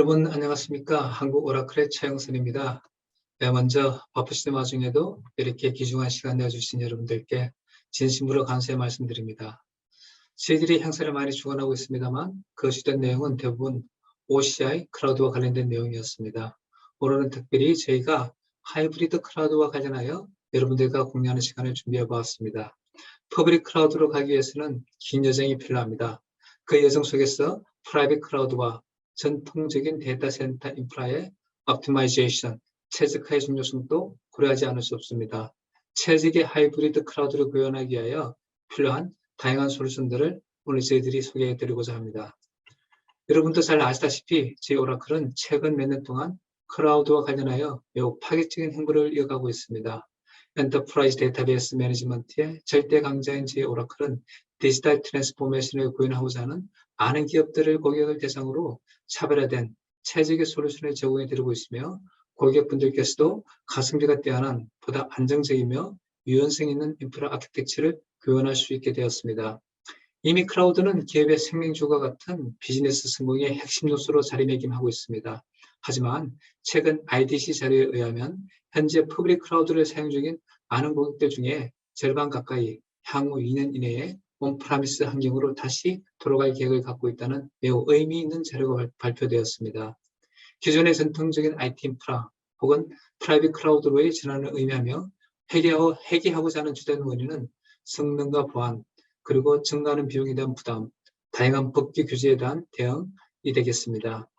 여러분 안녕하십니까? 한국 오라클의 최영선입니다. 네, 먼저 바쁘시는 와중에도 이렇게 귀중한 시간 내주신 여러분들께 진심으로 감사의 말씀드립니다. 저희들이 행사를 많이 주관하고 있습니다만 그 주된 내용은 대부분 OCI 클라우드와 관련된 내용이었습니다. 오늘은 특별히 저희가 하이브리드 클라우드와 관련하여 여러분들과 공유하는 시간을 준비해 보았습니다. 퍼블릭 클라우드로 가기 위해서는 긴 여정이 필요합니다. 그 여정 속에서 프라이빗 클라우드와 전통적인 데이터 센터 인프라의 optimization, 최적화의 중요성도 고려하지 않을 수 없습니다. 최적의 하이브리드 클라우드를 구현하기 위하여 필요한 다양한 솔루션들을 오늘 저희들이 소개해 드리고자 합니다. 여러분도 잘 아시다시피 저희 오라클은 최근 몇 년 동안 클라우드와 관련하여 매우 파격적인 행보를 이어가고 있습니다. 엔터프라이즈 데이터베이스 매니지먼트의 절대 강자인 저희 오라클은 디지털 트랜스포메이션을 구현하고자 하는 많은 기업들을 고객을 대상으로 차별화된 최적의 솔루션을 제공해 드리고 있으며 고객분들께서도 가성비가 뛰어난 보다 안정적이며 유연성 있는 인프라 아키텍처를 구현할 수 있게 되었습니다. 이미 클라우드는 기업의 생명줄과 같은 비즈니스 성공의 핵심 요소로 자리매김하고 있습니다. 하지만 최근 IDC 자료에 의하면 현재 퍼블릭 클라우드를 사용 중인 많은 고객들 중에 절반 가까이 향후 2년 이내에 온프라미스 환경으로 다시 돌아갈 계획을 갖고 있다는 매우 의미 있는 자료가 발표되었습니다. 기존의 전통적인 IT 인프라 혹은 프라이빗 클라우드로의 전환을 의미하며 회귀하고자 하는 주된 원인은 성능과 보안, 그리고 증가하는 비용에 대한 부담, 다양한 법규 규제에 대한 대응이 되겠습니다.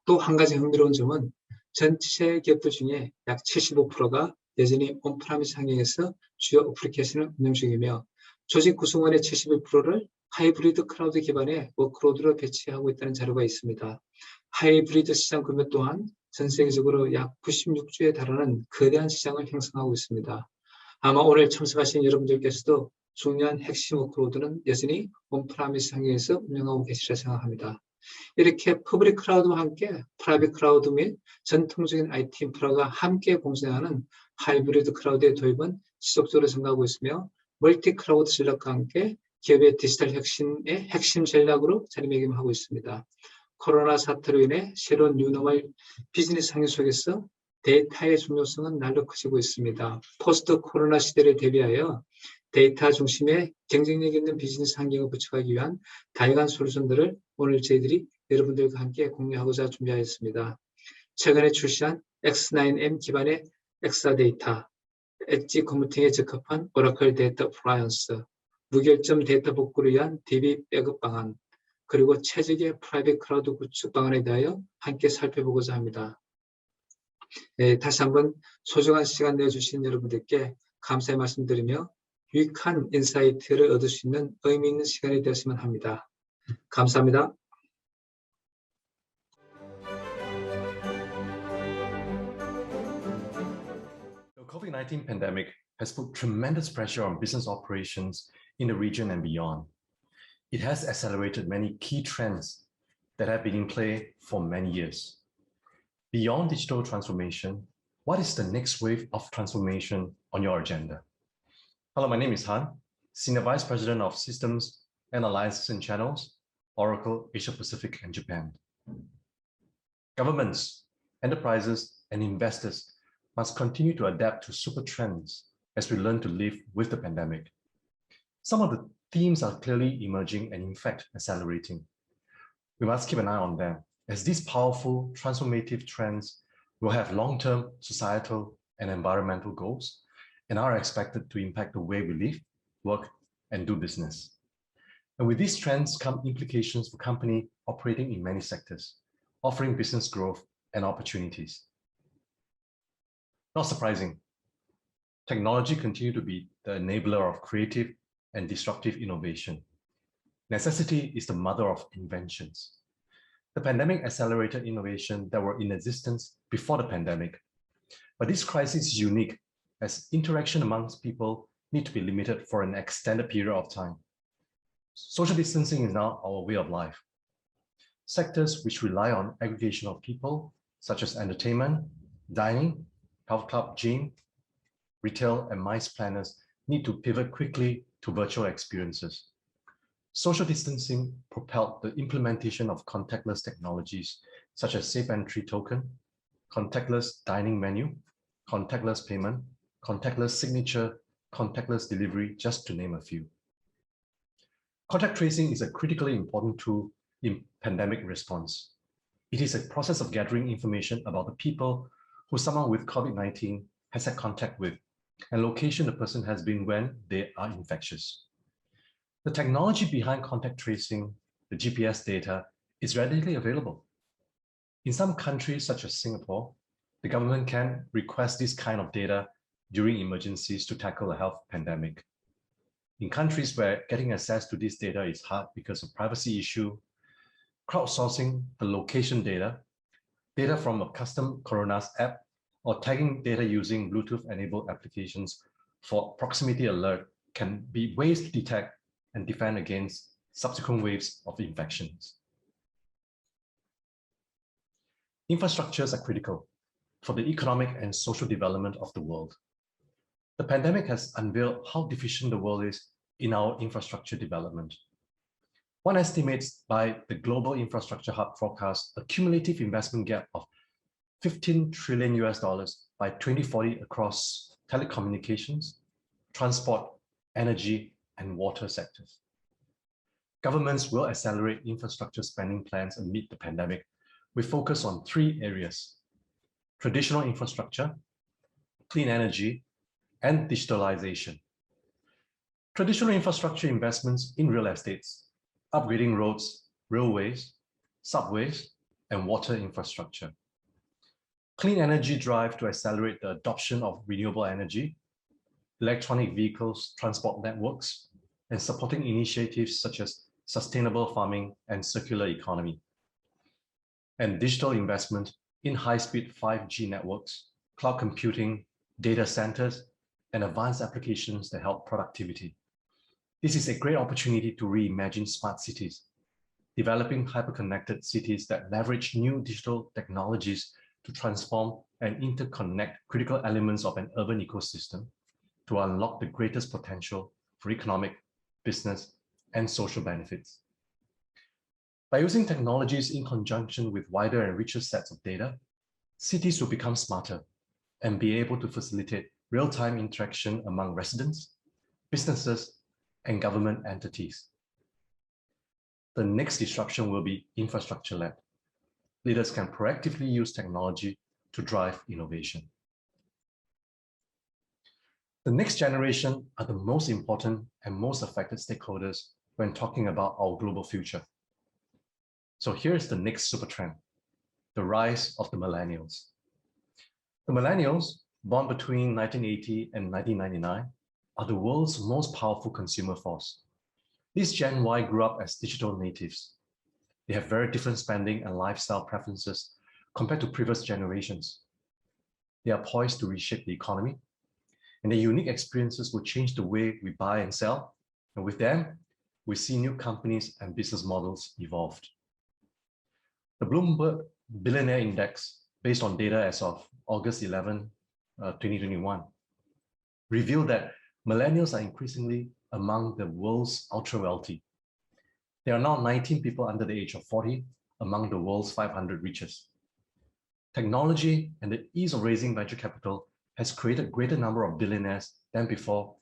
또 한 가지 흥미로운 점은 전체 기업들 중에 약 75%가 여전히 온프라미스 환경에서 주요 어플리케이션을 운영 중이며 조직 구성원의 71%를 하이브리드 클라우드 기반의 워크로드로 배치하고 있다는 자료가 있습니다. 하이브리드 시장 규모 또한 전 세계적으로 약 96조에 달하는 거대한 시장을 형성하고 있습니다. 아마 오늘 참석하신 여러분들께서도 중요한 핵심 워크로드는 여전히 온프라미스 환경에서 운영하고 계시리라 생각합니다. 이렇게 퍼블릭 클라우드와 함께 프라이빗 클라우드 및 전통적인 IT 인프라가 함께 공생하는 하이브리드 클라우드의 도입은 지속적으로 증가하고 있으며 멀티 클라우드 전략과 함께 기업의 디지털 혁신의 핵심 전략으로 자리매김하고 있습니다. 코로나 사태로 인해 새로운 뉴노멀 비즈니스 환경 속에서 데이터의 중요성은 날로 커지고 있습니다. 포스트 코로나 시대를 대비하여 데이터 중심의 경쟁력 있는 비즈니스 환경을 구축하기 위한 다양한 솔루션들을 오늘 저희들이 여러분들과 함께 공유하고자 준비하였습니다. 최근에 출시한 X9M 기반의 엑사데이터, 엣지 컴퓨팅에 적합한 오라클 데이터 어플라이언스, 무결점 데이터 복구를 위한 DB 백업 방안, 그리고 최적의 프라이빗 클라우드 구축 방안에 대하여 함께 살펴보고자 합니다. 네, 다시 한번 소중한 시간 내주신 여러분들께 감사의 말씀드리며 유익한 인사이트를 얻을 수 있는 의미 있는 시간이 되었으면 합니다. 감사합니다. The COVID-19 pandemic has put tremendous pressure on business operations in the region and beyond. It has accelerated many key trends that have been in play for many years. Beyond digital transformation, what is the next wave of transformation on your agenda? Hello, my name is Han, Senior Vice President of Systems and Alliances and Channels, Oracle Asia Pacific and Japan. Governments, enterprises, and investors must continue to adapt to super trends as we learn to live with the pandemic. Some of the themes are clearly emerging and in fact accelerating. We must keep an eye on them as these powerful transformative trends will have long-term societal and environmental goals and are expected to impact the way we live, work, and do business. And with these trends come implications for companies operating in many sectors, offering business growth and opportunities. Not surprising, technology continues to be the enabler of creative and disruptive innovation. Necessity is the mother of inventions. The pandemic accelerated innovation that were in existence before the pandemic. But this crisis is unique as interaction amongst people need to be limited for an extended period of time. Social distancing is now our way of life. Sectors which rely on aggregation of people, such as entertainment, dining, health club, gym, retail, and MICE planners need to pivot quickly to virtual experiences. Social distancing propelled the implementation of contactless technologies such as Safe Entry Token, contactless dining menu, contactless payment, contactless signature, contactless delivery, just to name a few. Contact tracing is a critically important tool in pandemic response. It is a process of gathering information about the people who someone with COVID-19 has had contact with and location the person has been when they are infectious. The technology behind contact tracing, the GPS data, is readily available. In some countries, such as Singapore, the government can request this kind of data during emergencies to tackle a health pandemic. In countries where getting access to this data is hard because of privacy issue, crowdsourcing the location data, data from a custom Coronas app, or tagging data using Bluetooth-enabled applications for proximity alert can be ways to detect and defend against subsequent waves of infections. Infrastructures are critical for the economic and social development of the world. The pandemic has unveiled how deficient the world is in our infrastructure development. One estimates by the Global Infrastructure Hub forecast a cumulative investment gap of $15 trillion by 2040 across telecommunications, transport, energy, and water sectors. Governments will accelerate infrastructure spending plans amid the pandemic with focus on three areas: traditional infrastructure, clean energy, and digitalization. Traditional infrastructure investments in real estates, upgrading roads, railways, subways, and water infrastructure. Clean energy drive to accelerate the adoption of renewable energy, electronic vehicles, transport networks, and supporting initiatives such as sustainable farming and circular economy. And digital investment in high-speed 5G networks, cloud computing, data centers, and advanced applications that help productivity. This is a great opportunity to reimagine smart cities, developing hyper-connected cities that leverage new digital technologies to transform and interconnect critical elements of an urban ecosystem to unlock the greatest potential for economic, business, and social benefits. By using technologies in conjunction with wider and richer sets of data, cities will become smarter and be able to facilitate real-time interaction among residents, businesses, and government entities. The next disruption will be infrastructure-led. Leaders can proactively use technology to drive innovation. The next generation are the most important and most affected stakeholders when talking about our global future. So here's the next super trend, the rise of the millennials. The millennials, born between 1980 and 1999, are the world's most powerful consumer force. This Gen Y grew up as digital natives. They have very different spending and lifestyle preferences compared to previous generations. They are poised to reshape the economy, and their unique experiences will change the way we buy and sell. And with them, we see new companies and business models evolved. The Bloomberg Billionaire Index, based on data as of August 11, 2021, revealed that millennials are increasingly among the world's ultra-wealthy. There are now 19 people under the age of 40 among the world's 500 richest. Technology and the ease of raising venture capital has created a greater number of billionaires than before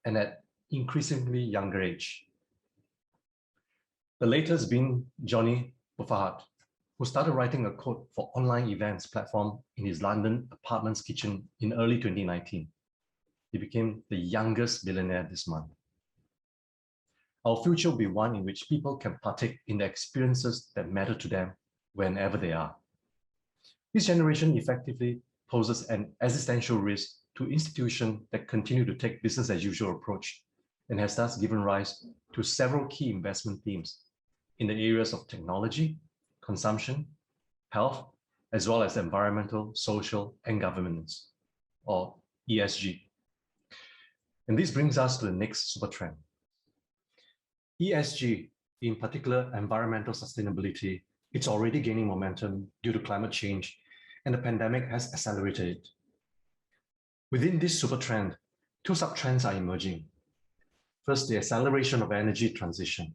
and at increasingly younger age. The latest being Johnny Buffahart, who started writing a code for online events platform in his London apartment's kitchen in early 2019. He became the youngest billionaire this month. Our future will be one in which people can partake in the experiences that matter to them whenever they are. This generation effectively poses an existential risk to institutions that continue to take business as usual approach and has thus given rise to several key investment themes in the areas of technology, consumption, health, as well as environmental, social, and governance, or ESG. And this brings us to the next super trend. ESG, in particular environmental sustainability, it's already gaining momentum due to climate change, and the pandemic has accelerated it. Within this super trend, two sub-trends are emerging. First, the acceleration of energy transition.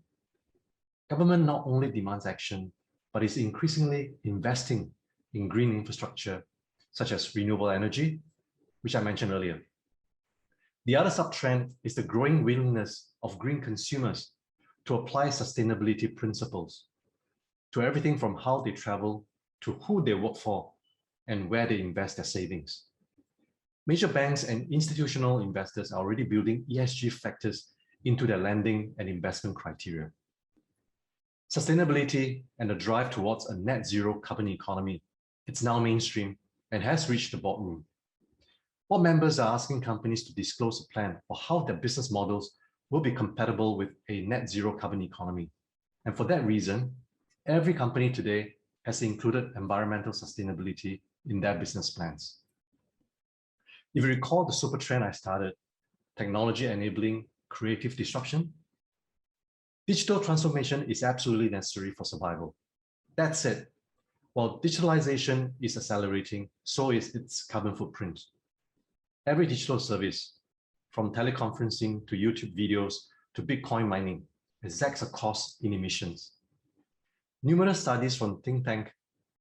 Government not only demands action, but is increasingly investing in green infrastructure, such as renewable energy, which I mentioned earlier. The other sub-trend is the growing willingness of green consumers to apply sustainability principles to everything from how they travel to who they work for and where they invest their savings. Major banks and institutional investors are already building ESG factors into their lending and investment criteria. Sustainability and the drive towards a net zero carbon economy, it's now mainstream and has reached the boardroom. Board members are asking companies to disclose a plan for how their business models will be compatible with a net zero carbon economy. And for that reason, every company today has included environmental sustainability in their business plans. If you recall the super trend I started, technology enabling creative disruption, digital transformation is absolutely necessary for survival. That said, while digitalization is accelerating, so is its carbon footprint. Every digital service, from teleconferencing to YouTube videos to Bitcoin mining, exacts a cost in emissions. Numerous studies from think tank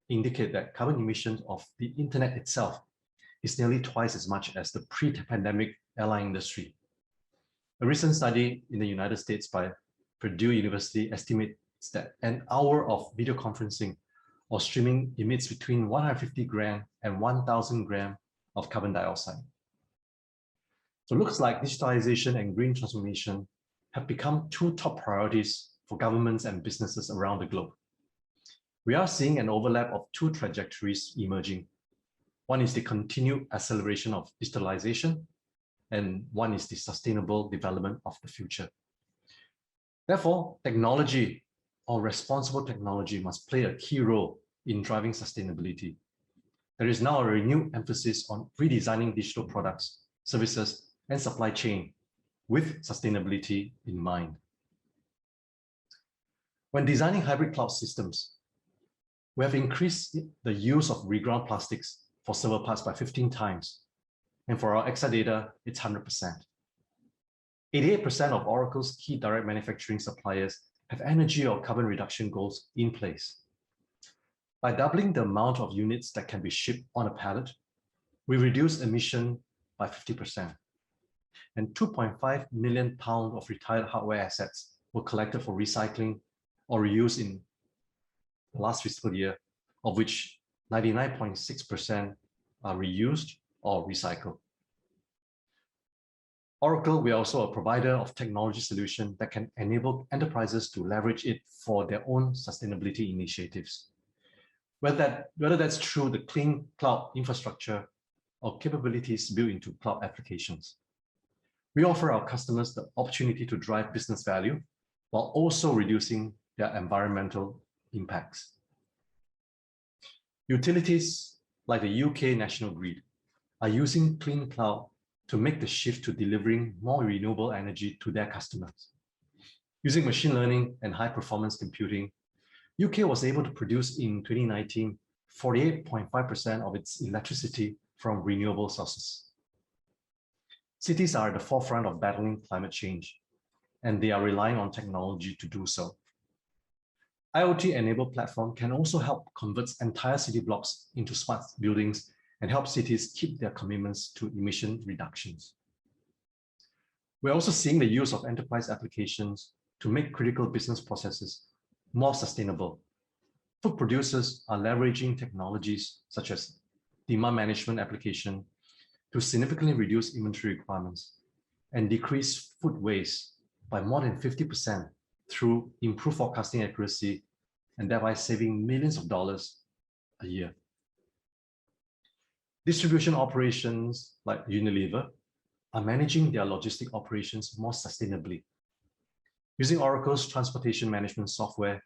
indicate that carbon emissions of the internet itself is nearly twice as much as the pre-pandemic airline industry. A recent study in the United States by Purdue University estimates that an hour of video conferencing or streaming emits between 150 gram and 1,000 gram of carbon dioxide. So it looks like digitalization and green transformation have become two top priorities for governments and businesses around the globe. We are seeing an overlap of two trajectories emerging. One is the continued acceleration of digitalization, and one is the sustainable development of the future. Therefore, technology or responsible technology must play a key role in driving sustainability. There is now a renewed emphasis on redesigning digital products, services, and supply chain with sustainability in mind. When designing hybrid cloud systems, we have increased the use of reground plastics for server parts by 15 times. And for our Exadata, it's 100%. 88% of Oracle's key direct manufacturing suppliers have energy or carbon reduction goals in place. By doubling the amount of units that can be shipped on a pallet, we reduce emission by 50%. And 2.5 million pounds of retired hardware assets were collected for recycling or reuse in the last fiscal year, of which 99.6% are reused or recycled. Oracle, we are also a provider of technology solution that can enable enterprises to leverage it for their own sustainability initiatives. Whether that's through the clean cloud infrastructure or capabilities built into cloud applications. We offer our customers the opportunity to drive business value while also reducing their environmental impacts. Utilities like the UK National Grid are using clean cloud to make the shift to delivering more renewable energy to their customers. Using machine learning and high-performance computing, UK was able to produce in 2019 48.5% of its electricity from renewable sources. Cities are at the forefront of battling climate change, and they are relying on technology to do so. IoT-enabled platform can also help convert entire city blocks into smart buildings and help cities keep their commitments to emission reductions. We're also seeing the use of enterprise applications to make critical business processes more sustainable. Food producers are leveraging technologies such as demand management application to significantly reduce inventory requirements and decrease food waste by more than 50% through improved forecasting accuracy and thereby saving millions of dollars a year. Distribution operations like Unilever are managing their logistic operations more sustainably. Using Oracle's transportation management software,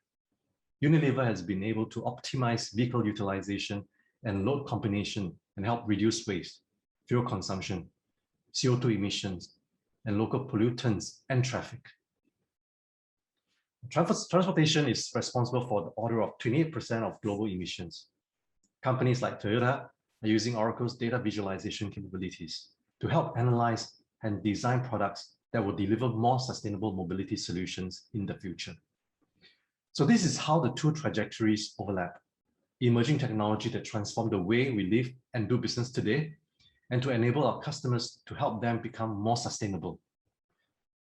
Unilever has been able to optimize vehicle utilization and load combination and help reduce waste, fuel consumption, CO2 emissions, and local pollutants and traffic. Transportation is responsible for the order of 28% of global emissions. Companies like Toyota are using Oracle's data visualization capabilities to help analyze and design products that will deliver more sustainable mobility solutions in the future. So this is how the two trajectories overlap. Emerging technology that transform the way we live and do business today, and to enable our customers to help them become more sustainable.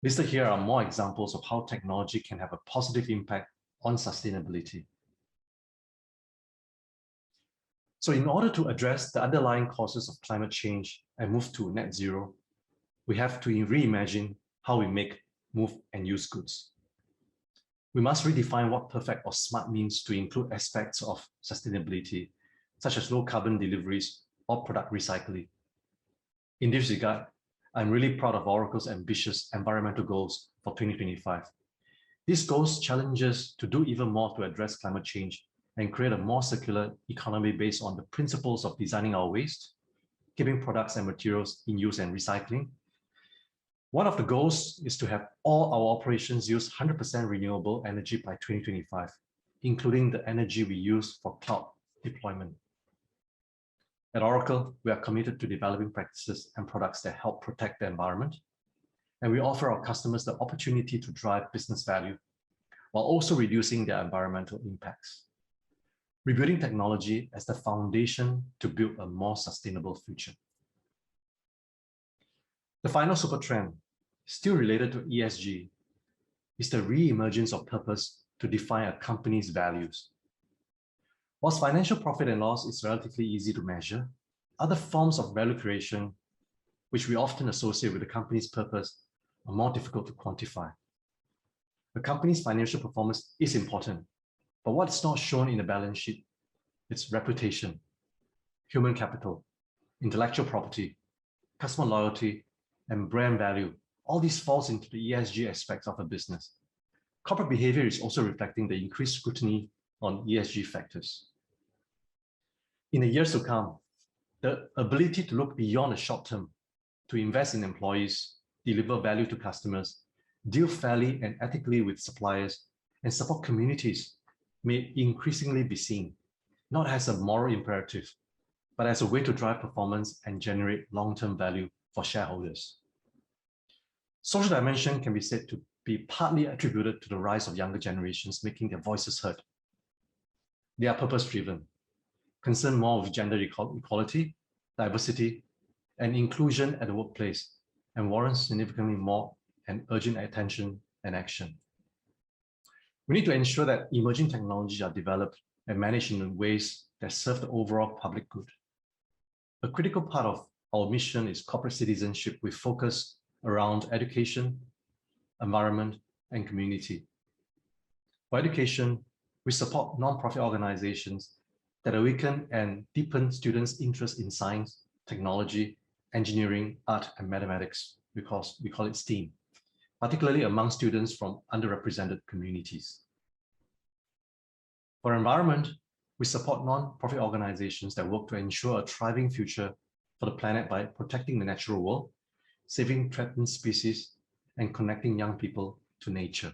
Listed here are more examples of how technology can have a positive impact on sustainability. So in order to address the underlying causes of climate change and move to net zero, we have to reimagine how we make, move, and use goods. We must redefine what perfect or smart means to include aspects of sustainability, such as low carbon deliveries or product recycling. In this regard, I'm really proud of Oracle's ambitious environmental goals for 2025. These goals challenge us to do even more to address climate change and create a more circular economy based on the principles of designing our waste, keeping products and materials in use and recycling. One of the goals is to have all our operations use 100% renewable energy by 2025, including the energy we use for cloud deployment. At Oracle, we are committed to developing practices and products that help protect the environment, and we offer our customers the opportunity to drive business value while also reducing their environmental impacts. Rebuilding technology as the foundation to build a more sustainable future. The final super trend, still related to ESG, is the re-emergence of purpose to define a company's values. Whilst financial profit and loss is relatively easy to measure, other forms of value creation, which we often associate with the company's purpose, are more difficult to quantify. The company's financial performance is important, but what's not shown in the balance sheet, it's reputation, human capital, intellectual property, customer loyalty, and brand value. All these falls into the ESG aspects of a business. Corporate behavior is also reflecting the increased scrutiny on ESG factors. In the years to come, the ability to look beyond the short term, to invest in employees, deliver value to customers, deal fairly and ethically with suppliers, and support communities may increasingly be seen, not as a moral imperative, but as a way to drive performance and generate long-term value for shareholders. Social dimension can be said to be partly attributed to the rise of younger generations making their voices heard. They are purpose-driven, concerned more with gender equality, diversity, and inclusion at the workplace, and warrants significantly more and urgent attention and action. We need to ensure that emerging technologies are developed and managed in ways that serve the overall public good. A critical part of our mission is corporate citizenship with focus around education, environment, and community. For education, we support non-profit organizations that awaken and deepen students' interest in science, technology, engineering, art, and mathematics, because we call it STEAM, particularly among students from underrepresented communities. For environment, we support non-profit organizations that work to ensure a thriving future for the planet by protecting the natural world, saving threatened species, and connecting young people to nature.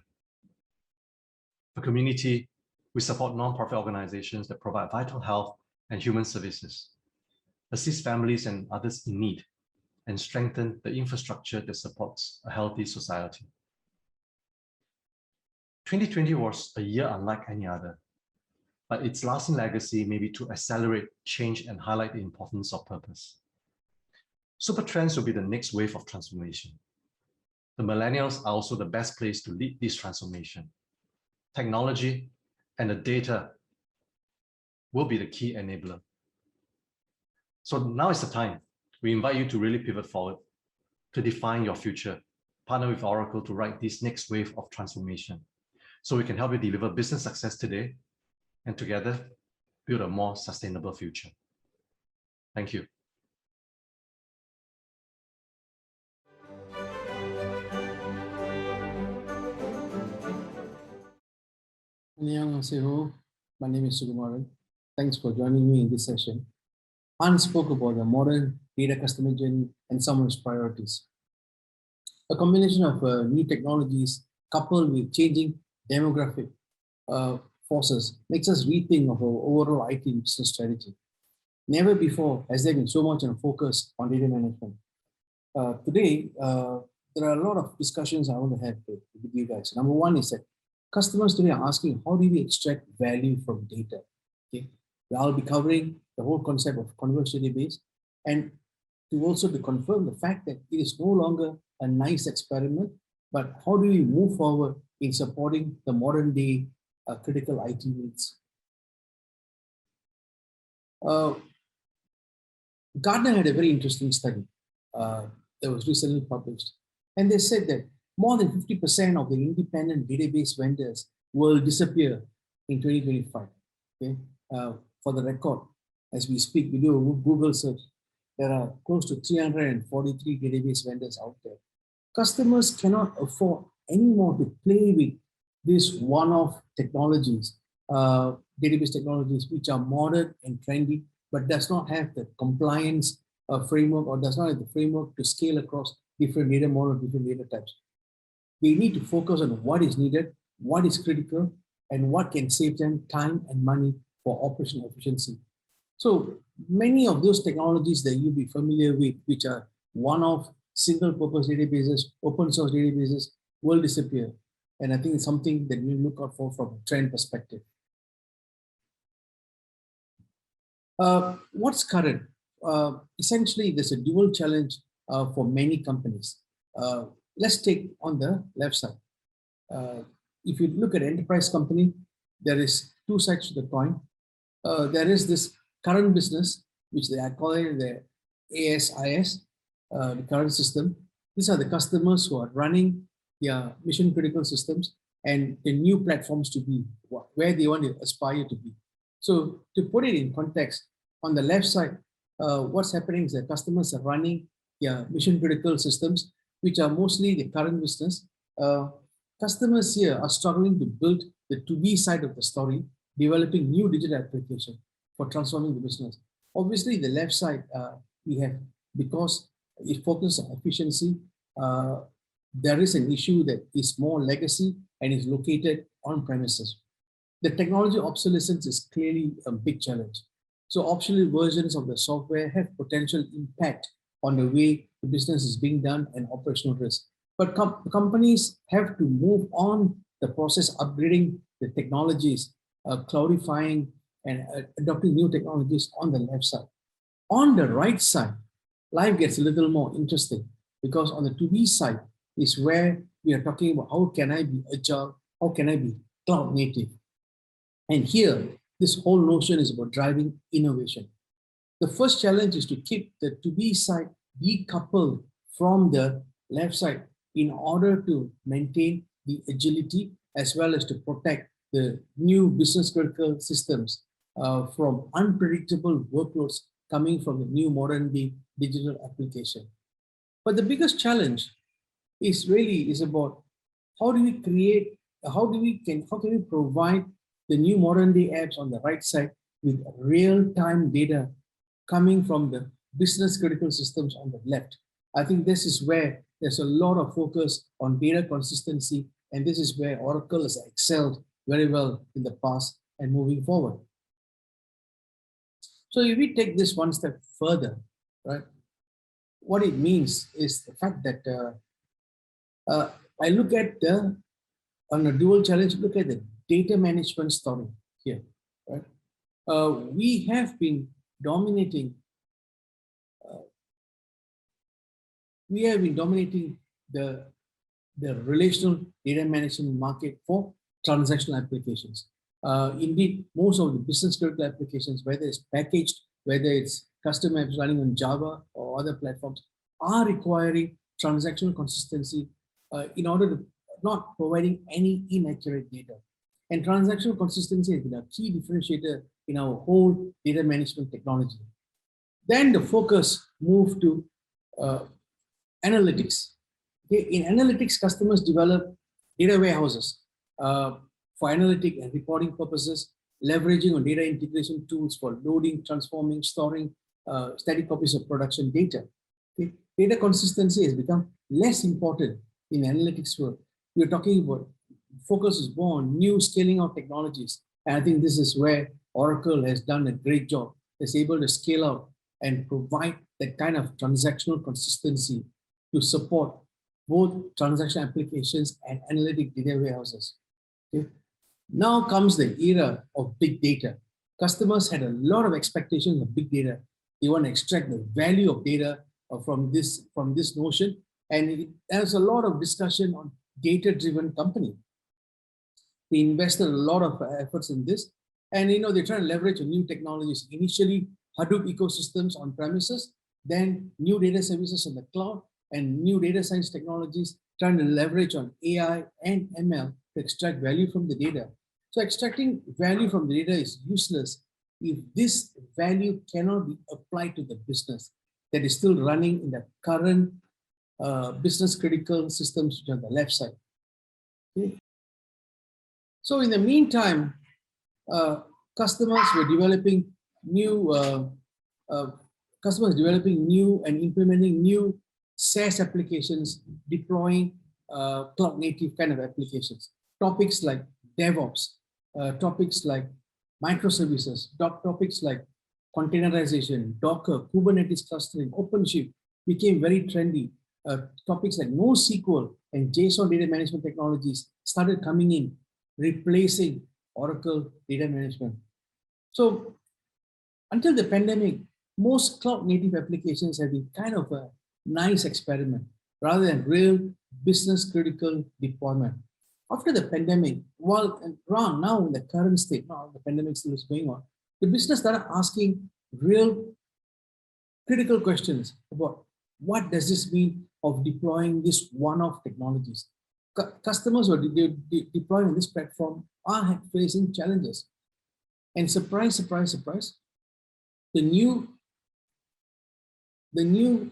For community, we support non-profit organizations that provide vital health and human services, assist families and others in need, and strengthen the infrastructure that supports a healthy society. 2020 was a year unlike any other, but its lasting legacy may be to accelerate change and highlight the importance of purpose. Super trends will be the next wave of transformation. The millennials are also the best place to lead this transformation. Technology and the data will be the key enabler. So now is the time. We invite you to really pivot forward, to define your future, partner with Oracle to write this next wave of transformation, so we can help you deliver business success today, and together build a more sustainable future. Thank you. Annyeonghaseyo. My name is Sukumaran. Thanks for joining me in this session. Hans spoke about the modern data customer journey and some of its priorities. A combination of new technologies coupled with changing demographic forces makes us rethink of our overall IT business strategy. Never before has there been so much focus on data management. Today, there are a lot of discussions I want to have with you guys. Number one is that customers today are asking, how do we extract value from data? Okay, I'll be covering the whole concept of converged database, and to confirm the fact that it is no longer a nice experiment, but how do we move forward in supporting the modern day critical IT needs? Gartner had a very interesting study that was recently published, and they said that more than 50% of the independent database vendors will disappear in 2025. Okay, for the record, as we speak, we do a Google search. There are close to 343 database vendors out there. Customers cannot afford anymore to play with these one-off technologies, database technologies, which are modern and trendy, but does not have the compliance framework, or does not have the framework to scale across different data models, different data types. They need to focus on what is needed, what is critical, and what can save them time and money for operational efficiency. So many of those technologies that you'll be familiar with, which are one-off single-purpose databases, open source databases, will disappear. And I think it's something that we look out for from a trend perspective. What's current? Essentially, there's a dual challenge for many companies. Let's take on the left side. If you look at enterprise company, there is two sides to the coin. There is this current business, which they are calling the ASIS, the current system. These are the customers who are running their mission critical systems and the new platforms to be where they want to aspire to be. So to put it in context, on the left side, what's happening is that customers are running their mission critical systems, which are mostly the current business. Customers here are struggling to build the to-be side of the story, developing new digital applications for transforming the business. Obviously, the left side, we have, because it focuses on efficiency, there is an issue that is more legacy and is located on premises. The technology obsolescence is clearly a big challenge. So obsolete versions of the software have potential impact on the way the business is being done and operational risk. But companies have to move on the process, upgrading the technologies, cloudifying and adopting new technologies on the left side. On the right side, life gets a little more interesting, because on the to-be side is where we are talking about how can I be agile, how can I be cloud native. And here, this whole notion is about driving innovation. The first challenge is to keep the to-be side decoupled from the left side in order to maintain the agility as well as to protect the new business critical systems from unpredictable workloads coming from the new modern day digital application. But the biggest challenge is about how do we create, how can we provide the new modern day apps on the right side with real-time data coming from the business critical systems on the left. I think this is where there's a lot of focus on data consistency, and this is where Oracle has excelled very well in the past and moving forward. So if we take this one step further, right, what it means is the fact that I look at on a dual challenge, look at the data management story here, right? We have been dominating the relational data management market for transactional applications. Indeed, most of the business critical applications, whether it's packaged, whether it's custom apps running on Java or other platforms, are requiring transactional consistency in order to not providing any inaccurate data. And transactional consistency has been a key differentiator in our whole data management technology. Then the focus moved to analytics. Okay, in analytics, customers develop data warehouses for analytic and reporting purposes, leveraging on data integration tools for loading, transforming, storing static copies of production data. Okay, data consistency has become less important in analytics world. We're talking about focus is more on new scaling of technologies. And I think this is where Oracle has done a great job. It's able to scale out and provide that kind of transactional consistency to support both transaction applications and analytic data warehouses. Okay. Now comes the era of big data. Customers had a lot of expectations of big data. They want to extract the value of data from this notion, and there's a lot of discussion on data-driven company. They invested a lot of efforts in this, and they're trying to leverage on new technologies. Initially, Hadoop ecosystems on premises, then new data services on the cloud, and new data science technologies trying to leverage on AI and ML to extract value from the data. So extracting value from the data is useless if this value cannot be applied to the business that is still running in the current business critical systems on the left side. Okay. So in the meantime, customers were developing new and implementing new SaaS applications, deploying cloud native kind of applications. Topics like DevOps, topics like microservices, topics like containerization, Docker, Kubernetes clustering, OpenShift became very trendy. Topics like NoSQL and JSON data management technologies started coming in, replacing Oracle data management. So until the pandemic, most cloud native applications have been kind of a nice experiment rather than real business critical deployment. After the pandemic, now in the current state, now the pandemic still is going on, the business started asking real critical questions about what does this mean of deploying this one-off technologies. Customers who are deploying on this platform are facing challenges. And surprise, surprise, surprise, the new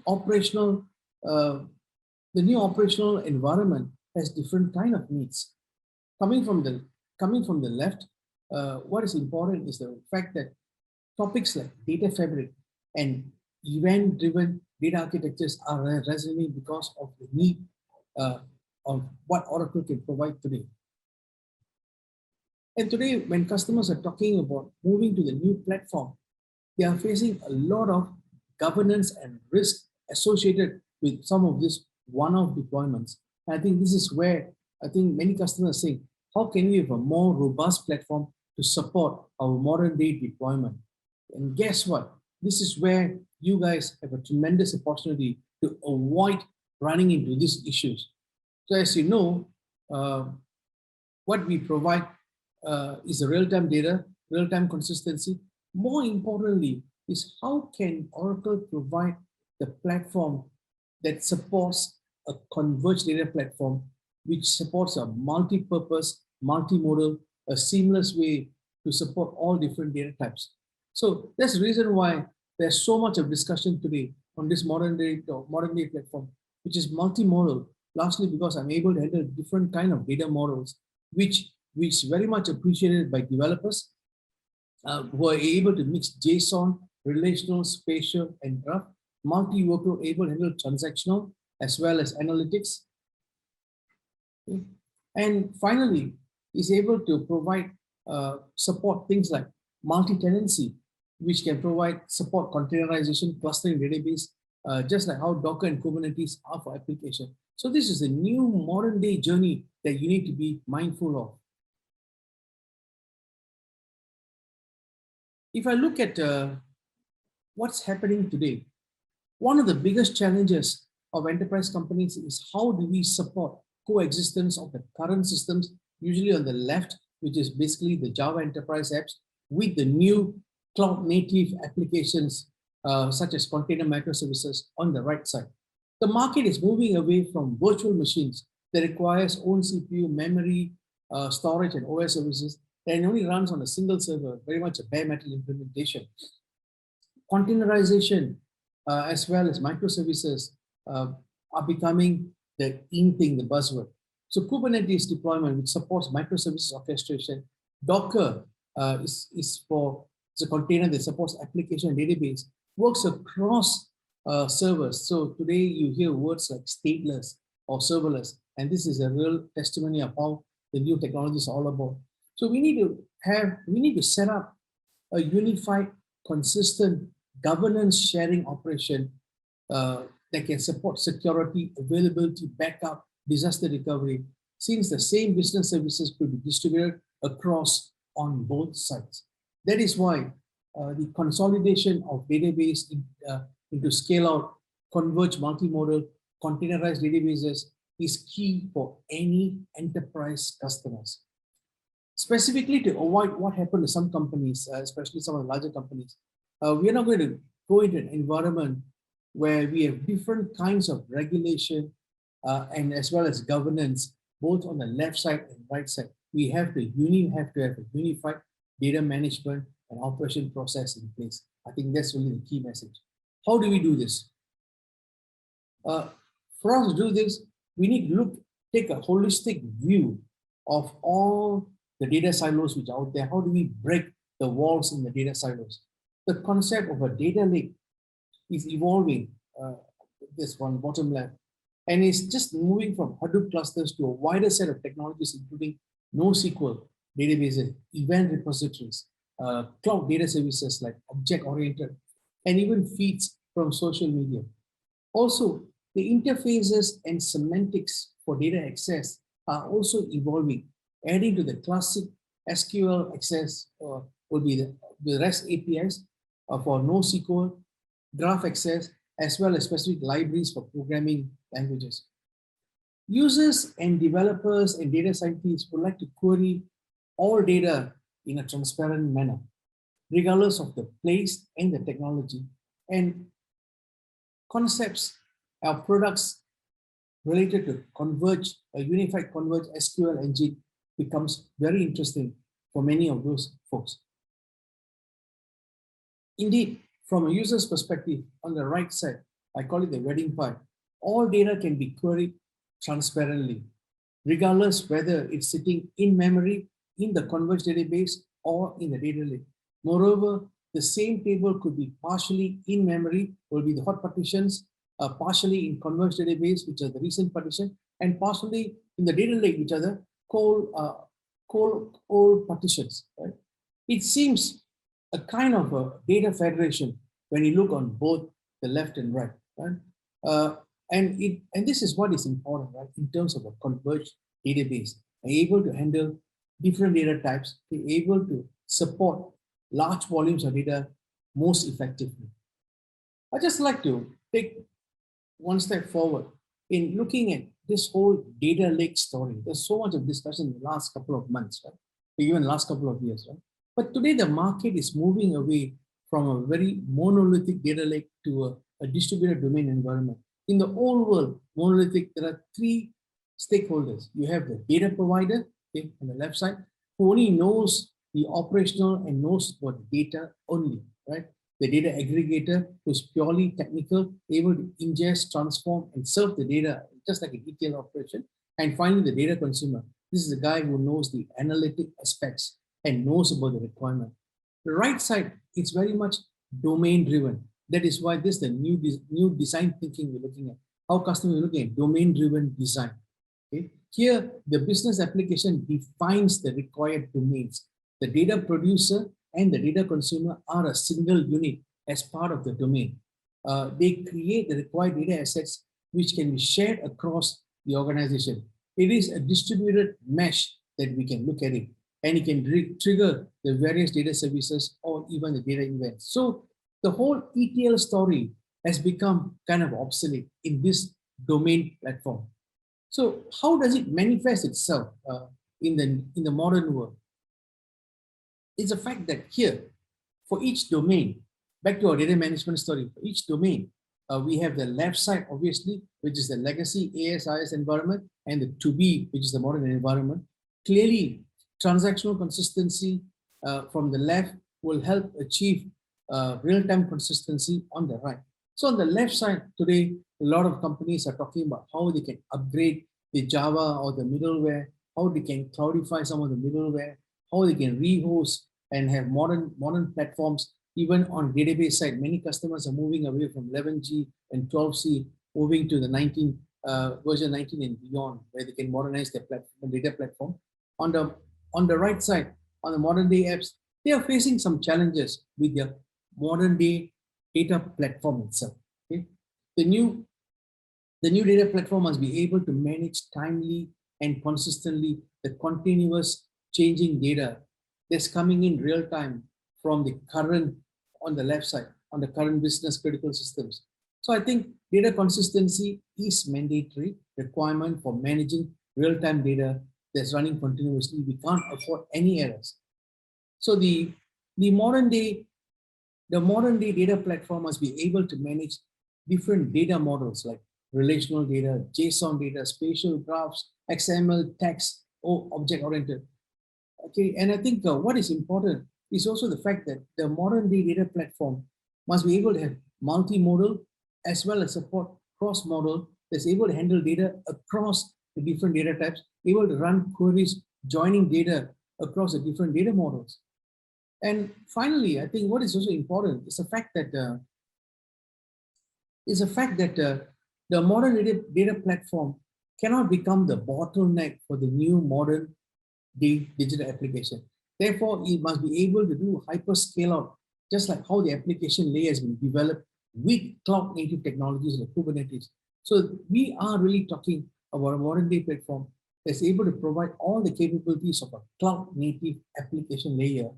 operational environment has different kind of needs. Coming from the left, what is important is the fact that topics like data fabric and event-driven data architectures are resonating because of the need of what Oracle can provide today. And today, when customers are talking about moving to the new platform, they are facing a lot of governance and risk associated with some of these one-off deployments. And I think this is where I think many customers are saying, how can we have a more robust platform to support our modern day deployment? And guess what? This is where you guys have a tremendous opportunity to avoid running into these issues. So as you know, what we provide is a real-time data, real-time consistency. More importantly, is how can Oracle provide the platform that supports a converged data platform, which supports a multi-purpose, multimodal, a seamless way to support all different data types. So that's the reason why there's so much of discussion today on this modern day platform, which is multimodal, largely because I'm able to handle different kind of data models, which is very much appreciated by developers who are able to mix JSON, relational, spatial, and graph, multi-workload able to handle transactional as well as analytics. Okay. And finally, is able to provide support things like multi-tenancy, which can provide support containerization, clustering database, just like how Docker and Kubernetes are for application. So this is a new modern day journey that you need to be mindful of. If I look at what's happening today, one of the biggest challenges of enterprise companies is how do we support coexistence of the current systems, usually on the left, which is basically the Java Enterprise apps, with the new cloud native applications such as container microservices on the right side. The market is moving away from virtual machines that requires own CPU, memory, storage, and OS services, and only runs on a single server, very much a bare metal implementation. Containerization as well as microservices are becoming the in thing, the buzzword. So Kubernetes deployment, which supports microservices orchestration. Docker is for the container that supports application database, works across servers. So today you hear words like stateless or serverless, and this is a real testimony of how the new technology is all about. So we need to set up a unified, consistent governance sharing operation that can support security, availability, backup, disaster recovery, since the same business services could be distributed across on both sides. That is why the consolidation of database into scale-out, converged multimodal, containerized databases is key for any enterprise customers. Specifically to avoid what happened to some companies, especially some of the larger companies, we are not going to go into an environment where we have different kinds of regulation and as well as governance, both on the left side and right side. We have to have a unified data management and operation process in place. I think that's really the key message. How do we do this? For us to do this, we need to take a holistic view of all the data silos which are out there. How do we break the walls in the data silos? The concept of a data lake is evolving, this one bottom left, and it's just moving from Hadoop clusters to a wider set of technologies, including NoSQL databases, event repositories, cloud data services like object-oriented, and even feeds from social media. Also, the interfaces and semantics for data access are also evolving, adding to the classic SQL access will be the REST APIs for NoSQL, graph access, as well as specific libraries for programming languages. Users and developers and data scientists would like to query all data in a transparent manner, regardless of the place and the technology. And concepts of products related to converge, a unified converged SQL engine becomes very interesting for many of those folks. Indeed, from a user's perspective, on the right side, I call it the wedding pie, all data can be queried transparently, regardless whether it's sitting in memory, in the converged database, or in the data lake. Moreover, the same table could be partially in memory, will be the hot partitions, partially in converged database, which are the recent partition, and partially in the data lake, which are the cold partitions. Right? It seems a kind of a data federation when you look on both the left and right. Right? And this is what is important, right? In terms of a converged database, able to handle different data types, be able to support large volumes of data most effectively. I just like to take one step forward in looking at this whole data lake story. There's so much of discussion in the last couple of months, right? Even last couple of years, right? But today the market is moving away from a very monolithic data lake to a distributed domain environment. In the old world, monolithic, there are three stakeholders. You have the data provider, okay, on the left side, who only knows the operational and knows about data only, right? The data aggregator, who's purely technical, able to ingest, transform, and serve the data, just like an ETL operation. And finally, the data consumer. This is the guy who knows the analytic aspects and knows about the requirement. The right side, it's very much domain-driven. That is why this is the new design thinking we're looking at. How customers are looking at domain-driven design. Okay? Here, the business application defines the required domains. The data producer and the data consumer are a single unit as part of the domain. They create the required data assets which can be shared across the organization. It is a distributed mesh that we can look at it, and it can trigger the various data services or even the data events. So the whole ETL story has become kind of obsolete in this domain platform. So how does it manifest itself in the modern world? It's a fact that here, for each domain, back to our data management story, for each domain, we have the left side, obviously, which is the legacy ASIS environment, and the to be, which is the modern environment. Clearly, transactional consistency from the left will help achieve real-time consistency on the right. So on the left side today, a lot of companies are talking about how they can upgrade the Java or the middleware, how they can cloudify some of the middleware, how they can rehost and have modern platforms. Even on database side, many customers are moving away from 11G and 12C, moving to the version 19 and beyond, where they can modernize their platform, data platform. On the right side, on the modern day apps, they are facing some challenges with their modern day data platform itself. Okay? The new data platform must be able to manage timely and consistently the continuous changing data that's coming in real time from the current on the left side, on the current business critical systems. So I think data consistency is mandatory requirement for managing real-time data that's running continuously. We can't afford any errors. So the modern day data platform must be able to manage different data models like relational data, JSON data, spatial graphs, XML, text, or object-oriented. Okay, and I think what is important is also the fact that the modern day data platform must be able to have multimodal as well as support cross-modal that's able to handle data across the different data types, able to run queries, joining data across the different data models. And finally, I think what is also important is the fact that the modern data platform cannot become the bottleneck for the new modern digital application. Therefore, it must be able to do hyper scale out, just like how the application layer has been developed with cloud native technologies like Kubernetes. So we are really talking about a modern day platform that's able to provide all the capabilities of a cloud native application layer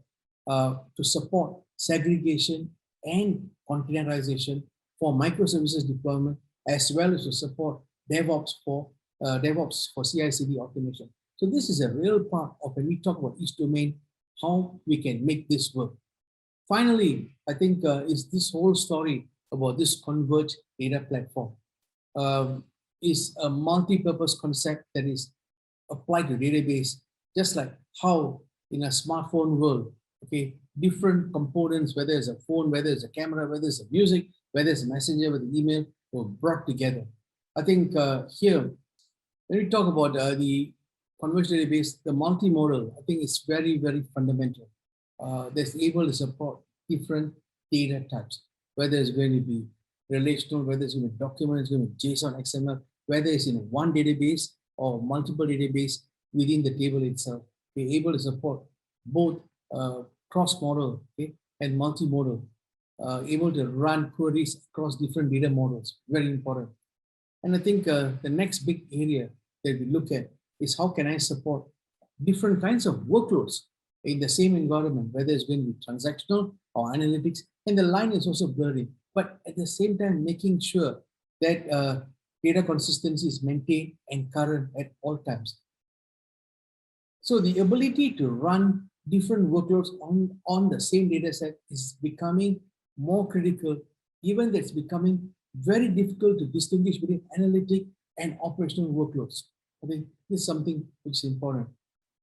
to support segregation and containerization for microservices deployment, as well as to support DevOps for CI/CD automation. So this is a real part of when we talk about each domain, how we can make this work. Finally, I think is this whole story about this converged data platform is a multi-purpose concept that is applied to database, just like how in a smartphone world, okay, different components, whether it's a phone, whether it's a camera, whether it's a music, whether it's a messenger, whether email, were brought together. I think here, when we talk about the converged database, the multimodal, I think it's very, very fundamental. That's able to support different data types, whether it's going to be relational, whether it's going to be document, it's going to be JSON, XML, whether it's in one database or multiple database within the table itself. We're able to support both cross-model, okay, and multimodal, able to run queries across different data models, very important. And I think the next big area that we look at is how can I support different kinds of workloads in the same environment, whether it's going to be transactional or analytics, and the line is also blurring, but at the same time, making sure that data consistency is maintained and current at all times. So the ability to run different workloads on the same data set is becoming more critical, even that it's becoming very difficult to distinguish between analytic and operational workloads. I think this is something which is important.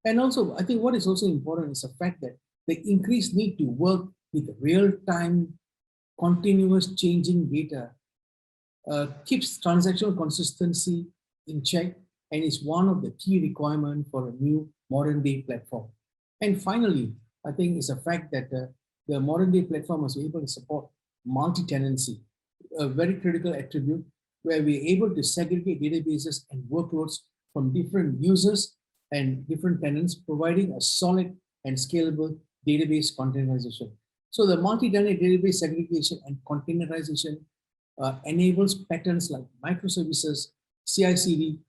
And also, I think what is also important is the fact that the increased need to work with real-time, continuous changing data keeps transactional consistency in check and is one of the key requirements for a new modern day platform. And finally, I think it's a fact that the modern day platform is able to support multi-tenancy, a very critical attribute where we're able to segregate databases and workloads from different users and different tenants, providing a solid and scalable database containerization. So the multi-tenant database segregation and containerization enables patterns like microservices, CI/CD,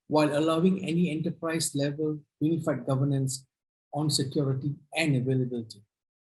while allowing any enterprise level unified governance on security and availability.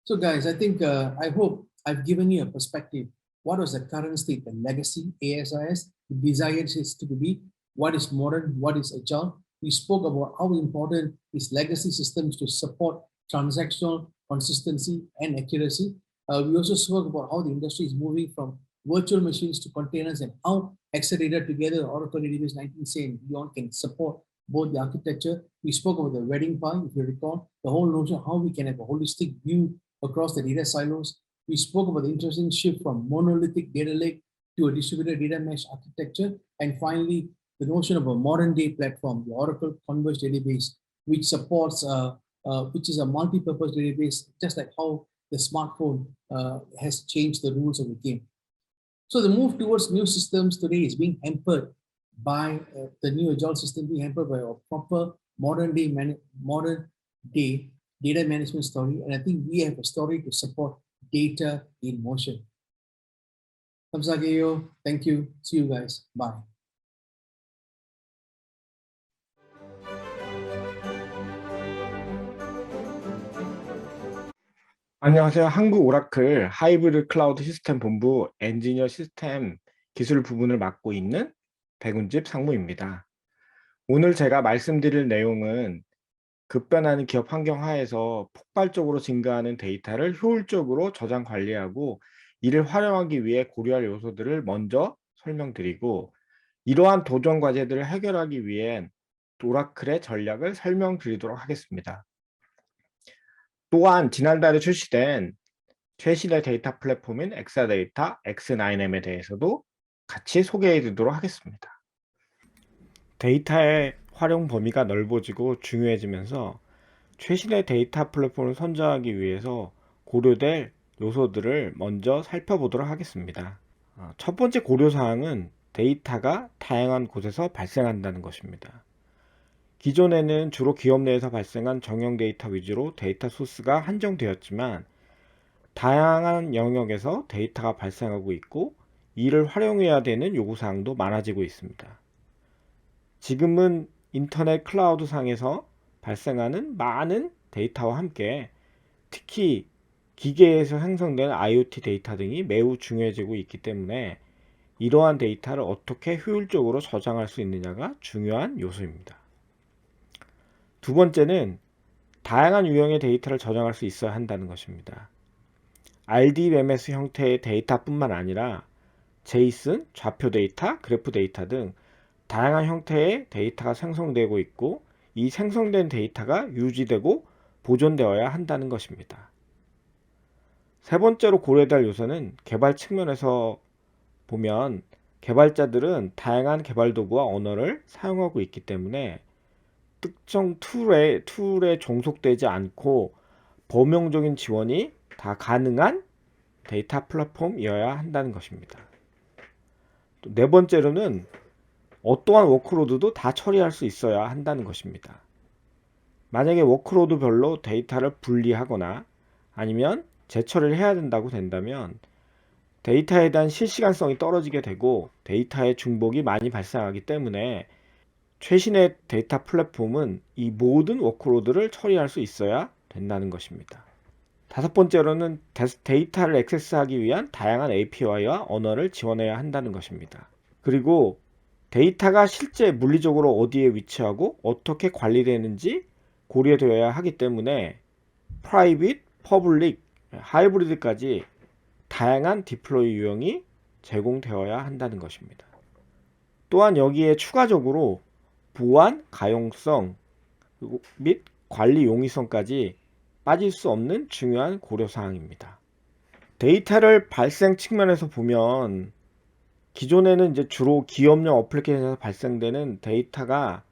So guys, I think, I hope I've given you a perspective. What was the current state, the legacy ASIS, the desired is to be, what is modern, what is agile. We spoke about how important is legacy systems to support transactional consistency and accuracy. We also spoke about how the industry is moving from virtual machines to containers and how Exadata together, Oracle Database 19c and beyond can support both the architecture. We spoke about the wedding pie, if you recall, the whole notion of how we can have a holistic view across the data silos. We spoke about the interesting shift from monolithic data lake to a distributed data mesh architecture. And finally, the notion of a modern day platform, the Oracle Converged Database, which supports, which is a multi-purpose database, just like how the smartphone has changed the rules of the game. So the move towards new systems today is being hampered by the new agile system, being hampered by a proper modern day data management story. And I think we have a story to support data in motion. Kamsageyo, thank you. See you guys. Bye. 안녕하세요. 한국 오라클 하이브리드 클라우드 시스템 본부 엔지니어 시스템 기술 부분을 맡고 있는 백운집 상무입니다. 오늘 제가 말씀드릴 내용은 급변하는 기업 환경 하에서 폭발적으로 증가하는 데이터를 효율적으로 저장 관리하고 이를 활용하기 위해 고려할 요소들을 먼저 설명드리고, 이러한 도전 과제들을 해결하기 위해 오라클의 전략을 설명드리도록 하겠습니다. 또한 지난달에 출시된 최신의 데이터 플랫폼인 엑사데이터 X9M에 대해서도 같이 소개해 드리도록 하겠습니다. 데이터의 활용 범위가 넓어지고 중요해지면서 최신의 데이터 플랫폼을 선정하기 위해서 고려될 요소들을 먼저 살펴보도록 하겠습니다. 첫 번째 고려사항은 데이터가 다양한 곳에서 발생한다는 것입니다. 기존에는 주로 기업 내에서 발생한 정형 데이터 위주로 데이터 소스가 한정되었지만, 다양한 영역에서 데이터가 발생하고 있고 이를 활용해야 되는 요구사항도 많아지고 있습니다. 지금은 인터넷 클라우드 상에서 발생하는 많은 데이터와 함께 특히 기계에서 생성된 IoT 데이터 등이 매우 중요해지고 있기 때문에 이러한 데이터를 어떻게 효율적으로 저장할 수 있느냐가 중요한 요소입니다. 두 번째는 다양한 유형의 데이터를 저장할 수 있어야 한다는 것입니다. RDBMS 형태의 데이터뿐만 아니라 JSON, 좌표 데이터, 그래프 데이터 등 다양한 형태의 데이터가 생성되고 있고, 이 생성된 데이터가 유지되고 보존되어야 한다는 것입니다. 세 번째로 고려해야 할 요소는 개발 측면에서 보면 개발자들은 다양한 개발 도구와 언어를 사용하고 있기 때문에 특정 툴에 종속되지 않고 범용적인 지원이 다 가능한 데이터 플랫폼이어야 한다는 것입니다. 또 네 번째로는 어떠한 워크로드도 다 처리할 수 있어야 한다는 것입니다. 만약에 워크로드별로 데이터를 분리하거나 아니면 재처리를 해야 된다고 된다면 데이터에 대한 실시간성이 떨어지게 되고 데이터의 중복이 많이 발생하기 때문에 최신의 데이터 플랫폼은 이 모든 워크로드를 처리할 수 있어야 된다는 것입니다. 다섯 번째로는 데이터를 액세스하기 위한 다양한 API와 언어를 지원해야 한다는 것입니다. 그리고 데이터가 실제 물리적으로 어디에 위치하고 어떻게 관리되는지 고려되어야 하기 때문에 프라이빗, 퍼블릭, 하이브리드까지 다양한 디플로이 유형이 제공되어야 한다는 것입니다. 또한 여기에 추가적으로 보안, 가용성 및 관리 용이성까지 빠질 수 없는 중요한 고려사항입니다. 데이터를 발생 측면에서 보면 기존에는 이제 주로 기업용 어플리케이션에서 발생되는 데이터가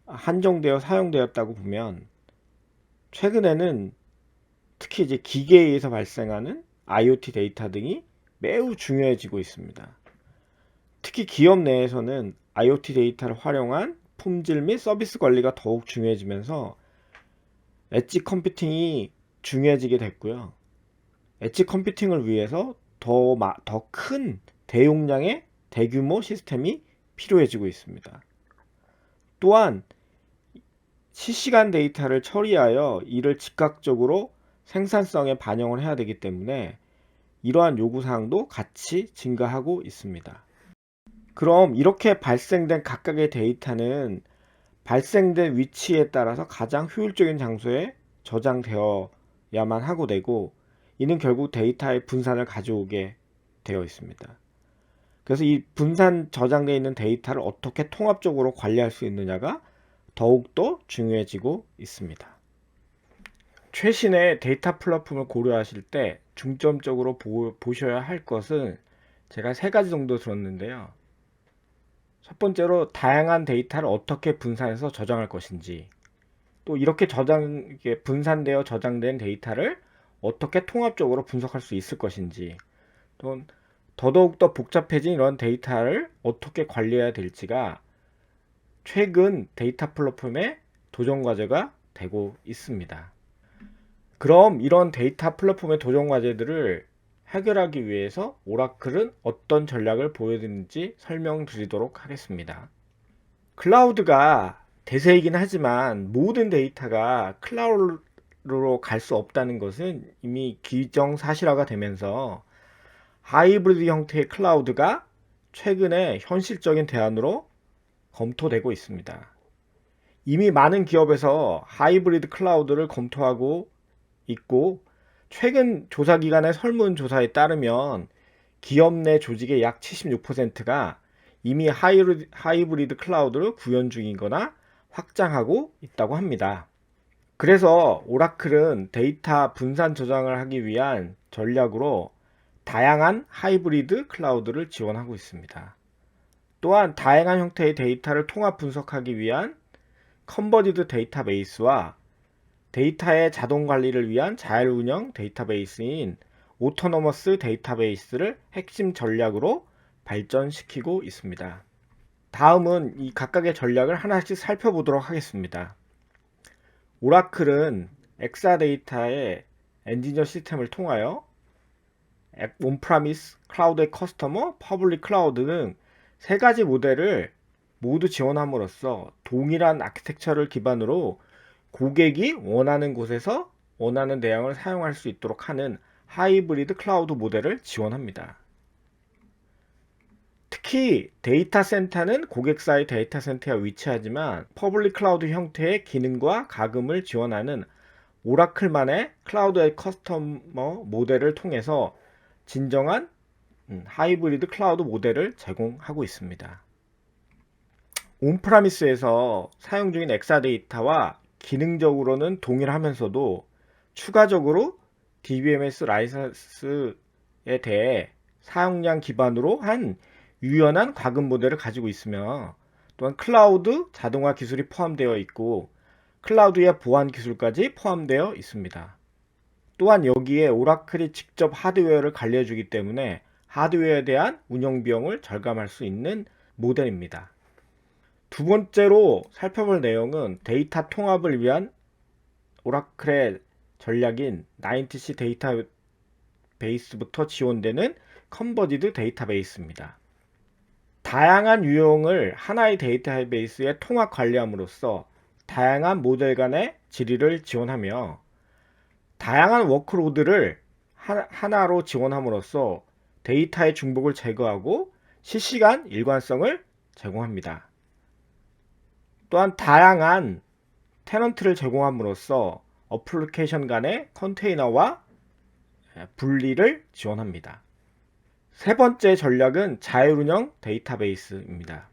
한정되어 사용되었다고 보면, 최근에는 특히 이제 기계에 의해서 발생하는 IoT 데이터 등이 매우 중요해지고 있습니다. 특히 기업 내에서는 IoT 데이터를 활용한 품질 및 서비스 관리가 더욱 중요해지면서 엣지 컴퓨팅이 중요해지게 됐고요. 엣지 컴퓨팅을 위해서 더 큰 대용량의 대규모 시스템이 필요해지고 있습니다. 또한 실시간 데이터를 처리하여 이를 즉각적으로 생산성에 반영을 해야 되기 때문에 이러한 요구사항도 같이 증가하고 있습니다. 그럼 이렇게 발생된 각각의 데이터는 발생된 위치에 따라서 가장 효율적인 장소에 저장되어야만 하고 되고, 이는 결국 데이터의 분산을 가져오게 되어 있습니다. 그래서 이 분산 저장되어 있는 데이터를 어떻게 통합적으로 관리할 수 있느냐가 더욱더 중요해지고 있습니다. 최신의 데이터 플랫폼을 고려하실 때 중점적으로 보셔야 할 것은 제가 세 가지 정도 들었는데요. 첫 번째로 다양한 데이터를 어떻게 분산해서 저장할 것인지, 또 이렇게 분산되어 저장된 데이터를 어떻게 통합적으로 분석할 수 있을 것인지, 또 더더욱더 복잡해진 이런 데이터를 어떻게 관리해야 될지가 최근 데이터 플랫폼의 도전 과제가 되고 있습니다. 그럼 이런 데이터 플랫폼의 도전 과제들을 해결하기 위해서 오라클은 어떤 전략을 보여드리는지 설명드리도록 하겠습니다. 클라우드가 대세이긴 하지만 모든 데이터가 클라우드로 갈 수 없다는 것은 이미 기정사실화가 되면서 하이브리드 형태의 클라우드가 최근에 현실적인 대안으로 검토되고 있습니다. 이미 많은 기업에서 하이브리드 클라우드를 검토하고 있고, 최근 조사기관의 설문조사에 따르면 기업 내 조직의 약 76%가 이미 하이브리드 클라우드를 구현 중이거나 확장하고 있다고 합니다. 그래서 오라클은 데이터 분산 저장을 하기 위한 전략으로 다양한 하이브리드 클라우드를 지원하고 있습니다. 또한 다양한 형태의 데이터를 통합 분석하기 위한 컨버지드 데이터베이스와 데이터의 자동 관리를 위한 자율운영 데이터베이스인 오토노머스 데이터베이스를 핵심 전략으로 발전시키고 있습니다. 다음은 이 각각의 전략을 하나씩 살펴보도록 하겠습니다. 오라클은 엑사데이터의 엔지니어 시스템을 통하여 온프라미스, 클라우드의 커스터머, 퍼블릭 클라우드 등 세 가지 모델을 모두 지원함으로써 동일한 아키텍처를 기반으로 고객이 원하는 곳에서 원하는 내용을 사용할 수 있도록 하는 하이브리드 클라우드 모델을 지원합니다. 특히 데이터 센터는 고객사의 데이터 센터에 위치하지만 퍼블릭 클라우드 형태의 기능과 가금을 지원하는 오라클만의 클라우드의 커스터머 모델을 통해서 진정한 하이브리드 클라우드 모델을 제공하고 있습니다. 온프라미스에서 사용 중인 엑사데이터와 기능적으로는 동일하면서도 추가적으로 DBMS 라이선스에 대해 사용량 기반으로 한 유연한 과금 모델을 가지고 있으며, 또한 클라우드 자동화 기술이 포함되어 있고 클라우드의 보안 기술까지 포함되어 있습니다. 또한 여기에 오라클이 직접 하드웨어를 관리해주기 때문에 하드웨어에 대한 운영 비용을 절감할 수 있는 모델입니다. 두 번째로 살펴볼 내용은 데이터 통합을 위한 오라클의 전략인 90C 데이터베이스부터 지원되는 컨버지드 데이터베이스입니다. 다양한 유형을 하나의 데이터베이스에 통합 관리함으로써 다양한 모델 간의 질의를 지원하며 다양한 워크로드를 하나로 지원함으로써 데이터의 중복을 제거하고 실시간 일관성을 제공합니다. 또한 다양한 테넌트를 제공함으로써 어플리케이션 간의 컨테이너와 분리를 지원합니다. 세 번째 전략은 자율운영 데이터베이스입니다.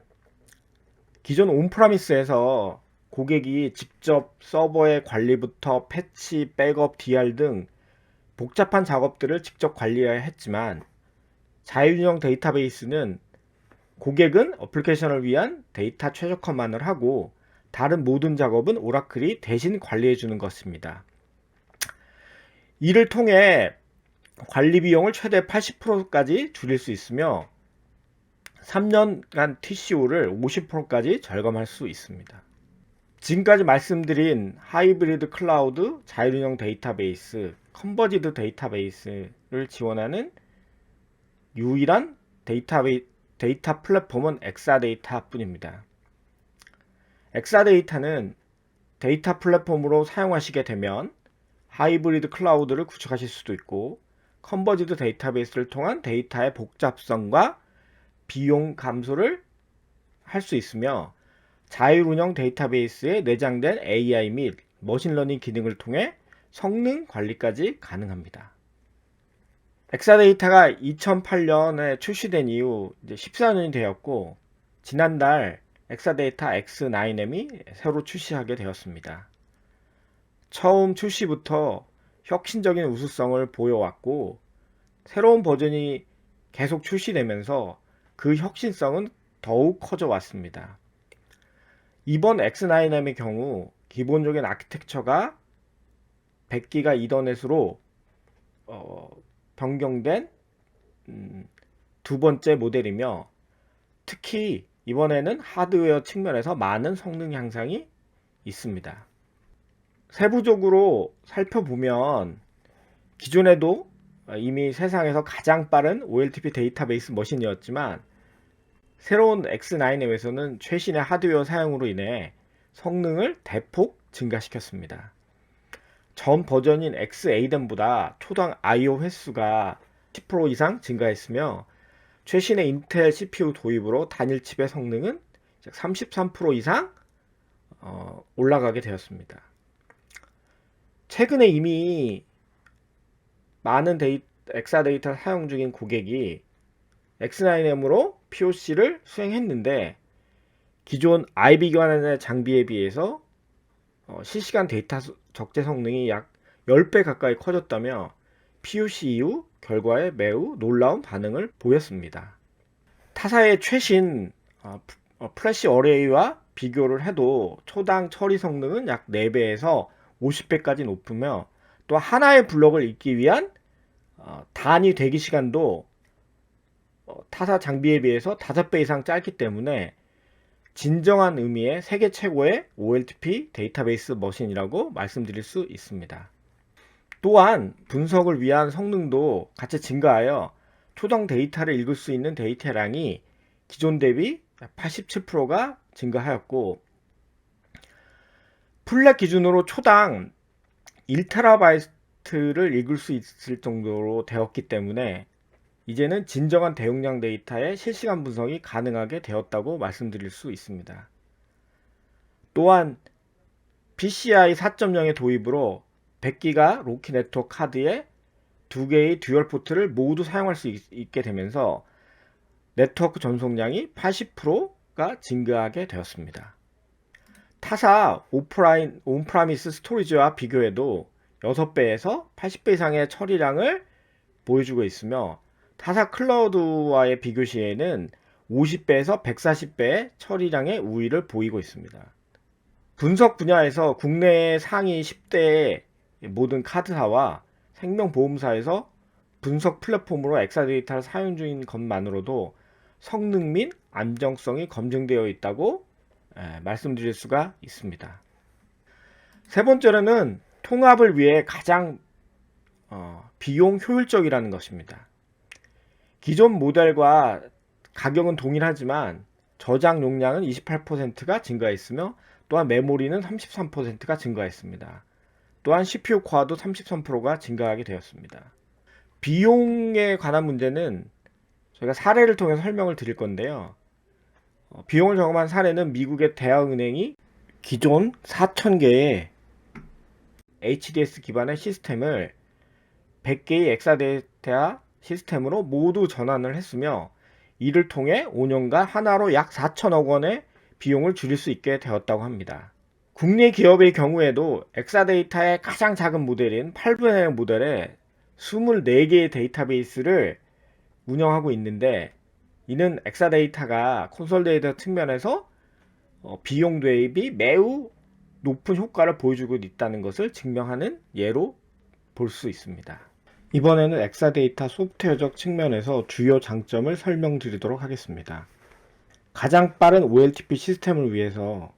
기존 온프라미스에서 고객이 직접 서버의 관리부터 패치, 백업, DR 등 복잡한 작업들을 직접 관리해야 했지만, 자율운영 데이터베이스는 고객은 어플리케이션을 위한 데이터 최적화만을 하고 다른 모든 작업은 오라클이 대신 관리해 주는 것입니다. 이를 통해 관리 비용을 최대 80%까지 줄일 수 있으며 3년간 TCO를 50%까지 절감할 수 있습니다. 지금까지 말씀드린 하이브리드 클라우드, 자율운영 데이터베이스, 컨버지드 데이터베이스를 지원하는 유일한 데이터 플랫폼은 엑사데이터 뿐입니다. 엑사데이터는 데이터 플랫폼으로 사용하시게 되면 하이브리드 클라우드를 구축하실 수도 있고, 컨버지드 데이터베이스를 통한 데이터의 복잡성과 비용 감소를 할 수 있으며, 자율운영 데이터베이스에 내장된 AI 및 머신러닝 기능을 통해 성능 관리까지 가능합니다. 엑사데이터가 2008년에 출시된 이후 이제 14년이 되었고, 지난달 엑사데이터 X9M이 새로 출시하게 되었습니다. 처음 출시부터 혁신적인 우수성을 보여왔고, 새로운 버전이 계속 출시되면서 그 혁신성은 더욱 커져 왔습니다. 이번 X9M의 경우 기본적인 아키텍처가 100기가 이더넷으로 변경된 두 번째 모델이며, 특히 이번에는 하드웨어 측면에서 많은 성능 향상이 있습니다. 세부적으로 살펴보면 기존에도 이미 세상에서 가장 빠른 OLTP 데이터베이스 머신이었지만, 새로운 X9M에서는 최신의 하드웨어 사용으로 인해 성능을 대폭 증가시켰습니다. 전 버전인 XA10보다 초당 I/O 횟수가 10% 이상 증가했으며 최신의 인텔 CPU 도입으로 단일 칩의 성능은 33% 이상 올라가게 되었습니다. 최근에 이미 많은 엑사데이터를 사용 중인 고객이 X9M으로 POC를 수행했는데 기존 IB 기반의 장비에 비해서 실시간 데이터 적재 성능이 약 10배 가까이 커졌다며 POC 이후 결과에 매우 놀라운 반응을 보였습니다. 타사의 최신 플래시 어레이와 비교를 해도 초당 처리 성능은 약 4배에서 50배까지 높으며 또 하나의 블록을 읽기 위한 단위 대기 시간도 타사 장비에 비해서 5배 이상 짧기 때문에 진정한 의미의 세계 최고의 OLTP 데이터베이스 머신이라고 말씀드릴 수 있습니다. 또한 분석을 위한 성능도 같이 증가하여 초당 데이터를 읽을 수 있는 데이터량이 기존 대비 87%가 증가하였고 플랫 기준으로 초당 1TB를 읽을 수 있을 정도로 되었기 때문에 이제는 진정한 대용량 데이터의 실시간 분석이 가능하게 되었다고 말씀드릴 수 있습니다. 또한 PCI 4.0의 도입으로 100기가 로키 네트워크 카드에 2개의 듀얼 포트를 모두 사용할 수 있게 되면서 네트워크 전송량이 80%가 증가하게 되었습니다. 타사 온프라미스 스토리지와 비교해도 6배에서 80배 이상의 처리량을 보여주고 있으며 타사 클라우드와의 비교 시에는 50배에서 140배의 처리량의 우위를 보이고 있습니다. 분석 분야에서 국내의 상위 10대의 모든 카드사와 생명보험사에서 분석 플랫폼으로 엑사데이터를 사용 중인 것만으로도 성능 및 안정성이 검증되어 있다고 말씀드릴 수가 있습니다. 세 번째로는 통합을 위해 가장 비용 효율적이라는 것입니다. 기존 모델과 가격은 동일하지만 저장 용량은 28%가 증가했으며 또한 메모리는 33%가 증가했습니다. 또한 CPU 코어도 33%가 증가하게 되었습니다. 비용에 관한 문제는 저희가 사례를 통해서 설명을 드릴 건데요. 비용을 저감한 사례는 미국의 대학은행이 기존 4,000개의 HDS 기반의 시스템을 100개의 엑사데이터 시스템으로 모두 전환을 했으며 이를 통해 5년간 하나로 약 4천억 원의 비용을 줄일 수 있게 되었다고 합니다. 국내 기업의 경우에도 엑사데이터의 가장 작은 모델인 8분의 1 모델에 24개의 데이터베이스를 운영하고 있는데 이는 엑사데이터가 콘솔데이터 측면에서 비용 대비 매우 높은 효과를 보여주고 있다는 것을 증명하는 예로 볼 수 있습니다. 이번에는 엑사데이터 소프트웨어적 측면에서 주요 장점을 설명드리도록 하겠습니다. 가장 빠른 OLTP 시스템을 위해서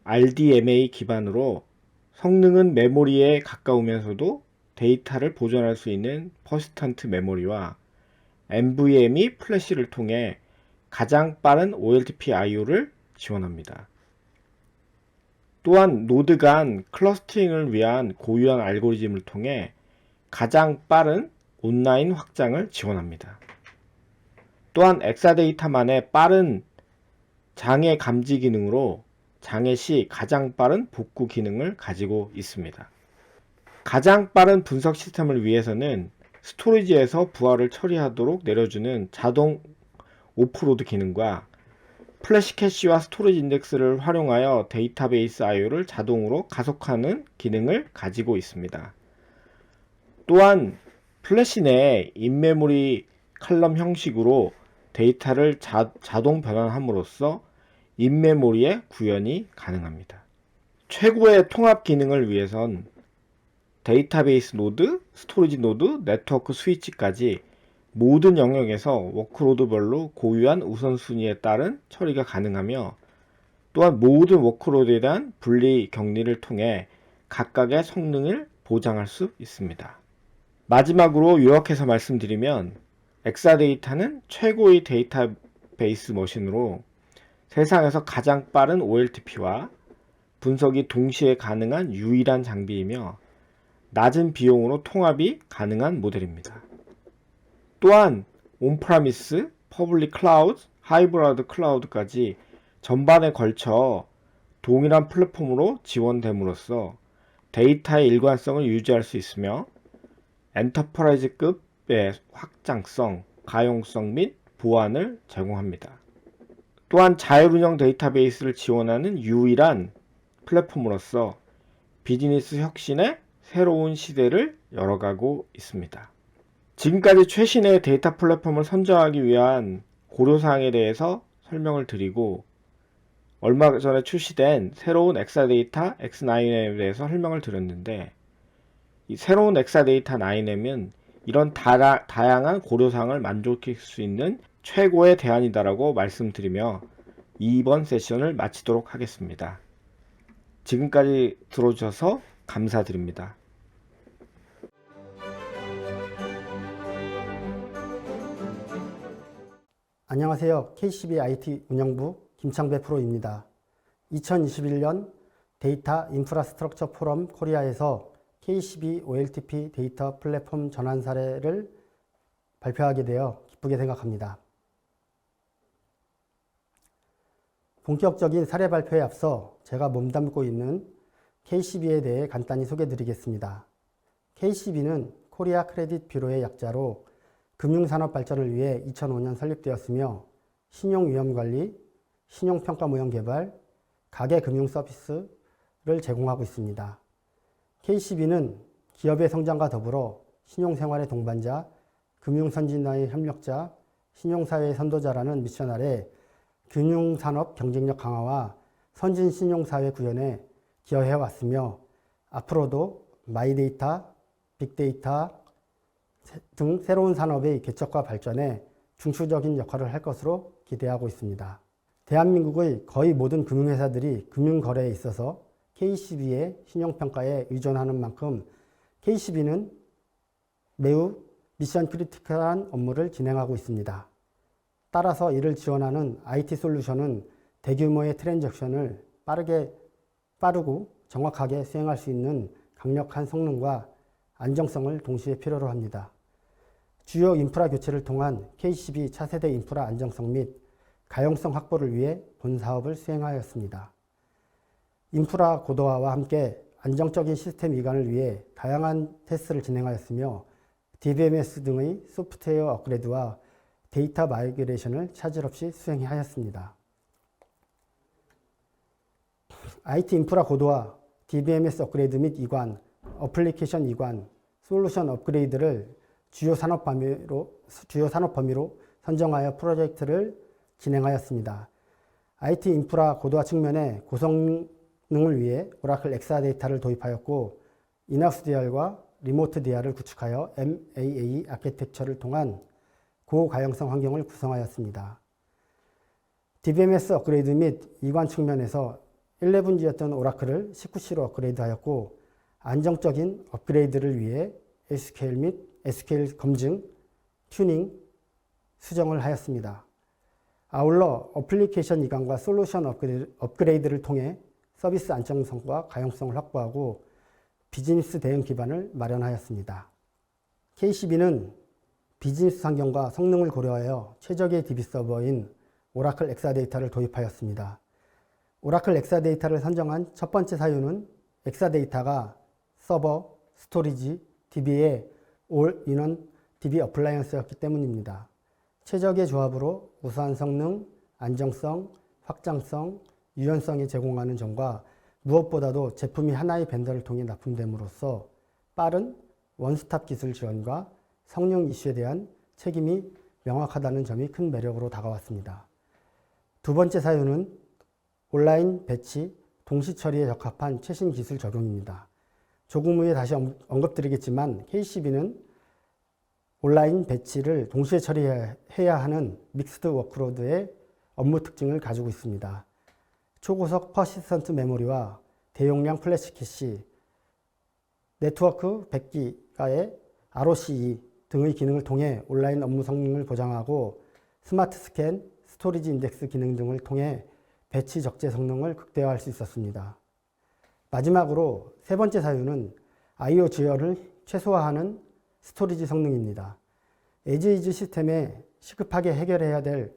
RDMA 기반으로 성능은 메모리에 가까우면서도 데이터를 보존할 수 있는 퍼시스턴트 메모리와 NVMe 플래시를 통해 가장 빠른 OLTP I/O를 지원합니다. 또한 노드 간 클러스터링을 위한 고유한 알고리즘을 통해 가장 빠른 온라인 확장을 지원합니다. 또한 엑사데이터만의 빠른 장애 감지 기능으로 장애 시 가장 빠른 복구 기능을 가지고 있습니다. 가장 빠른 분석 시스템을 위해서는 스토리지에서 부하를 처리하도록 내려주는 자동 오프로드 기능과 플래시 캐시와 스토리지 인덱스를 활용하여 데이터베이스 I/O를 자동으로 가속하는 기능을 가지고 있습니다. 또한 플래시 내에 인메모리 칼럼 형식으로 데이터를 자동 변환함으로써 인메모리의 구현이 가능합니다. 최고의 통합 기능을 위해선 데이터베이스 노드, 스토리지 노드, 네트워크 스위치까지 모든 영역에서 워크로드별로 고유한 우선순위에 따른 처리가 가능하며 또한 모든 워크로드에 대한 분리 격리를 통해 각각의 성능을 보장할 수 있습니다. 마지막으로 요약해서 말씀드리면 엑사데이터는 최고의 데이터베이스 머신으로 세상에서 가장 빠른 OLTP와 분석이 동시에 가능한 유일한 장비이며 낮은 비용으로 통합이 가능한 모델입니다. 또한 온프라미스, 퍼블릭 클라우드, 하이브리드 클라우드까지 전반에 걸쳐 동일한 플랫폼으로 지원됨으로써 데이터의 일관성을 유지할 수 있으며 엔터프라이즈급의 확장성, 가용성 및 보안을 제공합니다. 또한 자율운영 데이터베이스를 지원하는 유일한 플랫폼으로서 비즈니스 혁신의 새로운 시대를 열어가고 있습니다. 지금까지 최신의 데이터 플랫폼을 선정하기 위한 고려사항에 대해서 설명을 드리고 얼마 전에 출시된 새로운 엑사데이터 X9M에 대해서 설명을 드렸는데 이 새로운 엑사데이터 9M은 이런 다양한 고려사항을 만족할 수 있는 최고의 대안이다라고 말씀드리며 이번 세션을 마치도록 하겠습니다. 지금까지 들어주셔서 감사드립니다. 안녕하세요. KCB IT 운영부 김창배 프로입니다. 2021년 데이터 인프라스트럭처 포럼 코리아에서 KCB OLTP 데이터 플랫폼 전환 사례를 발표하게 되어 기쁘게 생각합니다. 본격적인 사례 발표에 앞서 제가 몸담고 있는 KCB에 대해 간단히 소개해 드리겠습니다. KCB는 코리아 크레딧 뷰로의 약자로 금융산업 발전을 위해 2005년 설립되었으며 신용위험관리, 신용평가 모형 개발, 가계금융 서비스를 제공하고 있습니다. KCB는 기업의 성장과 더불어 신용생활의 동반자, 금융선진화의 협력자, 신용사회의 선도자라는 미션 아래 금융산업 경쟁력 강화와 선진 신용사회 구현에 기여해왔으며 앞으로도 마이데이터, 빅데이터 등 새로운 산업의 개척과 발전에 중추적인 역할을 할 것으로 기대하고 있습니다. 대한민국의 거의 모든 금융회사들이 금융거래에 있어서 KCB의 신용평가에 의존하는 만큼 KCB는 매우 미션 크리티컬한 업무를 진행하고 있습니다. 따라서 이를 지원하는 IT 솔루션은 대규모의 트랜잭션을 빠르고 정확하게 수행할 수 있는 강력한 성능과 안정성을 동시에 필요로 합니다. 주요 인프라 교체를 통한 KCB 차세대 인프라 안정성 및 가용성 확보를 위해 본 사업을 수행하였습니다. 인프라 고도화와 함께 안정적인 시스템 이관을 위해 다양한 테스트를 진행하였으며 DBMS 등의 소프트웨어 업그레이드와 데이터 마이그레이션을 차질 없이 수행하였습니다. IT 인프라 고도화, DBMS 업그레이드 및 이관, 어플리케이션 이관, 솔루션 업그레이드를 주요 산업 범위로 선정하여 프로젝트를 진행하였습니다. IT 인프라 고도화 측면에 고성능을 위해 오라클 엑사데이터를 도입하였고 인하우스 DR과 리모트 DR을 구축하여 MAA 아키텍처를 통한 고가용성 환경을 구성하였습니다. DBMS 업그레이드 및 이관 측면에서 11G였던 오라클을 19C로 업그레이드하였고 안정적인 업그레이드를 위해 SQL 및 SQL 검증, 튜닝, 수정을 하였습니다. 아울러 어플리케이션 이관과 솔루션 업그레이드를 통해 서비스 안정성과 가용성을 확보하고 비즈니스 대응 기반을 마련하였습니다. KCB는 비즈니스 환경과 성능을 고려하여 최적의 DB 서버인 오라클 엑사데이터를 도입하였습니다. 오라클 엑사데이터를 선정한 첫 번째 사유는 엑사데이터가 서버, 스토리지, DB의 올인원 DB 어플라이언스였기 때문입니다. 최적의 조합으로 우수한 성능, 안정성, 확장성, 유연성이 제공하는 점과 무엇보다도 제품이 하나의 벤더를 통해 납품됨으로써 빠른 원스톱 기술 지원과 성능 이슈에 대한 책임이 명확하다는 점이 큰 매력으로 다가왔습니다. 두 번째 사유는 온라인 배치, 동시 처리에 적합한 최신 기술 적용입니다. 조금 후에 다시 언급드리겠지만 KCB는 온라인 배치를 동시에 처리해야 하는 믹스드 워크로드의 업무 특징을 가지고 있습니다. 초고속 퍼시스턴트 메모리와 대용량 플래시 캐시, 네트워크 100기가의 ROCE 등의 기능을 통해 온라인 업무 성능을 보장하고 스마트 스캔, 스토리지 인덱스 기능 등을 통해 배치 적재 성능을 극대화할 수 있었습니다. 마지막으로 세 번째 사유는 I/O 지연을 최소화하는 스토리지 성능입니다. 에지이즈 시스템에 시급하게 해결해야 될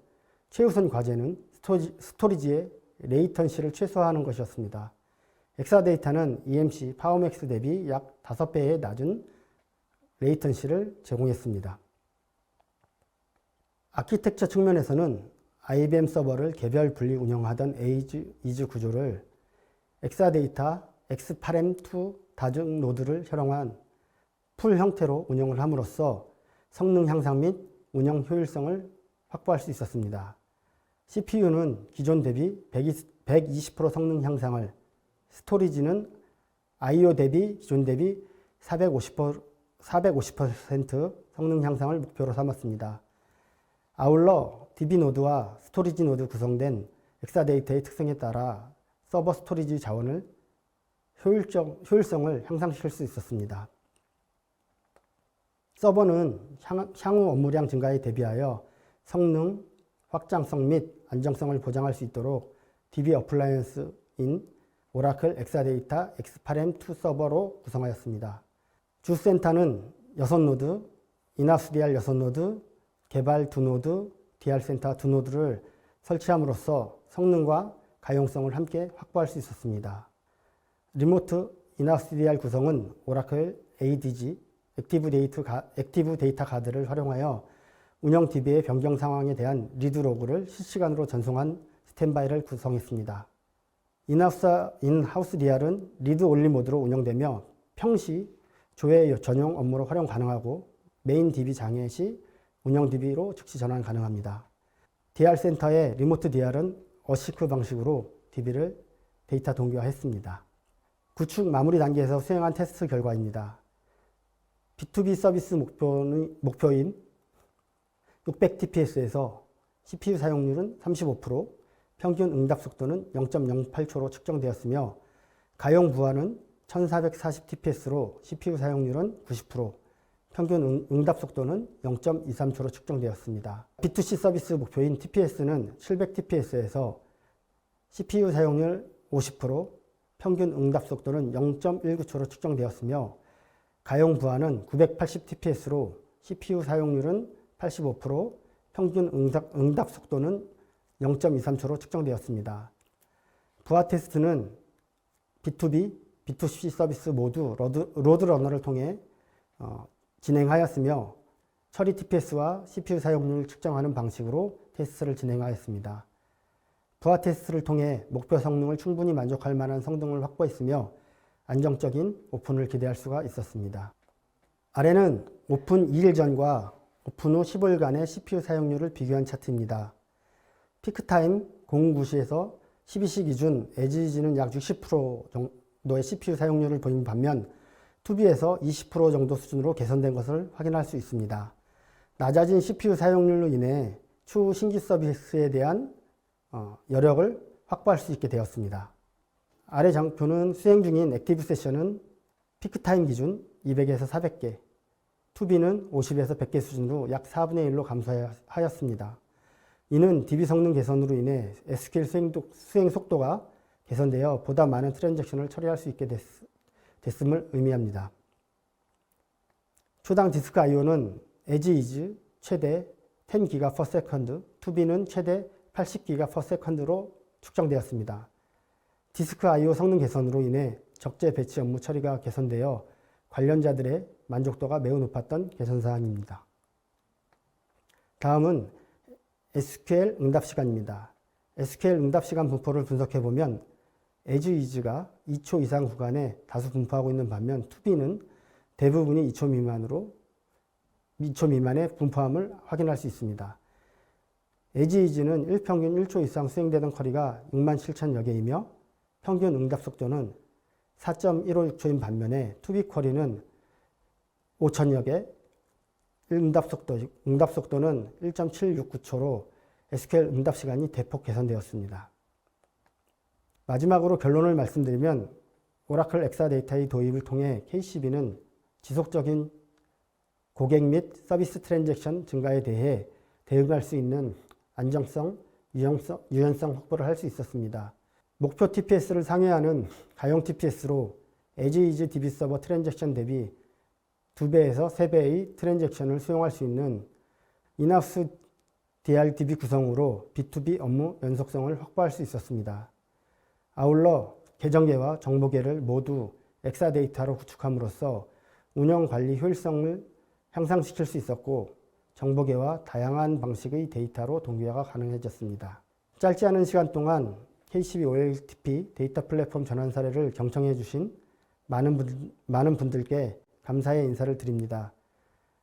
최우선 과제는 스토리지의 레이턴시를 최소화하는 것이었습니다. 엑사데이터는 EMC 파워맥스 대비 약 5배의 낮은 레이턴시를 제공했습니다. 아키텍처 측면에서는 IBM 서버를 개별 분리 운영하던 에지이즈 구조를 엑사데이터 X8M2 다중 노드를 활용한 풀 형태로 운영을 함으로써 성능 향상 및 운영 효율성을 확보할 수 있었습니다. CPU는 기존 대비 120% 성능 향상을, 스토리지는 I/O 대비 기존 대비 450% 성능 향상을 목표로 삼았습니다. 아울러 DB 노드와 스토리지 노드 구성된 엑사데이터의 특성에 따라 서버 스토리지 자원을 효율성을 향상시킬 수 있었습니다. 서버는 향후 업무량 증가에 대비하여 성능, 확장성 및 안정성을 보장할 수 있도록 DB 어플라이언스인 오라클 엑사데이터 X8M2 서버로 구성하였습니다. 주센터는 6노드, 인하우스 DR 6노드, 개발 2노드, DR센터 2노드를 설치함으로써 성능과 가용성을 함께 확보할 수 있었습니다. 리모트 인하우스 DR 구성은 오라클 ADG, 액티브 데이터 가드를 활용하여 운영 DB의 변경 상황에 대한 리드 로그를 실시간으로 전송한 스탠바이를 구성했습니다. 인하우스 DR은 리드 올리 모드로 운영되며 평시 조회 전용 업무로 활용 가능하고 메인 DB 장애 시 운영 DB로 즉시 전환 가능합니다. DR 센터의 리모트 DR은 어시크 방식으로 DB를 데이터 동기화했습니다. 구축 마무리 단계에서 수행한 테스트 결과입니다. B2B 서비스 목표인 600TPS에서 CPU 사용률은 35%, 평균 응답 속도는 0.08초로 측정되었으며 가용 부하는 1440TPS로 CPU 사용률은 90%, 평균 응답 속도는 0.23초로 측정되었습니다. B2C 서비스 목표인 TPS는 700TPS에서 CPU 사용률 50%, 평균 응답 속도는 0.19초로 측정되었으며 가용 부하는 980TPS로 CPU 사용률은 85%, 평균 응답 속도는 0.23초로 측정되었습니다. 부하 테스트는 B2B, B2C 서비스 모두 로드러너를 통해 진행하였으며 처리 TPS와 CPU 사용률을 측정하는 방식으로 테스트를 진행하였습니다. 부하 테스트를 통해 목표 성능을 충분히 만족할 만한 성능을 확보했으며 안정적인 오픈을 기대할 수가 있었습니다. 아래는 오픈 2일 전과 오픈 후 15일간의 CPU 사용률을 비교한 차트입니다. 피크타임 09시에서 12시 기준 에지이즈는 약 60% 정도의 CPU 사용률을 보인 반면 2B에서 20% 정도 수준으로 개선된 것을 확인할 수 있습니다. 낮아진 CPU 사용률로 인해 추후 신규 서비스에 대한 여력을 확보할 수 있게 되었습니다. 아래 장표는 수행 중인 액티브 세션은 피크타임 기준 200에서 400개, 2B는 50에서 100개 수준으로 약 4분의 1로 감소하였습니다. 이는 DB 성능 개선으로 인해 SQL 수행 속도가 개선되어 보다 많은 트랜잭션을 처리할 수 있게 됐음을 의미합니다. 초당 디스크 I/O는 에지이즈 최대 10GB per second, 2B는 최대 80GB per second로 측정되었습니다. 디스크 I/O 성능 개선으로 인해 적재 배치 업무 처리가 개선되어 관련자들의 만족도가 매우 높았던 개선사항입니다. 다음은 SQL 응답 시간입니다. SQL 응답 시간 분포를 분석해보면 에지이즈가 2초 이상 구간에 다수 분포하고 있는 반면 2B는 대부분이 2초 미만의 분포함을 확인할 수 있습니다. 에지이즈는 일평균 1초 이상 수행되던 쿼리가 67,000여 개이며 평균 응답 속도는 4.156초인 반면에 2B 쿼리는 5,000여 개, 응답 속도는 1.769초로 SQL 응답 시간이 대폭 개선되었습니다. 마지막으로 결론을 말씀드리면 오라클 엑사데이터의 도입을 통해 KCB는 지속적인 고객 및 서비스 트랜잭션 증가에 대해 대응할 수 있는 안정성, 유연성 확보를 할 수 있었습니다. 목표 TPS를 상회하는 가용 TPS로 as is DB 서버 트랜잭션 대비 2배에서 3배의 트랜잭션을 수용할 수 있는 인하우스 DRDB 구성으로 B2B 업무 연속성을 확보할 수 있었습니다. 아울러 계정계와 정보계를 모두 엑사데이터로 구축함으로써 운영 관리 효율성을 향상시킬 수 있었고 정보계와 다양한 방식의 데이터로 동기화가 가능해졌습니다. 짧지 않은 시간 동안 KCB OLTP 데이터 플랫폼 전환 사례를 경청해 주신 많은 분들께 감사의 인사를 드립니다.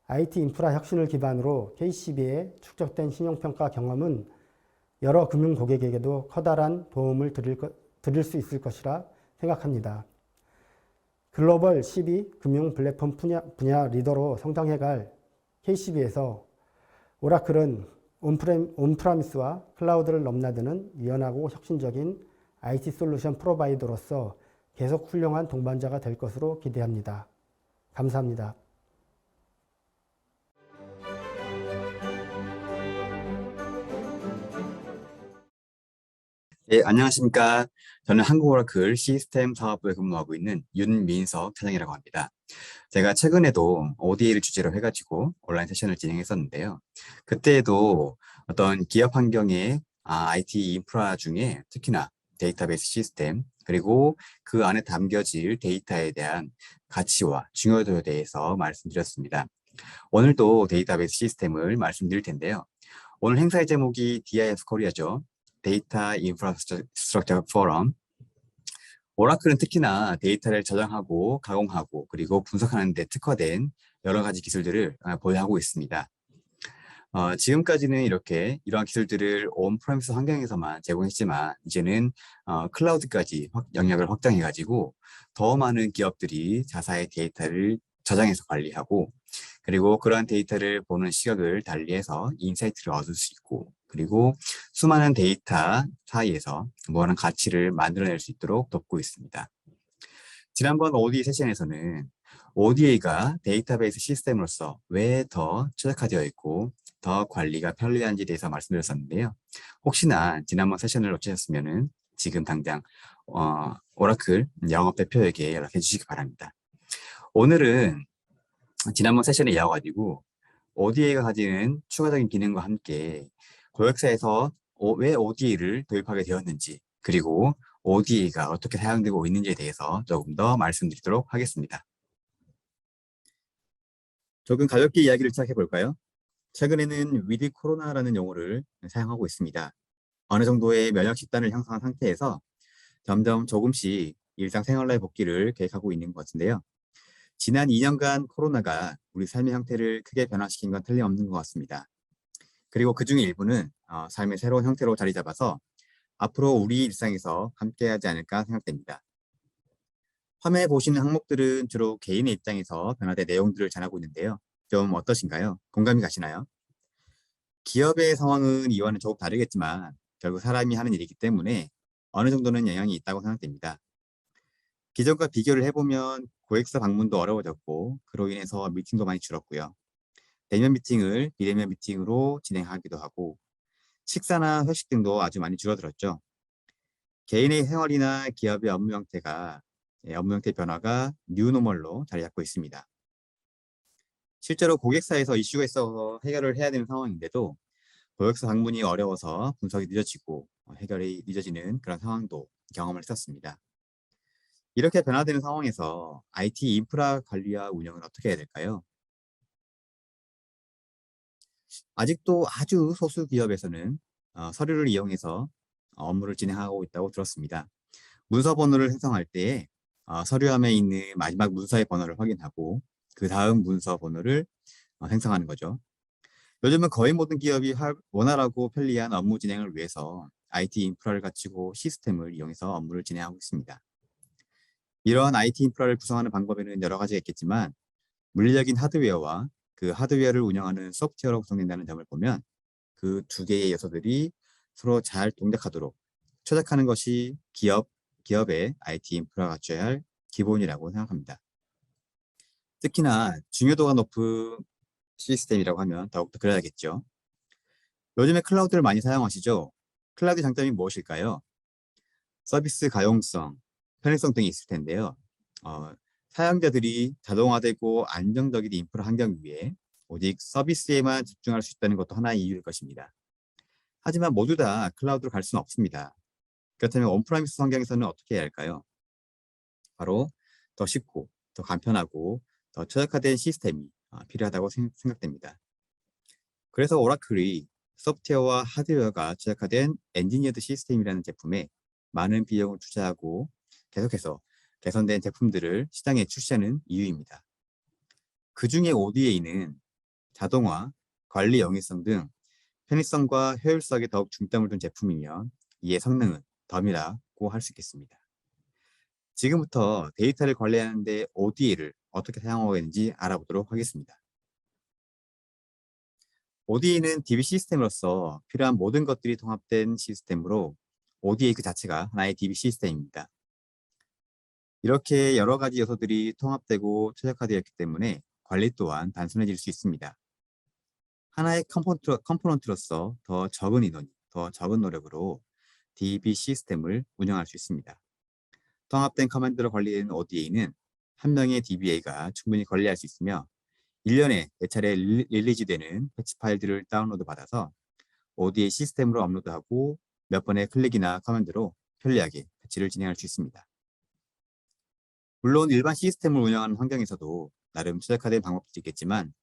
IT 인프라 혁신을 기반으로 KCB의 축적된 신용평가 경험은 여러 금융 고객에게도 커다란 도움을 드릴 수 있을 것이라 생각합니다. 글로벌 12 금융 플랫폼 분야 리더로 성장해갈 KCB에서 오라클은 온프라미스와 클라우드를 넘나드는 유연하고 혁신적인 IT 솔루션 프로바이더로서 계속 훌륭한 동반자가 될 것으로 기대합니다. 감사합니다. 네, 안녕하십니까. 저는 한국오라클 시스템 사업부에 근무하고 있는 윤민석 차장이라고 합니다. 제가 최근에도 ODA를 주제로 해가지고 온라인 세션을 진행했었는데요. 그때에도 어떤 기업 환경의 IT 인프라 중에 특히나 데이터베이스 시스템, 그리고 그 안에 담겨질 데이터에 대한 가치와 중요도에 대해서 말씀드렸습니다. 오늘도 데이터베이스 시스템을 말씀드릴 텐데요. 오늘 행사의 제목이 DIS 코리아죠. 데이터 인프라스트럭처 포럼. 오라클은 특히나 데이터를 저장하고 가공하고 그리고 분석하는 데 특화된 여러 가지 기술들을 보유하고 있습니다. 지금까지는 이러한 기술들을 온프레미스 환경에서만 제공했지만 이제는 클라우드까지 영역을 확장해가지고 더 많은 기업들이 자사의 데이터를 저장해서 관리하고 그리고 그러한 데이터를 보는 시각을 달리해서 인사이트를 얻을 수 있고 그리고 수많은 데이터 사이에서 무한한 가치를 만들어낼 수 있도록 돕고 있습니다. 지난번 ODA 세션에서는 ODA가 데이터베이스 시스템으로서 왜 더 최적화되어 있고 더 관리가 편리한지에 대해서 말씀드렸었는데요. 혹시나 지난번 세션을 놓치셨으면 지금 당장 오라클 영업 대표에게 연락해 주시기 바랍니다. 오늘은 지난번 세션에 이어가지고 ODA가 가지는 추가적인 기능과 함께 고객사에서 왜 ODA를 도입하게 되었는지 그리고 ODA가 어떻게 사용되고 있는지에 대해서 조금 더 말씀드리도록 하겠습니다. 조금 가볍게 이야기를 시작해 볼까요? 최근에는 위드 코로나라는 용어를 사용하고 있습니다. 어느 정도의 면역 집단을 형성한 상태에서 점점 조금씩 일상생활의 복귀를 계획하고 있는 것 같은데요. 지난 2년간 코로나가 우리 삶의 형태를 크게 변화시킨 건 틀림없는 것 같습니다. 그리고 그 중에 일부는 삶의 새로운 형태로 자리 잡아서 앞으로 우리 일상에서 함께하지 않을까 생각됩니다. 화면에 보시는 항목들은 주로 개인의 입장에서 변화된 내용들을 전하고 있는데요. 좀 어떠신가요? 공감이 가시나요? 기업의 상황은 이와는 조금 다르겠지만 결국 사람이 하는 일이기 때문에 어느 정도는 영향이 있다고 생각됩니다. 기존과 비교를 해보면 고객사 방문도 어려워졌고 그로 인해서 미팅도 많이 줄었고요. 대면 미팅을 비대면 미팅으로 진행하기도 하고 식사나 회식 등도 아주 많이 줄어들었죠. 개인의 생활이나 기업의 업무 형태 변화가 뉴노멀로 자리 잡고 있습니다. 실제로 고객사에서 이슈가 있어서 해결을 해야 되는 상황인데도 고객사 방문이 어려워서 분석이 늦어지고 해결이 늦어지는 그런 상황도 경험을 했었습니다. 이렇게 변화되는 상황에서 IT 인프라 관리와 운영은 어떻게 해야 될까요? 아직도 아주 소수 기업에서는 서류를 이용해서 업무를 진행하고 있다고 들었습니다. 문서 번호를 생성할 때 서류함에 있는 마지막 문서의 번호를 확인하고 그 다음 문서 번호를 생성하는 거죠. 요즘은 거의 모든 기업이 원활하고 편리한 업무 진행을 위해서 IT 인프라를 갖추고 시스템을 이용해서 업무를 진행하고 있습니다. 이러한 IT 인프라를 구성하는 방법에는 여러 가지가 있겠지만 물리적인 하드웨어와 그 하드웨어를 운영하는 소프트웨어로 구성된다는 점을 보면 그 두 개의 요소들이 서로 잘 동작하도록 조작하는 것이 기업의 IT 인프라가 갖춰야 할 기본이라고 생각합니다. 특히나 중요도가 높은 시스템이라고 하면 더욱더 그래야겠죠. 요즘에 클라우드를 많이 사용하시죠? 클라우드 장점이 무엇일까요? 서비스 가용성, 편의성 등이 있을 텐데요. 사용자들이 자동화되고 안정적인 인프라 환경 위에 오직 서비스에만 집중할 수 있다는 것도 하나의 이유일 것입니다. 하지만 모두 다 클라우드로 갈 수는 없습니다. 그렇다면 온프라미스 환경에서는 어떻게 해야 할까요? 바로 더 쉽고 더 간편하고 더 최적화된 시스템이 필요하다고 생각됩니다. 그래서 오라클이 소프트웨어와 하드웨어가 최적화된 엔지니어드 시스템이라는 제품에 많은 비용을 투자하고 계속해서 개선된 제품들을 시장에 출시하는 이유입니다. 그 중에 ODA는 자동화, 관리 영위성 등 편의성과 효율성에 더욱 중점을 둔 제품이며 이에 성능은 덤이라고 할 수 있겠습니다. 지금부터 데이터를 관리하는 데 ODA를 어떻게 사용하고 있는지 알아보도록 하겠습니다. ODA는 DB 시스템으로서 필요한 모든 것들이 통합된 시스템으로 ODA 그 자체가 하나의 DB 시스템입니다. 이렇게 여러 가지 요소들이 통합되고 최적화되었기 때문에 관리 또한 단순해질 수 있습니다. 하나의 컴포넌트로서 더 적은 인원이, 더 적은 노력으로 DB 시스템을 운영할 수 있습니다. 통합된 커맨드로 관리되는 ODA는 한 명의 DBA가 충분히 관리할 수 있으며 1년에 4차례 릴리즈되는 패치 파일들을 다운로드 받아서 ODA 시스템으로 업로드하고 몇 번의 클릭이나 커맨드로 편리하게 패치를 진행할 수 있습니다. 물론 일반 시스템을 운영하는 환경에서도 나름 최적화된 방법도 있겠지만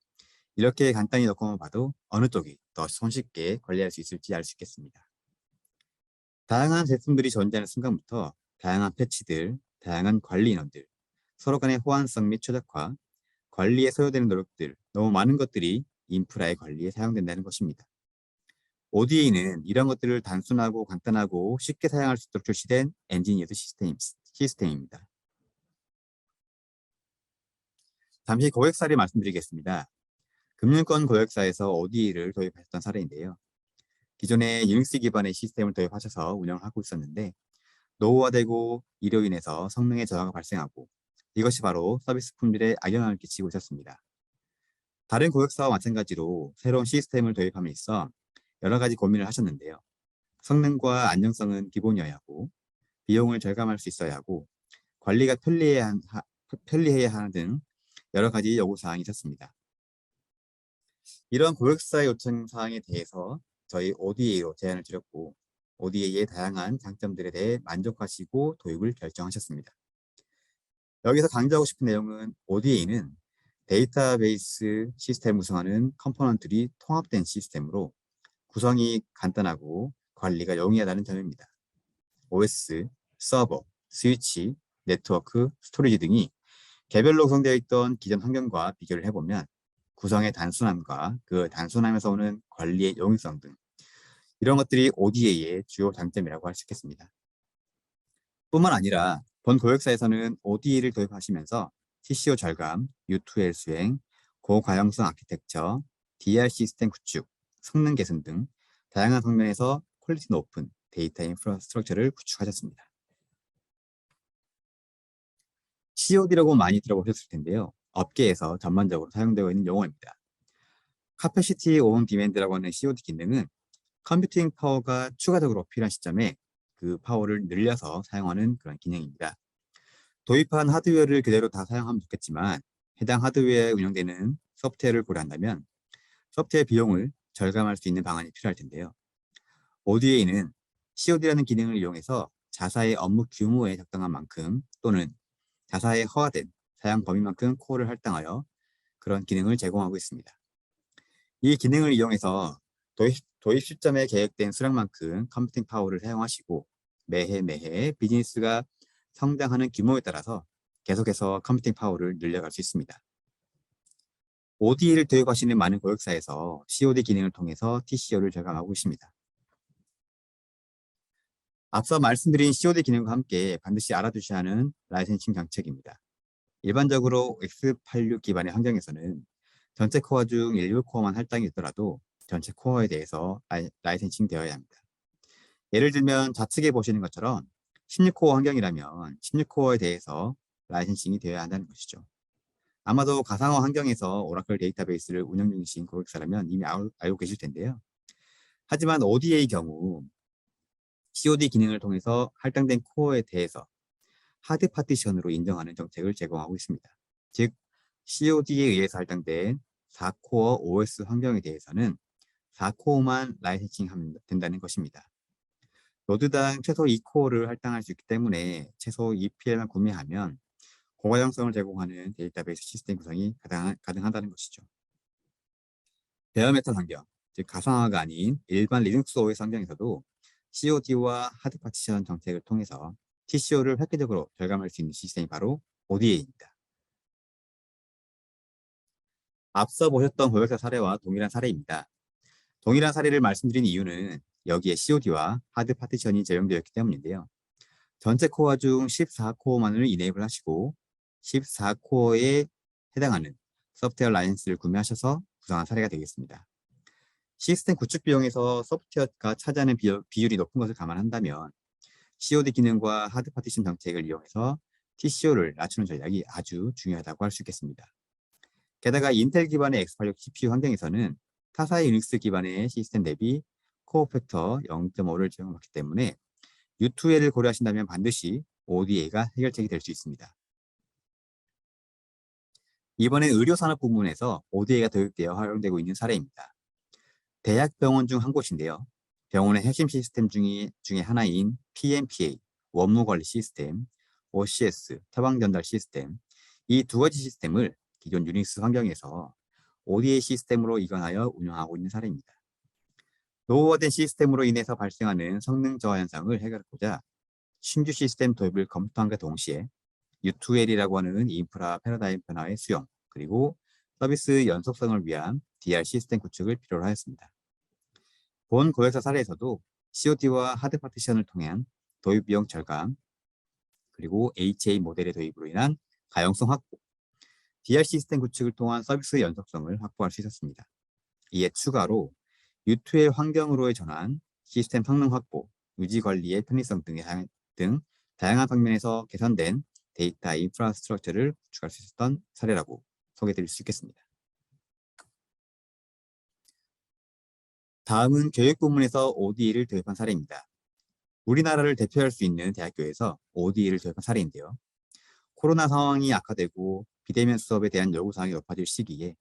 이렇게 간단히 넣고만 봐도 어느 쪽이 더 손쉽게 관리할 수 있을지 알 수 있겠습니다. 다양한 제품들이 존재하는 순간부터 다양한 패치들, 다양한 관리 인원들, 서로 간의 호환성 및 최적화, 관리에 소요되는 노력들, 너무 많은 것들이 인프라의 관리에 사용된다는 것입니다. ODA는 이런 것들을 단순하고 간단하고 쉽게 사용할 수 있도록 출시된 엔지니어드 시스템입니다. 잠시 고객 사례 말씀드리겠습니다. 금융권 고객사에서 ODA를 도입했던 사례인데요. 기존에 유닉스 기반의 시스템을 도입하셔서 운영을 하고 있었는데 노후화되고 이로 인해서 성능의 저하가 발생하고 이것이 바로 서비스 품질에 악영향을 끼치고 있었습니다. 다른 고객사와 마찬가지로 새로운 시스템을 도입함에 있어 여러 가지 고민을 하셨는데요. 성능과 안정성은 기본이어야 하고 비용을 절감할 수 있어야 하고 관리가 편리해야 하는 등 여러 가지 요구사항이 있었습니다. 이런 고객사의 요청 사항에 대해서 저희 ODA로 제안을 드렸고 ODA의 다양한 장점들에 대해 만족하시고 도입을 결정하셨습니다. 여기서 강조하고 싶은 내용은 ODA는 데이터베이스 시스템 구성하는 컴포넌트들이 통합된 시스템으로 구성이 간단하고 관리가 용이하다는 점입니다. OS, 서버, 스위치, 네트워크, 스토리지 등이 개별로 구성되어 있던 기존 환경과 비교를 해보면 구성의 단순함과 그 단순함에서 오는 관리의 용이성 등 이런 것들이 ODA의 주요 장점이라고 할 수 있겠습니다. 뿐만 아니라 본 고객사에서는 ODA를 도입하시면서 TCO 절감, U2L 수행, 고가용성 아키텍처, DR 시스템 구축, 성능 개선 등 다양한 방면에서 퀄리티 높은 데이터 인프라스트럭처를 구축하셨습니다. COD라고 많이 들어보셨을 텐데요. 업계에서 전반적으로 사용되고 있는 용어입니다. Capacity on Demand라고 하는 COD 기능은 컴퓨팅 파워가 추가적으로 필요한 시점에 그 파워를 늘려서 사용하는 그런 기능입니다. 도입한 하드웨어를 그대로 다 사용하면 좋겠지만 해당 하드웨어에 운영되는 소프트웨어를 고려한다면 소프트웨어 비용을 절감할 수 있는 방안이 필요할 텐데요. ODA는 COD라는 기능을 이용해서 자사의 업무 규모에 적당한 만큼 또는 자사의 허가된 사용 범위만큼 코어를 할당하여 그런 기능을 제공하고 있습니다. 이 기능을 이용해서 도입 시점에 계획된 수량만큼 컴퓨팅 파워를 사용하시고 매해 비즈니스가 성장하는 규모에 따라서 계속해서 컴퓨팅 파워를 늘려갈 수 있습니다. ODA를 도입하시는 많은 고객사에서 COD 기능을 통해서 TCO를 절감하고 있습니다. 앞서 말씀드린 COD 기능과 함께 반드시 알아두셔야 하는 라이센싱 정책입니다. 일반적으로 x86 기반의 환경에서는 전체 코어 중 일부 코어만 할당이 있더라도 전체 코어에 대해서 라이센싱 되어야 합니다. 예를 들면 좌측에 보시는 것처럼 16코어 환경이라면 16코어에 대해서 라이센싱이 되어야 한다는 것이죠. 아마도 가상화 환경에서 오라클 데이터베이스를 운영 중이신 고객사라면 이미 알고 계실 텐데요. 하지만 ODA의 경우 COD 기능을 통해서 할당된 코어에 대해서 하드 파티션으로 인정하는 정책을 제공하고 있습니다. 즉, COD에 의해서 할당된 4코어 OS 환경에 대해서는 4코어만 라이센싱하면 된다는 것입니다. 노드당 최소 2코어를 할당할 수 있기 때문에 최소 2PL만 구매하면 고가형성을 제공하는 데이터베이스 시스템 구성이 가능하다는 것이죠. 베어메탈 환경, 즉 가상화가 아닌 일반 리눅스 OS 환경에서도 COD와 하드 파티션 정책을 통해서 TCO를 획기적으로 절감할 수 있는 시스템이 바로 ODA입니다. 앞서 보셨던 고객사 사례와 동일한 사례입니다. 동일한 사례를 말씀드린 이유는 여기에 COD와 하드 파티션이 제공되었기 때문인데요. 전체 코어 중 14코어만을 이네이블 하시고 14코어에 해당하는 소프트웨어 라이센스를 구매하셔서 구성한 사례가 되겠습니다. 시스템 구축 비용에서 소프트웨어가 차지하는 비율이 높은 것을 감안한다면 COD 기능과 하드 파티션 정책을 이용해서 TCO를 낮추는 전략이 아주 중요하다고 할 수 있겠습니다. 게다가 인텔 기반의 x86 CPU 환경에서는 타사의 유닉스 기반의 시스템 대비 코어 팩터 0.5를 제공받기 때문에 U2L을 고려하신다면 반드시 ODA가 해결책이 될 수 있습니다. 이번엔 의료산업 부문에서 ODA가 도입되어 활용되고 있는 사례입니다. 대학병원 중 한 곳인데요. 병원의 핵심 시스템 중에 하나인 PMPA, 원무관리 시스템, OCS, 처방전달 시스템, 이 두 가지 시스템을 기존 유닉스 환경에서 ODA 시스템으로 이관하여 운영하고 있는 사례입니다. 노후화된 시스템으로 인해서 발생하는 성능 저하 현상을 해결하고자 신규 시스템 도입을 검토함과 동시에 U2L이라고 하는 인프라 패러다임 변화의 수용, 그리고 서비스 연속성을 위한 DR 시스템 구축을 필요로 하였습니다. 본 고객사 사례에서도 COD와 하드 파티션을 통한 도입 비용 절감, 그리고 HA 모델의 도입으로 인한 가용성 확보, DR 시스템 구축을 통한 서비스 연속성을 확보할 수 있었습니다. 이에 추가로 U2L 환경으로의 전환, 시스템 성능 확보, 유지 관리의 편의성 등 다양한 방면에서 개선된 데이터 인프라스트럭처를 구축할 수 있었던 사례라고 소개해드릴 수 있겠습니다. 다음은 교육 부문에서 ODE를 도입한 사례입니다. 우리나라를 대표할 수 있는 대학교에서 ODE를 도입한 사례인데요. 코로나 상황이 악화되고 비대면 수업에 대한 요구사항이 높아질 시기에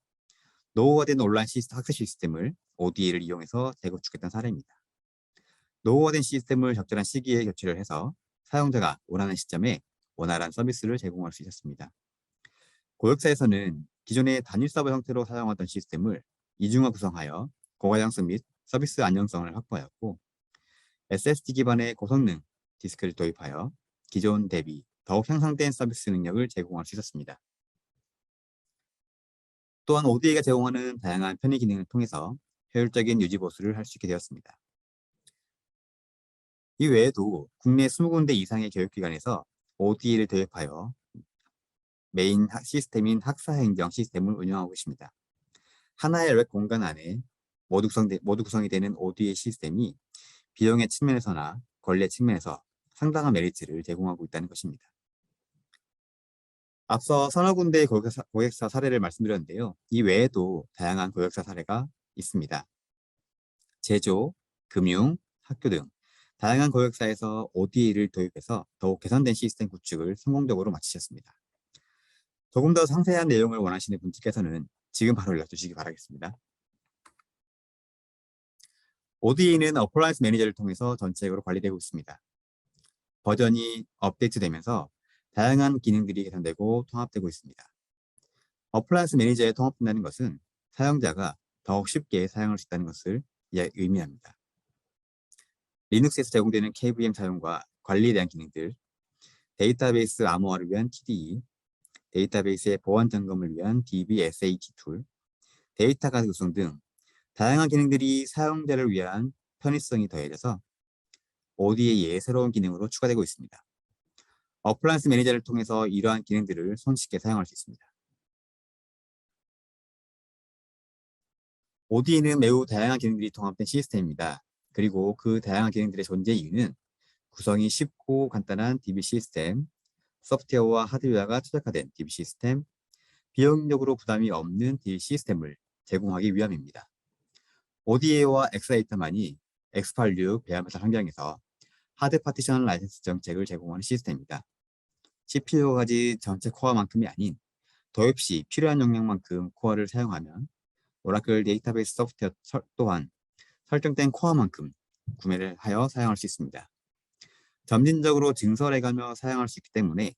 노후화된 온라인 학습 시스템을 ODE를 이용해서 재구축했던 사례입니다. 노후화된 시스템을 적절한 시기에 교체를 해서 사용자가 원하는 시점에 원활한 서비스를 제공할 수 있었습니다. 고객사에서는 기존의 단일 서버 형태로 사용하던 시스템을 이중화 구성하여 고가형성 및 서비스 안정성을 확보하였고, SSD 기반의 고성능 디스크를 도입하여 기존 대비 더욱 향상된 서비스 능력을 제공할 수 있었습니다. 또한 ODA가 제공하는 다양한 편의 기능을 통해서 효율적인 유지 보수를 할 수 있게 되었습니다. 이 외에도 국내 20군데 이상의 교육기관에서 ODA를 도입하여 메인 시스템인 학사행정 시스템을 운영하고 있습니다. 하나의 랩 공간 안에 모두 구성이 되는 ODA 시스템이 비용의 측면에서나 권리의 측면에서 상당한 메리트를 제공하고 있다는 것입니다. 앞서 서너 군데의 고객사 사례를 말씀드렸는데요. 이 외에도 다양한 고객사 사례가 있습니다. 제조, 금융, 학교 등 다양한 고객사에서 ODA를 도입해서 더욱 개선된 시스템 구축을 성공적으로 마치셨습니다. 조금 더 상세한 내용을 원하시는 분들께서는 지금 바로 연락 주시기 바라겠습니다. ODA는 어플라이언스 매니저를 통해서 전체적으로 관리되고 있습니다. 버전이 업데이트되면서 다양한 기능들이 개선되고 통합되고 있습니다. 어플라이언스 매니저에 통합된다는 것은 사용자가 더욱 쉽게 사용할 수 있다는 것을 의미합니다. 리눅스에서 제공되는 KVM 사용과 관리에 대한 기능들, 데이터베이스 암호화를 위한 TDE, 데이터베이스의 보안 점검을 위한 DBSAT 툴, 데이터 가드 구성 등 다양한 기능들이 사용자를 위한 편의성이 더해져서 ODA의 새로운 기능으로 추가되고 있습니다. 어플라이언스 매니저를 통해서 이러한 기능들을 손쉽게 사용할 수 있습니다. ODA는 매우 다양한 기능들이 통합된 시스템입니다. 그리고 그 다양한 기능들의 존재 이유는 구성이 쉽고 간단한 DB 시스템, 소프트웨어와 하드웨어가 최적화된 DB 시스템, 비용적으로 부담이 없는 DB 시스템을 제공하기 위함입니다. ODA와 엑스라이터만이 X86 베어메탈 환경에서 하드 파티션 라이센스 정책을 제공하는 시스템입니다. CPU가 가진 전체 코어만큼이 아닌 도입 시 필요한 용량만큼 코어를 사용하면 오라클 데이터베이스 소프트웨어 또한 설정된 코어만큼 구매를 하여 사용할 수 있습니다. 점진적으로 증설해가며 사용할 수 있기 때문에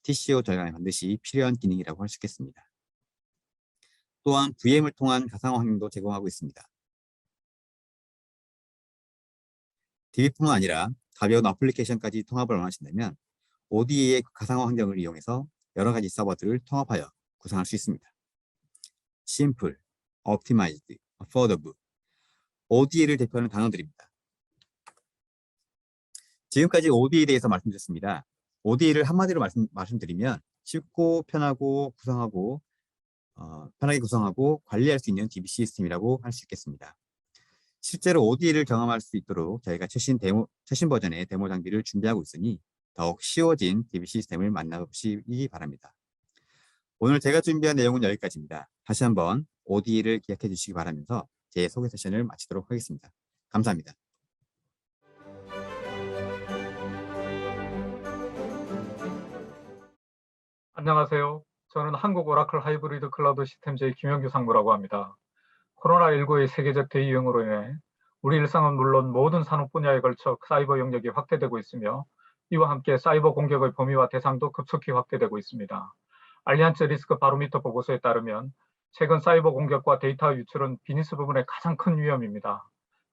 TCO 절감에 반드시 필요한 기능이라고 할 수 있겠습니다. 또한 VM을 통한 가상화 환경도 제공하고 있습니다. DB뿐만 아니라 가벼운 어플리케이션까지 통합을 원하신다면 ODE의 가상화 환경을 이용해서 여러 가지 서버들을 통합하여 구성할 수 있습니다. Simple, Optimized, Affordable, ODE를 대표하는 단어들입니다. 지금까지 ODE에 대해서 말씀드렸습니다. ODE를 한마디로 말씀드리면 쉽고 편하고 편하게 구성하고 관리할 수 있는 DB 시스템이라고 할 수 있겠습니다. 실제로 ODE를 경험할 수 있도록 저희가 최신 버전의 데모 장비를 준비하고 있으니 더욱 쉬워진 DB 시스템을 만나보시기 바랍니다. 오늘 제가 준비한 내용은 여기까지입니다. 다시 한번 ODE를 기억해 주시기 바라면서 제 소개 세션을 마치도록 하겠습니다. 감사합니다. 안녕하세요. 저는 한국 오라클 하이브리드 클라우드 시스템즈의 김영규 상무라고 합니다. 코로나19의 세계적 대유행으로 인해 우리 일상은 물론 모든 산업 분야에 걸쳐 사이버 영역이 확대되고 있으며 이와 함께 사이버 공격의 범위와 대상도 급속히 확대되고 있습니다. 알리안츠 리스크 바로미터 보고서에 따르면 최근 사이버 공격과 데이터 유출은 비즈니스 부분의 가장 큰 위험입니다.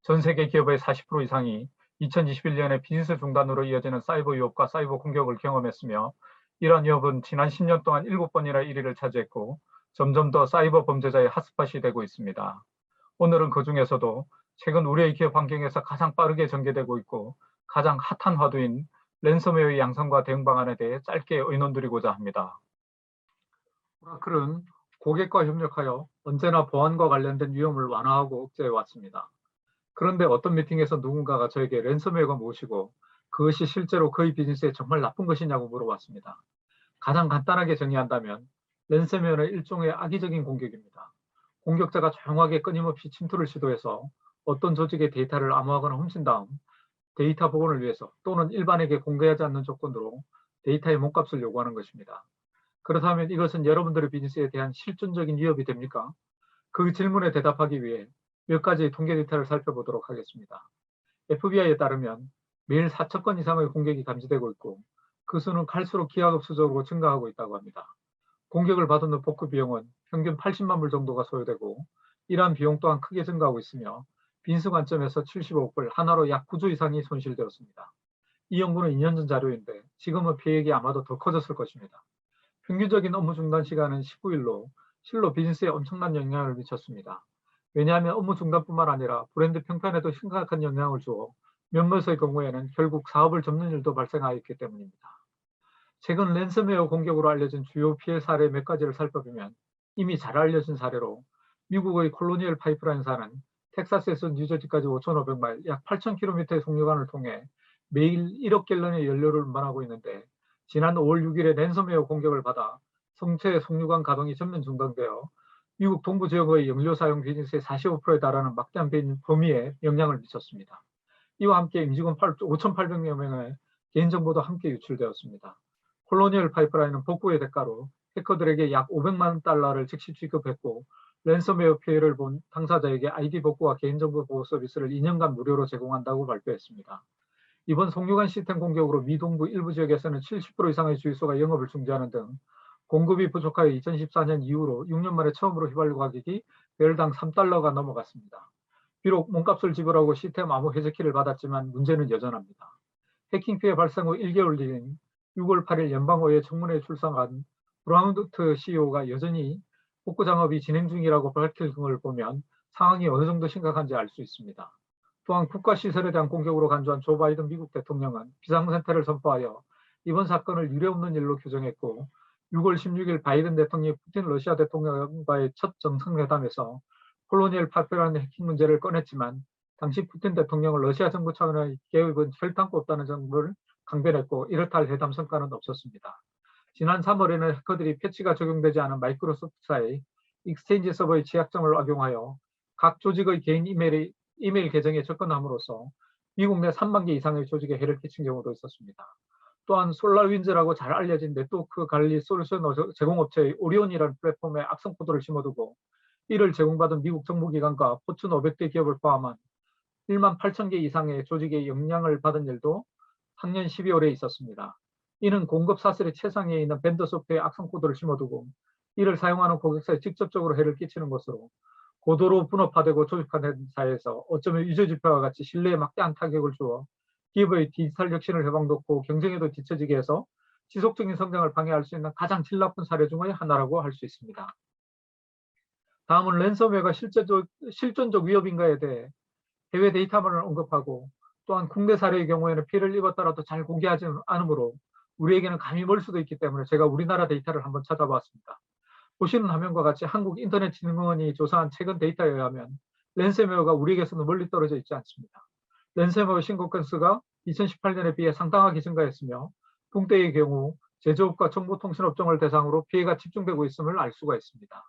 전 세계 기업의 40% 이상이 2021년에 비즈니스 중단으로 이어지는 사이버 위협과 사이버 공격을 경험했으며 이러한 위협은 지난 10년 동안 7번이나 1위를 차지했고 점점 더 사이버 범죄자의 핫스팟이 되고 있습니다. 오늘은 그 중에서도 최근 우리의 기업 환경에서 가장 빠르게 전개되고 있고 가장 핫한 화두인 랜섬웨어의 양성과 대응 방안에 대해 짧게 의논드리고자 합니다. 오라클은 고객과 협력하여 언제나 보안과 관련된 위험을 완화하고 억제해 왔습니다. 그런데 어떤 미팅에서 누군가가 저에게 랜섬웨어가 무엇이고 그것이 실제로 그의 비즈니스에 정말 나쁜 것이냐고 물어봤습니다. 가장 간단하게 정의한다면 랜섬웨어는 일종의 악의적인 공격입니다. 공격자가 조용하게 끊임없이 침투를 시도해서 어떤 조직의 데이터를 암호화하거나 훔친 다음 데이터 복원을 위해서 또는 일반에게 공개하지 않는 조건으로 데이터의 몸값을 요구하는 것입니다. 그렇다면 이것은 여러분들의 비즈니스에 대한 실존적인 위협이 됩니까? 그 질문에 대답하기 위해 몇 가지 통계 데이터를 살펴보도록 하겠습니다. FBI에 따르면 매일 4천 건 이상의 공격이 감지되고 있고 그 수는 갈수록 기하급수적으로 증가하고 있다고 합니다. 공격을 받은 후 복구 비용은 평균 80만 불 정도가 소요되고 이러한 비용 또한 크게 증가하고 있으며 빈수 관점에서 75억 불, 하나로 약 9조 이상이 손실되었습니다. 이 연구는 2년 전 자료인데 지금은 피해액이 아마도 더 커졌을 것입니다. 평균적인 업무 중단 시간은 19일로 실로 비즈니스에 엄청난 영향을 미쳤습니다. 왜냐하면 업무 중단뿐만 아니라 브랜드 평판에도 심각한 영향을 주어 몇몇의 경우에는 결국 사업을 접는 일도 발생하였기 때문입니다. 최근 랜섬웨어 공격으로 알려진 주요 피해 사례 몇 가지를 살펴보면 이미 잘 알려진 사례로 미국의 콜로니얼 파이프라인사는 텍사스에서 뉴저지까지 5,500마일, 약 8,000km의 송유관을 통해 매일 1억 갤런의 연료를 운반하고 있는데 지난 5월 6일에 랜섬웨어 공격을 받아 성체 송유관 가동이 전면 중단되어 미국 동부 지역의 연료 사용 비즈니스의 45%에 달하는 막대한 범위에 영향을 미쳤습니다. 이와 함께 임직원 5,800여 명의 개인정보도 함께 유출되었습니다. 콜로니얼 파이프라인은 복구의 대가로 해커들에게 약 500만 달러를 즉시 지급했고 랜섬웨어 피해를 본 당사자에게 아이디 복구와 개인정보 보호 서비스를 2년간 무료로 제공한다고 발표했습니다. 이번 송유관 시스템 공격으로 미 동부 일부 지역에서는 70% 이상의 주유소가 영업을 중지하는 등 공급이 부족하여 2014년 이후로 6년 만에 처음으로 휘발유 가격이 배럴당 3달러가 넘어갔습니다. 비록 몸값을 지불하고 시스템 암호 해제키를 받았지만 문제는 여전합니다. 해킹 피해 발생 후 1개월 뒤인 6월 8일 연방의회 청문회에 출석한 브라운트 CEO가 여전히 복구 작업이 진행 중이라고 밝힌 등을 보면 상황이 어느 정도 심각한지 알 수 있습니다. 또한 국가시설에 대한 공격으로 간주한 조 바이든 미국 대통령은 비상상태를 선포하여 이번 사건을 유례없는 일로 규정했고 6월 16일 바이든 대통령이 푸틴 러시아 대통령과의 첫 정상회담에서 콜로니얼 파이프라인 해킹 문제를 꺼냈지만 당시 푸틴 대통령은 러시아 정부 차원의 계획은 결단코 없다는 점을 강변했고 이렇다 할 회담 성과는 없었습니다. 지난 3월에는 해커들이 패치가 적용되지 않은 마이크로소프트사의 익스체인지 서버의 취약점을 악용하여 각 조직의 개인 이메일 계정에 접근함으로써 미국 내 3만 개 이상의 조직에 해를 끼친 경우도 있었습니다. 또한 솔라윈즈라고 잘 알려진 네트워크 관리 솔루션 제공업체의 오리온이라는 플랫폼에 악성 코드를 심어두고 이를 제공받은 미국 정보기관과 포춘 500대 기업을 포함한 1만 8천 개 이상의 조직의 영향을 받은 일도 작년 12월에 있었습니다. 이는 공급 사슬의 최상위에 있는 벤더 소프트웨어 악성 코드를 심어두고 이를 사용하는 고객사에 직접적으로 해를 끼치는 것으로 고도로 분업화되고 조직화된 사회에서 어쩌면 유저지표와 같이 신뢰에 막대한 타격을 주어 기업의 디지털 혁신을 해방놓고 경쟁에도 뒤처지게 해서 지속적인 성장을 방해할 수 있는 가장 질 나쁜 사례 중의 하나라고 할 수 있습니다. 다음은 랜섬웨어가 실존적 위협인가에 대해 해외 데이터만을 언급하고 또한 국내 사례의 경우에는 피해를 입었더라도 잘 공개하지 않으므로 우리에게는 감이 멀 수도 있기 때문에 제가 우리나라 데이터를 한번 찾아봤습니다. 보시는 화면과 같이 한국인터넷진흥원이 조사한 최근 데이터에 의하면 랜섬웨어가 우리에게서는 멀리 떨어져 있지 않습니다. 랜섬웨어 신고 건수가 2018년에 비해 상당하게 증가했으며 동대의 경우 제조업과 정보통신업종을 대상으로 피해가 집중되고 있음을 알 수가 있습니다.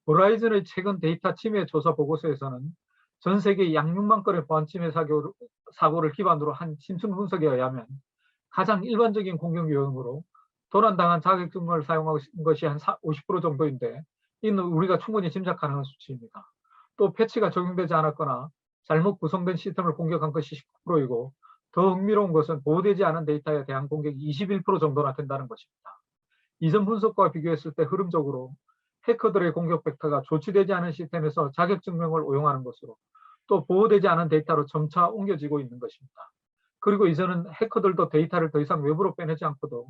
호라이즌의 최근 데이터 침해 조사 보고서에서는 전 세계 약 6만 건의 보안 침해 사고를 기반으로 한 심층 분석에 의하면 가장 일반적인 공격 유형으로 도난당한 자격증명을 사용한 것이 한 50% 정도인데 이는 우리가 충분히 짐작하는 수치입니다. 또 패치가 적용되지 않았거나 잘못 구성된 시스템을 공격한 것이 19%이고 더 흥미로운 것은 보호되지 않은 데이터에 대한 공격이 21% 정도나 된다는 것입니다. 이전 분석과 비교했을 때 흐름적으로 해커들의 공격 벡터가 조치되지 않은 시스템에서 자격증명을 오용하는 것으로 또 보호되지 않은 데이터로 점차 옮겨지고 있는 것입니다. 그리고 이제는 해커들도 데이터를 더 이상 외부로 빼내지 않고도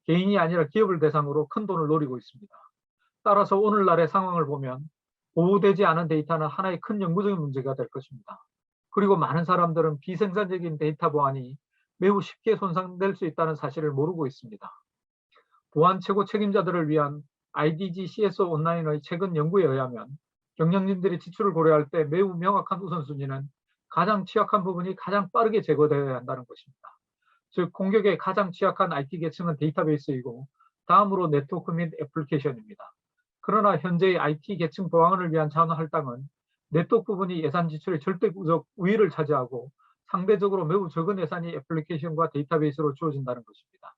개인이 아니라 기업을 대상으로 큰 돈을 노리고 있습니다. 따라서 오늘날의 상황을 보면 보호되지 않은 데이터는 하나의 큰 영구적인 문제가 될 것입니다. 그리고 많은 사람들은 비생산적인 데이터 보안이 매우 쉽게 손상될 수 있다는 사실을 모르고 있습니다. 보안 최고 책임자들을 위한 IDG CSO 온라인의 최근 연구에 의하면 경영진들이 지출을 고려할 때 매우 명확한 우선순위는 가장 취약한 부분이 가장 빠르게 제거되어야 한다는 것입니다. 즉 공격에 가장 취약한 IT 계층은 데이터베이스이고 다음으로 네트워크 및 애플리케이션입니다. 그러나 현재의 IT 계층 보안을 위한 자원 할당은 네트워크 부분이 예산 지출의 절대적 우위를 차지하고 상대적으로 매우 적은 예산이 애플리케이션과 데이터베이스로 주어진다는 것입니다.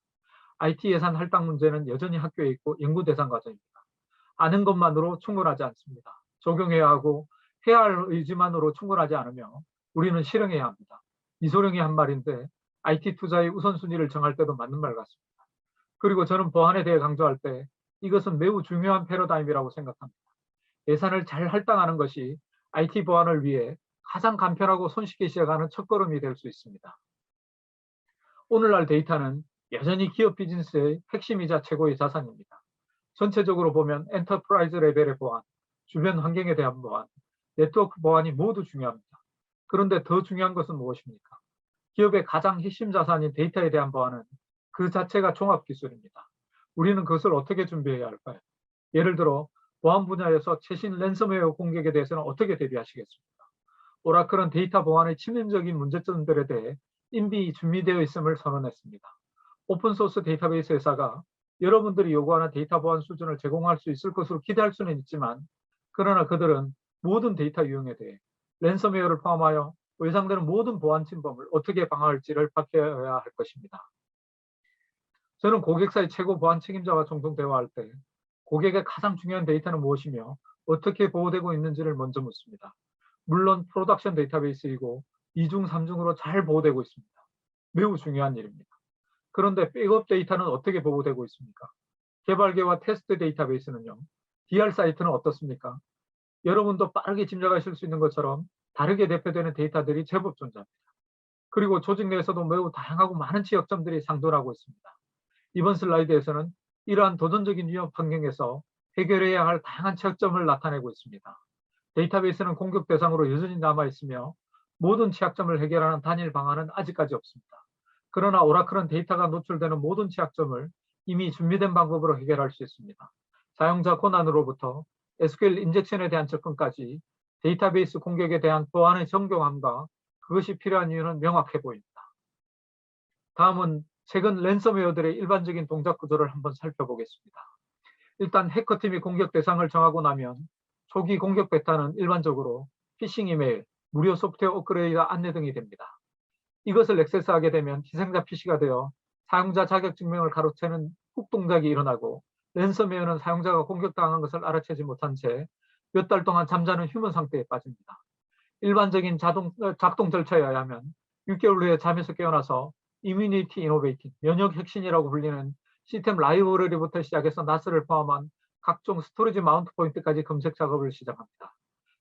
IT 예산 할당 문제는 여전히 학교에 있고 연구 대상 과정입니다. 아는 것만으로 충분하지 않습니다. 적용해야 하고 해야 할 의지만으로 충분하지 않으며 우리는 실행해야 합니다. 이소룡이 한 말인데 IT 투자의 우선순위를 정할 때도 맞는 말 같습니다. 그리고 저는 보안에 대해 강조할 때 이것은 매우 중요한 패러다임이라고 생각합니다. 예산을 잘 할당하는 것이 IT 보안을 위해 가장 간편하고 손쉽게 시작하는 첫걸음이 될 수 있습니다. 오늘날 데이터는 여전히 기업 비즈니스의 핵심이자 최고의 자산입니다. 전체적으로 보면 엔터프라이즈 레벨의 보안, 주변 환경에 대한 보안, 네트워크 보안이 모두 중요합니다. 그런데 더 중요한 것은 무엇입니까? 기업의 가장 핵심 자산인 데이터에 대한 보안은 그 자체가 종합기술입니다. 우리는 그것을 어떻게 준비해야 할까요? 예를 들어 보안 분야에서 최신 랜섬웨어 공격에 대해서는 어떻게 대비하시겠습니까? 오라클은 데이터 보안의 치명적인 문제점들에 대해 이미 준비되어 있음을 선언했습니다. 오픈소스 데이터베이스 회사가 여러분들이 요구하는 데이터 보안 수준을 제공할 수 있을 것으로 기대할 수는 있지만 그러나 그들은 모든 데이터 유형에 대해 랜섬웨어를 포함하여 예상되는 모든 보안 침범을 어떻게 방어할지를 밝혀야 할 것입니다. 저는 고객사의 최고 보안 책임자와 종종 대화할 때 고객의 가장 중요한 데이터는 무엇이며 어떻게 보호되고 있는지를 먼저 묻습니다. 물론 프로덕션 데이터베이스이고 2중, 3중으로 잘 보호되고 있습니다. 매우 중요한 일입니다. 그런데 백업 데이터는 어떻게 보호되고 있습니까? 개발계와 테스트 데이터베이스는요. DR 사이트는 어떻습니까? 여러분도 빠르게 짐작하실 수 있는 것처럼 다르게 대표되는 데이터들이 제법 존재합니다. 그리고 조직 내에서도 매우 다양하고 많은 지역점들이 상존하고 있습니다. 이번 슬라이드에서는 이러한 도전적인 위협 환경에서 해결해야 할 다양한 취약점을 나타내고 있습니다. 데이터베이스는 공격 대상으로 여전히 남아있으며 모든 취약점을 해결하는 단일 방안은 아직까지 없습니다. 그러나 오라클은 데이터가 노출되는 모든 취약점을 이미 준비된 방법으로 해결할 수 있습니다. 사용자 권한으로부터 SQL 인젝션에 대한 접근까지 데이터베이스 공격에 대한 보안의 정교함과 그것이 필요한 이유는 명확해 보입니다. 다음은 최근 랜섬웨어들의 일반적인 동작 구조를 한번 살펴보겠습니다. 일단 해커팀이 공격 대상을 정하고 나면 초기 공격 패턴은 일반적으로 피싱 이메일, 무료 소프트웨어 업그레이드 안내 등이 됩니다. 이것을 액세스하게 되면 희생자 PC가 되어 사용자 자격 증명을 가로채는 훅 동작이 일어나고 랜섬웨어는 사용자가 공격당한 것을 알아채지 못한 채 몇 달 동안 잠자는 휴먼 상태에 빠집니다. 일반적인 작동 절차에 의하면 6개월 후에 잠에서 깨어나서 이뮤니티 이노베이팅, 면역 혁신이라고 불리는 시스템 라이브러리부터 시작해서 나스를 포함한 각종 스토리지 마운트 포인트까지 검색 작업을 시작합니다.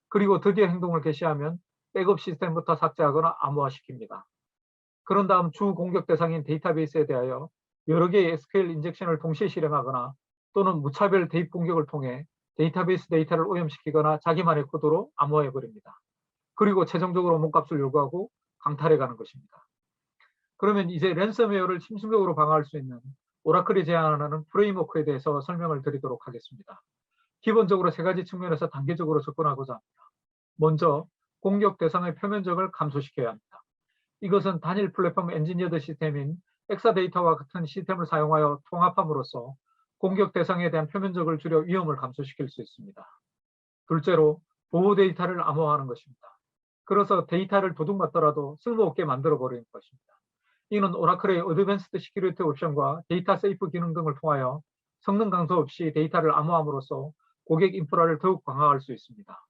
그리고 드디어 행동을 개시하면 백업 시스템부터 삭제하거나 암호화시킵니다. 그런 다음 주 공격 대상인 데이터베이스에 대하여 여러 개의 SQL 인젝션을 동시에 실행하거나 또는 무차별 대입 공격을 통해 데이터베이스 데이터를 오염시키거나 자기만의 코드로 암호화해버립니다. 그리고 최종적으로 몸값을 요구하고 강탈해가는 것입니다. 그러면 이제 랜섬웨어를 심층적으로 방어할 수 있는 오라클이 제안하는 프레임워크에 대해서 설명을 드리도록 하겠습니다. 기본적으로 세 가지 측면에서 단계적으로 접근하고자 합니다. 먼저 공격 대상의 표면적을 감소시켜야 합니다. 이것은 단일 플랫폼 엔지니어드 시스템인 엑사데이터와 같은 시스템을 사용하여 통합함으로써 공격 대상에 대한 표면적을 줄여 위험을 감소시킬 수 있습니다. 둘째로 보호 데이터를 암호화하는 것입니다. 그래서 데이터를 도둑맞더라도 쓸모없게 만들어버리는 것입니다. 이는 오라클의 어드밴스드 시큐리티 옵션과 데이터 세이프 기능 등을 통하여 성능 감소 없이 데이터를 암호함으로써 고객 인프라를 더욱 강화할 수 있습니다.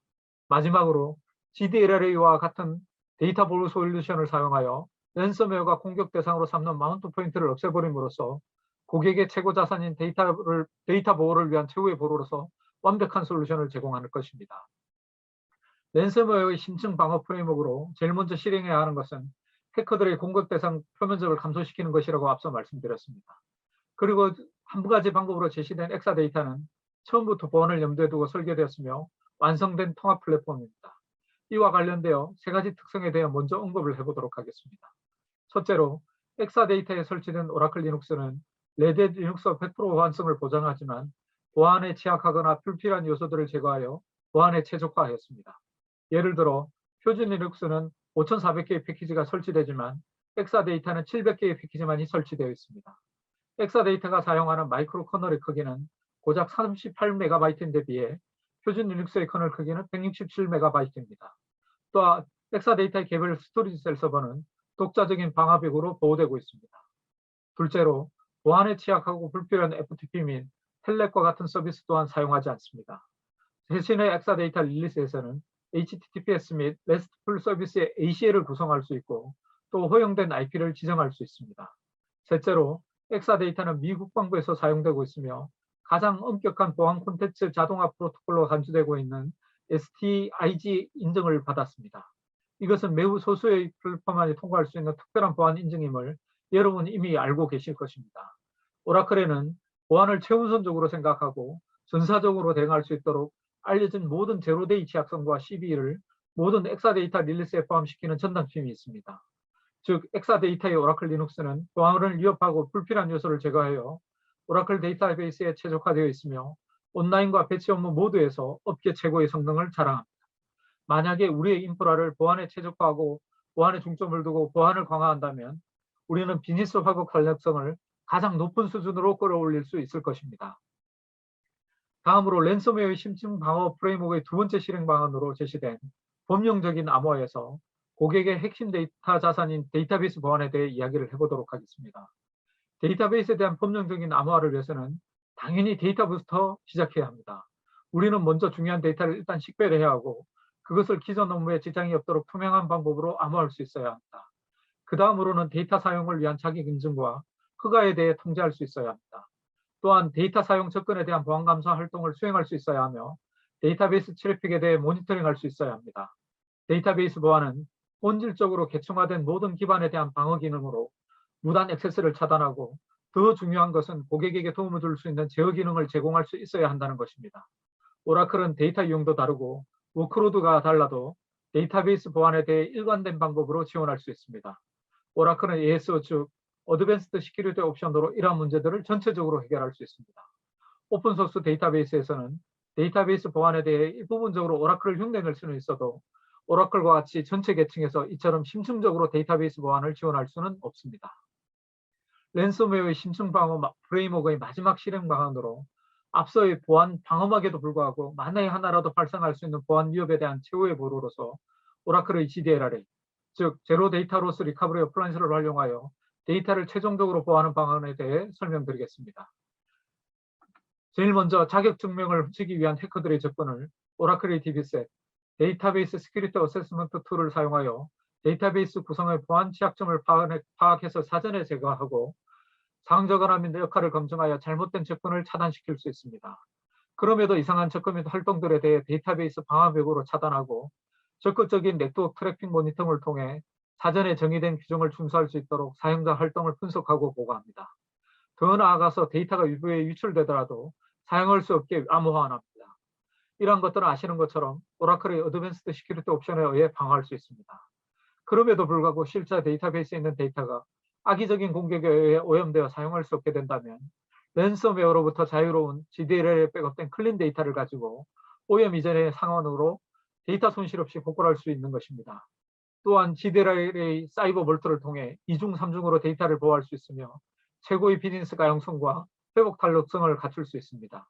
마지막으로 GDLRA와 같은 데이터 보호 솔루션을 사용하여 랜섬웨어가 공격 대상으로 삼는 마운트 포인트를 없애버림으로써 고객의 최고 자산인 데이터 보호를 위한 최후의 보루로서 완벽한 솔루션을 제공하는 것입니다. 랜섬웨어의 심층 방어 프레임워크로 제일 먼저 실행해야 하는 것은 해커들의 공격 대상 표면적을 감소시키는 것이라고 앞서 말씀드렸습니다. 그리고 한 가지 방법으로 제시된 엑사데이터는 처음부터 보안을 염두에 두고 설계되었으며 완성된 통합 플랫폼입니다. 이와 관련되어 세 가지 특성에 대해 먼저 언급을 해보도록 하겠습니다. 첫째로 엑사데이터에 설치된 오라클 리눅스는 레드햇 리눅스와 100% 호환성을 보장하지만 보안에 취약하거나 불필요한 요소들을 제거하여 보안에 최적화하였습니다. 예를 들어 표준 리눅스는 5,400개의 패키지가 설치되지만 엑사데이터는 700개의 패키지만이 설치되어 있습니다. 엑사데이터가 사용하는 마이크로 커널의 크기는 고작 38MB인데 비해 표준 리눅스의 커널 크기는 167MB입니다. 또한 엑사데이터의 개별 스토리지 셀 서버는 독자적인 방화벽으로 보호되고 있습니다. 둘째로 보안에 취약하고 불필요한 FTP 및 텔넷과 같은 서비스 또한 사용하지 않습니다. 대신에 엑사데이터 릴리스에서는 HTTPS 및 RESTful 서비스의 ACL을 구성할 수 있고 또 허용된 IP를 지정할 수 있습니다. 셋째로 엑사데이터는 미 국방부에서 사용되고 있으며 가장 엄격한 보안 콘텐츠 자동화 프로토콜로 간주되고 있는 STIG 인증을 받았습니다. 이것은 매우 소수의 플랫폼만이 통과할 수 있는 특별한 보안 인증임을 여러분 이미 알고 계실 것입니다. 오라클에는 보안을 최우선적으로 생각하고 전사적으로 대응할 수 있도록 알려진 모든 제로데이 취약성과 CVE를 모든 엑사데이터 릴리스에 포함시키는 전담팀이 있습니다. 즉 엑사데이터의 오라클 리눅스는 보안을 위협하고 불필요한 요소를 제거하여 오라클 데이터베이스에 최적화되어 있으며 온라인과 배치 업무 모두에서 업계 최고의 성능을 자랑합니다. 만약에 우리의 인프라를 보안에 최적화하고 보안에 중점을 두고 보안을 강화한다면 우리는 비즈니스 화국 활력성을 가장 높은 수준으로 끌어올릴 수 있을 것입니다. 다음으로 랜섬웨어의 심층 방어 프레임워크의 두 번째 실행 방안으로 제시된 범용적인 암호화에서 고객의 핵심 데이터 자산인 데이터베이스 보안에 대해 이야기를 해보도록 하겠습니다. 데이터베이스에 대한 범용적인 암호화를 위해서는 당연히 데이터부터 시작해야 합니다. 우리는 먼저 중요한 데이터를 일단 식별해야 하고 그것을 기존 업무에 지장이 없도록 투명한 방법으로 암호화할 수 있어야 합니다. 그 다음으로는 데이터 사용을 위한 자격 인증과 허가에 대해 통제할 수 있어야 합니다. 또한 데이터 사용 접근에 대한 보안 감사 활동을 수행할 수 있어야 하며 데이터베이스 트래픽에 대해 모니터링할 수 있어야 합니다. 데이터베이스 보안은 본질적으로 계층화된 모든 기반에 대한 방어 기능으로 무단 액세스를 차단하고 더 중요한 것은 고객에게 도움을 줄 수 있는 제어 기능을 제공할 수 있어야 한다는 것입니다. 오라클은 데이터 이용도 다르고 워크로드가 달라도 데이터베이스 보안에 대해 일관된 방법으로 지원할 수 있습니다. 오라클은 ASO 즉 어드밴스드 시큐리티 옵션으로 이러한 문제들을 전체적으로 해결할 수 있습니다. 오픈소스 데이터베이스에서는 데이터베이스 보안에 대해 일부분적으로 오라클을 흉내낼 수는 있어도 오라클과 같이 전체 계층에서 이처럼 심층적으로 데이터베이스 보안을 지원할 수는 없습니다. 랜섬웨어의 심층 방어 프레임워크의 마지막 실행 방안으로 앞서의 보안 방어막에도 불구하고 만에 하나라도 발생할 수 있는 보안 위협에 대한 최후의 보루로서 오라클의 GDLRA, 즉 제로 데이터 로스 리커버리 어플라이언스를 활용하여 데이터를 최종적으로 보호하는 방안에 대해 설명드리겠습니다. 제일 먼저 자격 증명을 훔치기 위한 해커들의 접근을 오라클의 DB셋, 데이터베이스 시큐리티 어세스먼트 툴을 사용하여 데이터베이스 구성의 보안 취약점을 파악해서 사전에 제거하고 상적언화 및 역할을 검증하여 잘못된 접근을 차단시킬 수 있습니다. 그럼에도 이상한 접근 및 활동들에 대해 데이터베이스 방화벽으로 차단하고 적극적인 네트워크 트래픽 모니터링을 통해 사전에 정의된 규정을 준수할 수 있도록 사용자 활동을 분석하고 보고합니다. 더 나아가서 데이터가 외부에 유출되더라도 사용할 수 없게 암호화합니다. 이러한 것들은 아시는 것처럼 오라클의 어드밴스드 시큐리티 옵션에 의해 방어할 수 있습니다. 그럼에도 불구하고 실제 데이터베이스에 있는 데이터가 악의적인 공격에 의해 오염되어 사용할 수 없게 된다면 랜섬웨어로부터 자유로운 GDLL에 백업된 클린 데이터를 가지고 오염 이전의 상황으로 데이터 손실 없이 복구를 할 수 있는 것입니다. 또한 GDLL의 사이버 볼트를 통해 2중, 3중으로 데이터를 보호할 수 있으며 최고의 비즈니스 가용성과 회복 탄력성을 갖출 수 있습니다.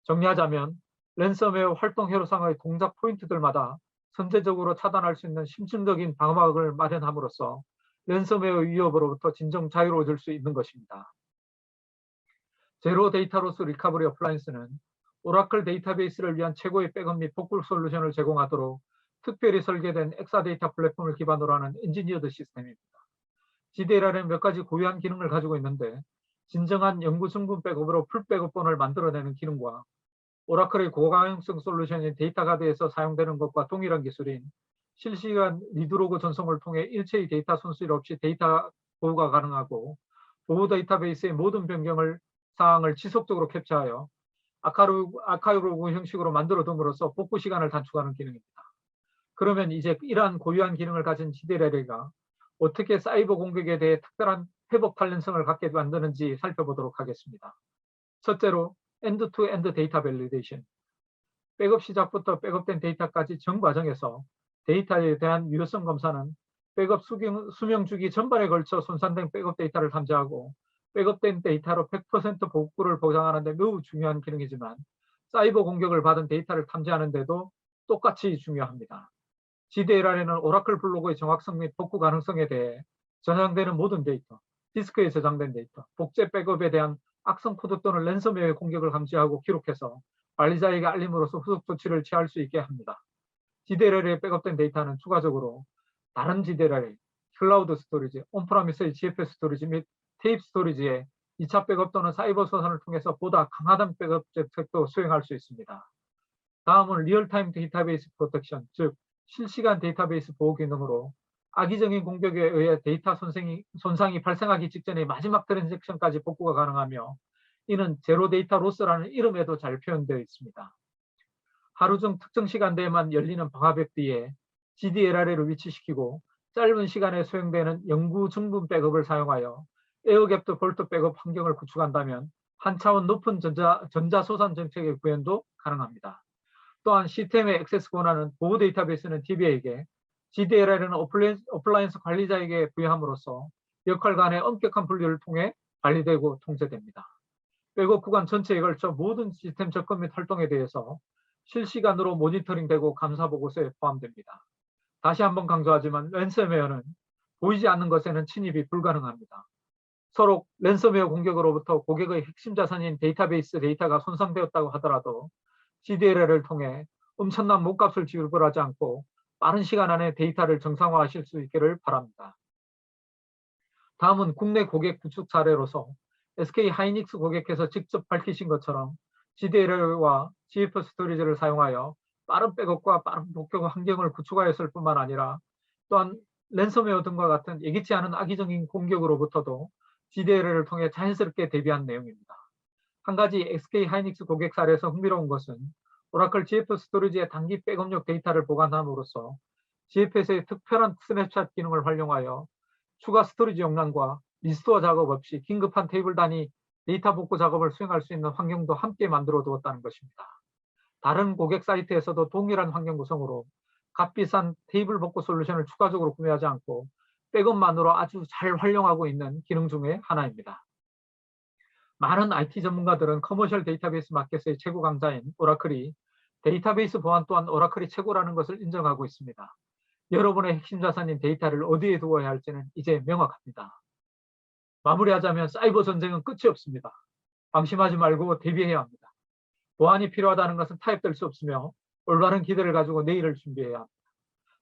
정리하자면 랜섬웨어 활동 회로상의 동작 포인트들마다 선제적으로 차단할 수 있는 심층적인 방어막을 마련함으로써 랜섬웨어 위협으로부터 진정 자유로워질 수 있는 것입니다. 제로 데이터 로스 리커버리 어플라이언스는 오라클 데이터베이스를 위한 최고의 백업 및 복구 솔루션을 제공하도록 특별히 설계된 엑사데이터 플랫폼을 기반으로 하는 엔지니어드 시스템입니다. GDLR은 몇 가지 고유한 기능을 가지고 있는데 진정한 영구 증분 백업으로 풀 백업본을 만들어내는 기능과 오라클의 고가용성 솔루션인 데이터가드에서 사용되는 것과 동일한 기술인 실시간 리드로그 전송을 통해 일체의 데이터 손실 없이 데이터 보호가 가능하고 보호 데이터베이스의 모든 변경을 사항을 지속적으로 캡처하여 아카이브 형식으로 만들어 둠으로써 복구 시간을 단축하는 기능입니다. 그러면 이제 이러한 고유한 기능을 가진 GDLR가 어떻게 사이버 공격에 대해 특별한 회복 탄력성을 갖게 만드는지 살펴보도록 하겠습니다. 첫째로 엔드-투-엔드 데이터 밸리데이션. 백업 시작부터 백업된 데이터까지 전 과정에서 데이터에 대한 유효성 검사는 백업 수명 주기 전반에 걸쳐 손상된 백업 데이터를 탐지하고 백업된 데이터로 100% 복구를 보장하는 데 매우 중요한 기능이지만 사이버 공격을 받은 데이터를 탐지하는 데도 똑같이 중요합니다. GDLR에는 오라클 블로그의 정확성 및 복구 가능성에 대해 저장되는 모든 데이터, 디스크에 저장된 데이터, 복제 백업에 대한 악성 코드 또는 랜섬웨어의 공격을 감지하고 기록해서 관리자에게 알림으로써 후속 조치를 취할 수 있게 합니다. GDLR에 백업된 데이터는 추가적으로 다른 GDLR, 클라우드 스토리지, 온프라미스의 GFS 스토리지 및 테이프 스토리지에 2차 백업 또는 사이버 소산을 통해서 보다 강화된 백업 대책도 수행할 수 있습니다. 다음은 리얼타임 데이터베이스 프로텍션, 즉 실시간 데이터베이스 보호 기능으로 악의적인 공격에 의해 데이터 손상이 발생하기 직전의 마지막 트랜잭션까지 복구가 가능하며 이는 제로 데이터 로스라는 이름에도 잘 표현되어 있습니다. 하루 중 특정 시간대에만 열리는 방화벽 뒤에 GDLR을 위치시키고 짧은 시간에 소용되는 영구 증분 백업을 사용하여 에어갭드 볼트 백업 환경을 구축한다면 한 차원 높은 전자소산 정책의 구현도 가능합니다. 또한 시스템의 액세스 권한은 보호 데이터베이스는 DB에게, GDLR은 어플라이언스 관리자에게 부여함으로써 역할 간의 엄격한 분리를 통해 관리되고 통제됩니다. 백업 구간 전체에 걸쳐 모든 시스템 접근 및 활동에 대해서 실시간으로 모니터링되고 감사 보고서에 포함됩니다. 다시 한번 강조하지만 랜섬웨어는 보이지 않는 것에는 침입이 불가능합니다. 서로 랜섬웨어 공격으로부터 고객의 핵심 자산인 데이터베이스 데이터가 손상되었다고 하더라도 GDLR을 통해 엄청난 몸값을 지불하지 않고 빠른 시간 안에 데이터를 정상화하실 수 있기를 바랍니다. 다음은 국내 고객 구축 사례로서 SK 하이닉스 고객께서 직접 밝히신 것처럼 GDLR과 GFS 스토리지를 사용하여 빠른 백업과 빠른 복구 환경을 구축하였을 뿐만 아니라 또한 랜섬웨어 등과 같은 예기치 않은 악의적인 공격으로부터도 GDLR을 통해 자연스럽게 대비한 내용입니다. 한 가지 SK 하이닉스 고객 사례에서 흥미로운 것은 오라클 GFS 스토리지의 단기 백업용 데이터를 보관함으로써 GFS의 특별한 스냅샷 기능을 활용하여 추가 스토리지 용량과 리스토어 작업 없이 긴급한 테이블 단위 데이터 복구 작업을 수행할 수 있는 환경도 함께 만들어 두었다는 것입니다. 다른 고객 사이트에서도 동일한 환경 구성으로 값비싼 테이블 복구 솔루션을 추가적으로 구매하지 않고 백업만으로 아주 잘 활용하고 있는 기능 중에 하나입니다. 많은 IT 전문가들은 커머셜 데이터베이스 마켓의 최고 강자인 오라클이 데이터베이스 보안 또한 오라클이 최고라는 것을 인정하고 있습니다. 여러분의 핵심 자산인 데이터를 어디에 두어야 할지는 이제 명확합니다. 마무리하자면 사이버 전쟁은 끝이 없습니다. 방심하지 말고 대비해야 합니다. 보안이 필요하다는 것은 타협될 수 없으며 올바른 기대를 가지고 내일을 준비해야 합니다.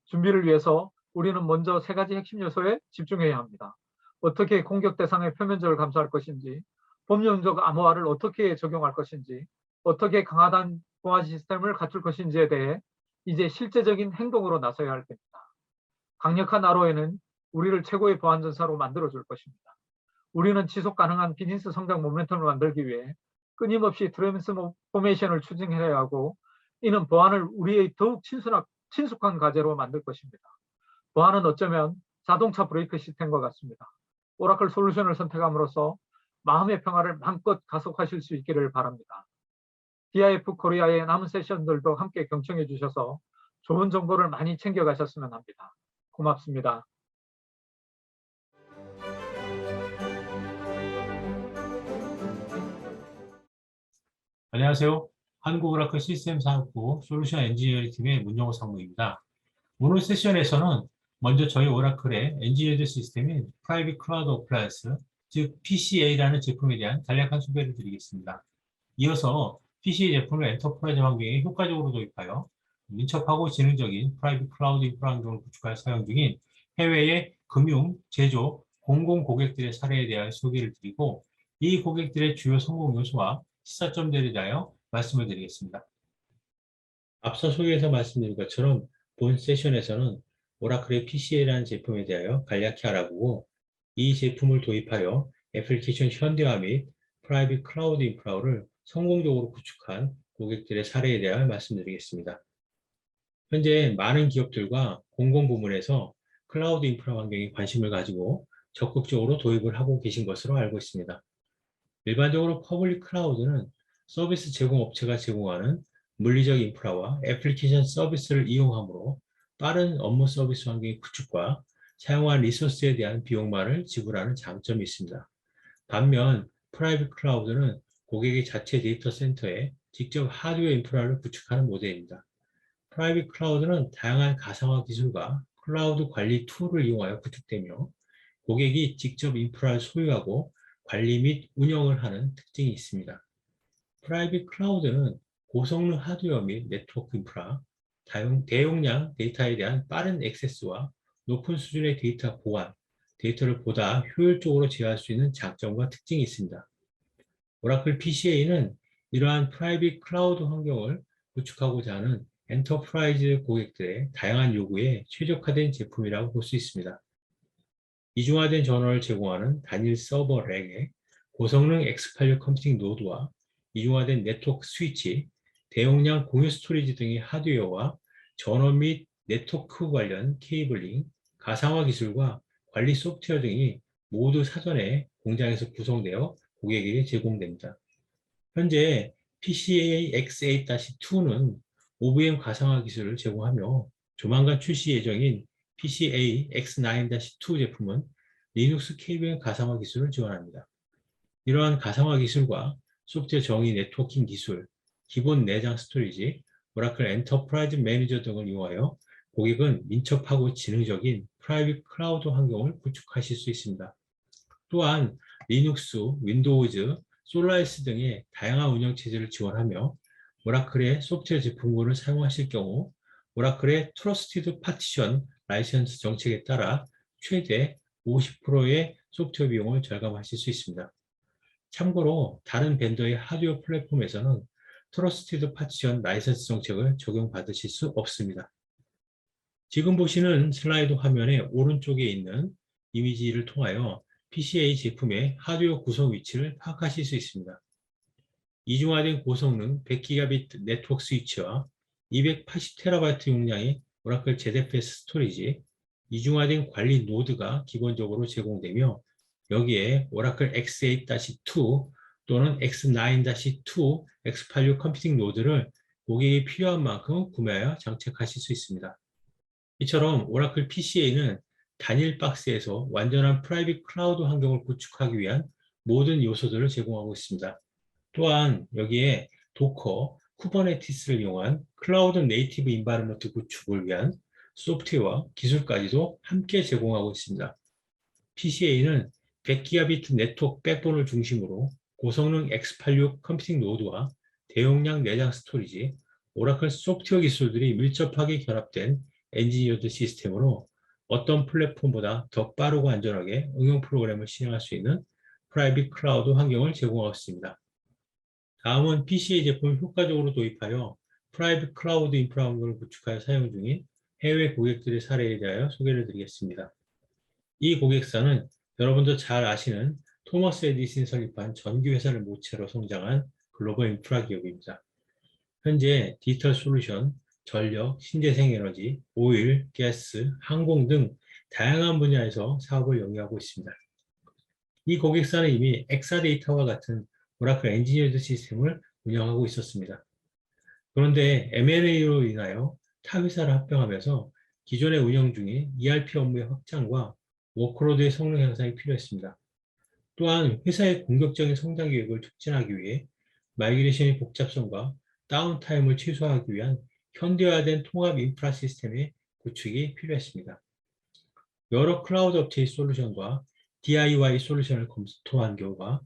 준비를 위해서 우리는 먼저 세 가지 핵심 요소에 집중해야 합니다. 어떻게 공격 대상의 표면적을 감소할 것인지, 범용적 암호화를 어떻게 적용할 것인지, 어떻게 강화된 보안 시스템을 갖출 것인지에 대해 이제 실제적인 행동으로 나서야 할 때입니다. 강력한 ROA는 우리를 최고의 보안 전사로 만들어줄 것입니다. 우리는 지속 가능한 비즈니스 성장 모멘텀을 만들기 위해 끊임없이 트랜스포메이션을 추진해야 하고, 이는 보안을 우리의 더욱 친숙한 과제로 만들 것입니다. 보안은 어쩌면 자동차 브레이크 시스템과 같습니다. 오라클 솔루션을 선택함으로써 마음의 평화를 마음껏 가속하실 수 있기를 바랍니다. DIF 코리아의 남은 세션들도 함께 경청해 주셔서 좋은 정보를 많이 챙겨가셨으면 합니다. 고맙습니다. 안녕하세요. 한국오라클 시스템 사업부 솔루션 엔지니어링 팀의 문영호 상무입니다. 오늘 세션에서는 먼저 저희 오라클의 엔지니어드 시스템인 프라이빗 클라우드 어플라이언스, 즉 PCA라는 제품에 대한 간략한 소개를 드리겠습니다. 이어서 PCA 제품을 엔터프라이즈 환경에 효과적으로 도입하여 민첩하고 지능적인 프라이빗 클라우드 인프라 환경을 구축하여 사용 중인 해외의 금융, 제조, 공공 고객들의 사례에 대한 소개를 드리고, 이 고객들의 주요 성공 요소와 시사점들에 대하여 말씀을 드리겠습니다. 앞서 소개해서 말씀드린 것처럼 본 세션에서는 오라클의 PCA라는 제품에 대하여 간략히 알아보고, 이 제품을 도입하여 애플리케이션 현대화 및 프라이빗 클라우드 인프라를 성공적으로 구축한 고객들의 사례에 대하여 말씀드리겠습니다. 현재 많은 기업들과 공공부문에서 클라우드 인프라 환경에 관심을 가지고 적극적으로 도입을 하고 계신 것으로 알고 있습니다. 일반적으로 퍼블릭 클라우드는 서비스 제공 업체가 제공하는 물리적 인프라와 애플리케이션 서비스를 이용하므로 빠른 업무 서비스 환경의 구축과 사용한 리소스에 대한 비용만을 지불하는 장점이 있습니다. 반면 프라이빗 클라우드는 고객의 자체 데이터 센터에 직접 하드웨어 인프라를 구축하는 모델입니다. 프라이빗 클라우드는 다양한 가상화 기술과 클라우드 관리 툴을 이용하여 구축되며, 고객이 직접 인프라를 소유하고 관리 및 운영을 하는 특징이 있습니다. 프라이빗 클라우드는 고성능 하드웨어 및 네트워크 인프라, 대용량 데이터에 대한 빠른 액세스와 높은 수준의 데이터 보안, 데이터를 보다 효율적으로 제어할 수 있는 장점과 특징이 있습니다. 오라클 PCA는 이러한 프라이빗 클라우드 환경을 구축하고자 하는 엔터프라이즈 고객들의 다양한 요구에 최적화된 제품이라고 볼 수 있습니다. 이중화된 전원을 제공하는 단일 서버 렉에 고성능 X86 컴퓨팅 노드와 이중화된 네트워크 스위치, 대용량 공유 스토리지 등의 하드웨어와 전원 및 네트워크 관련 케이블링, 가상화 기술과 관리 소프트웨어 등이 모두 사전에 공장에서 구성되어 고객에게 제공됩니다. 현재 PCA X8-2는 OVM 가상화 기술을 제공하며, 조만간 출시 예정인 PCA X9-2 제품은 리눅스 KVM 가상화 기술을 지원합니다. 이러한 가상화 기술과 소프트웨어 정의 네트워킹 기술, 기본 내장 스토리지, 오라클 엔터프라이즈 매니저 등을 이용하여 고객은 민첩하고 지능적인 프라이빗 클라우드 환경을 구축하실 수 있습니다. 또한 리눅스, 윈도우즈, 솔라리스 등의 다양한 운영체제를 지원하며, 오라클의 소프트웨어 제품군을 사용하실 경우 오라클의 트러스티드 파티션 라이선스 정책에 따라 최대 50%의 소프트웨어 비용을 절감하실 수 있습니다. 참고로 다른 벤더의 하드웨어 플랫폼에서는 트러스티드 파티션 라이선스 정책을 적용받으실 수 없습니다. 지금 보시는 슬라이드 화면의 오른쪽에 있는 이미지를 통하여 PCA 제품의 하드웨어 구성 위치를 파악하실 수 있습니다. 이중화된 고성능 100GB 네트워크 스위치와 280TB 용량의 오라클 ZFS 스토리지, 이중화된 관리 노드가 기본적으로 제공되며, 여기에 오라클 X8-2 또는 X9-2 X86 컴퓨팅 노드를 고객이 필요한 만큼 구매하여 장착하실 수 있습니다. 이처럼 오라클 PCA는 단일 박스에서 완전한 프라이빗 클라우드 환경을 구축하기 위한 모든 요소들을 제공하고 있습니다. 또한 여기에 도커, 쿠버네티스를 이용한 클라우드 네이티브 인바이러먼트 구축을 위한 소프트웨어와 기술까지도 함께 제공하고 있습니다. PCA는 100기가비트 네트워크 백본을 중심으로 고성능 x86 컴퓨팅 노드와 대용량 내장 스토리지, 오라클 소프트웨어 기술들이 밀접하게 결합된 엔지니어드 시스템으로 어떤 플랫폼보다 더 빠르고 안전하게 응용 프로그램을 실행할 수 있는 프라이빗 클라우드 환경을 제공하고 있습니다. 다음은 PCA 제품을 효과적으로 도입하여 프라이빗 클라우드 인프라 환경을 구축하여 사용 중인 해외 고객들의 사례에 대하여 소개를 드리겠습니다. 이 고객사는 여러분도 잘 아시는 토머스 에디슨이 설립한 전기 회사를 모체로 성장한 글로벌 인프라 기업입니다. 현재 디지털 솔루션, 전력, 신재생 에너지, 오일, 가스, 항공 등 다양한 분야에서 사업을 영위하고 있습니다. 이 고객사는 이미 엑사데이터와 같은 오라클 엔지니어드 시스템을 운영하고 있었습니다. 그런데 M&A로 인하여 타 회사를 합병하면서 기존에 운영 중인 ERP 업무의 확장과 워크로드의 성능 향상이 필요했습니다. 또한 회사의 공격적인 성장 계획을 촉진하기 위해 마이그레이션의 복잡성과 다운타임을 최소화하기 위한 현대화된 통합 인프라 시스템의 구축이 필요했습니다. 여러 클라우드 업체의 솔루션과 DIY 솔루션을 검토한 결과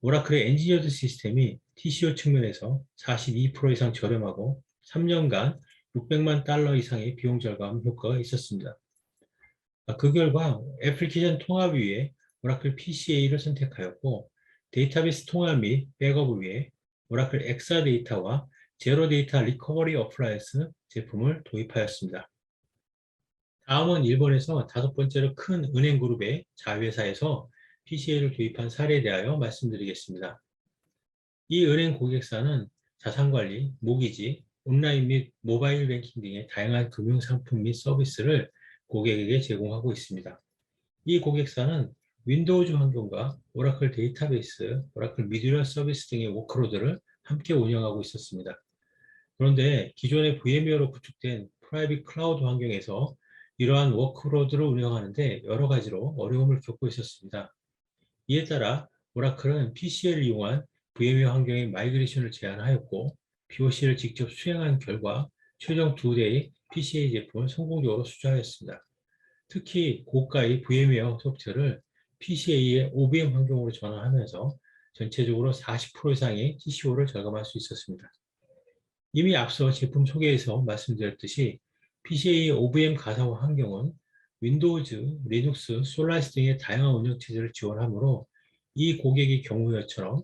오라클의 엔지니어드 시스템이 TCO 측면에서 42% 이상 저렴하고 3년간 $600만 이상의 비용 절감 효과가 있었습니다. 그 결과 애플리케이션 통합을 위해 오라클 PCA를 선택하였고 데이터베이스 통합 및 백업을 위해 오라클 엑사데이터와 제로 데이터 리커버리 어플라이언스 제품을 도입하였습니다. 다음은 일본에서 5번째로 큰 은행 그룹의 자회사에서 PCA를 도입한 사례에 대하여 말씀드리겠습니다. 이 은행 고객사는 자산관리, 모기지, 온라인 및 모바일 뱅킹 등의 다양한 금융상품 및 서비스를 고객에게 제공하고 있습니다. 이 고객사는 윈도우즈 환경과 오라클 데이터베이스, 오라클 미디어 서비스 등의 워크로드를 함께 운영하고 있었습니다. 그런데 기존의 VMware로 구축된 프라이빗 클라우드 환경에서 이러한 워크로드를 운영하는데 여러 가지로 어려움을 겪고 있었습니다. 이에 따라 오라클은 PCA를 이용한 VMware 환경의 마이그레이션을 제안하였고 POC를 직접 수행한 결과 최종 2대의 PCA 제품을 성공적으로 수주하였습니다. 특히 고가의 VMware 소프트웨어를 PCA의 OVM 환경으로 전환하면서 전체적으로 40% 이상의 TCO를 절감할 수 있었습니다. 이미 앞서 제품 소개에서 말씀드렸듯이 PCA의 OVM 가상화 환경은 윈도우즈, 리눅스, 솔라리스 등의 다양한 운영체제를 지원하므로 이 고객의 경우처럼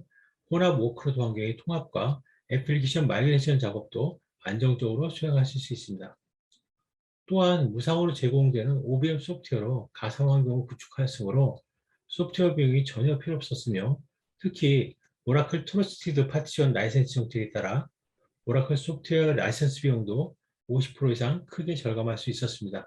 혼합 워크로드 환경의 통합과 애플리케이션 마이그레이션 작업도 안정적으로 수행하실 수 있습니다. 또한 무상으로 제공되는 OVM 소프트웨어로 가상화 환경을 구축하였으므로 소프트웨어 비용이 전혀 필요 없었으며 특히 오라클 트러스티드 파티션 라이센스 정책에 따라 오라클 소프트웨어 라이센스 비용도 50% 이상 크게 절감할 수 있었습니다.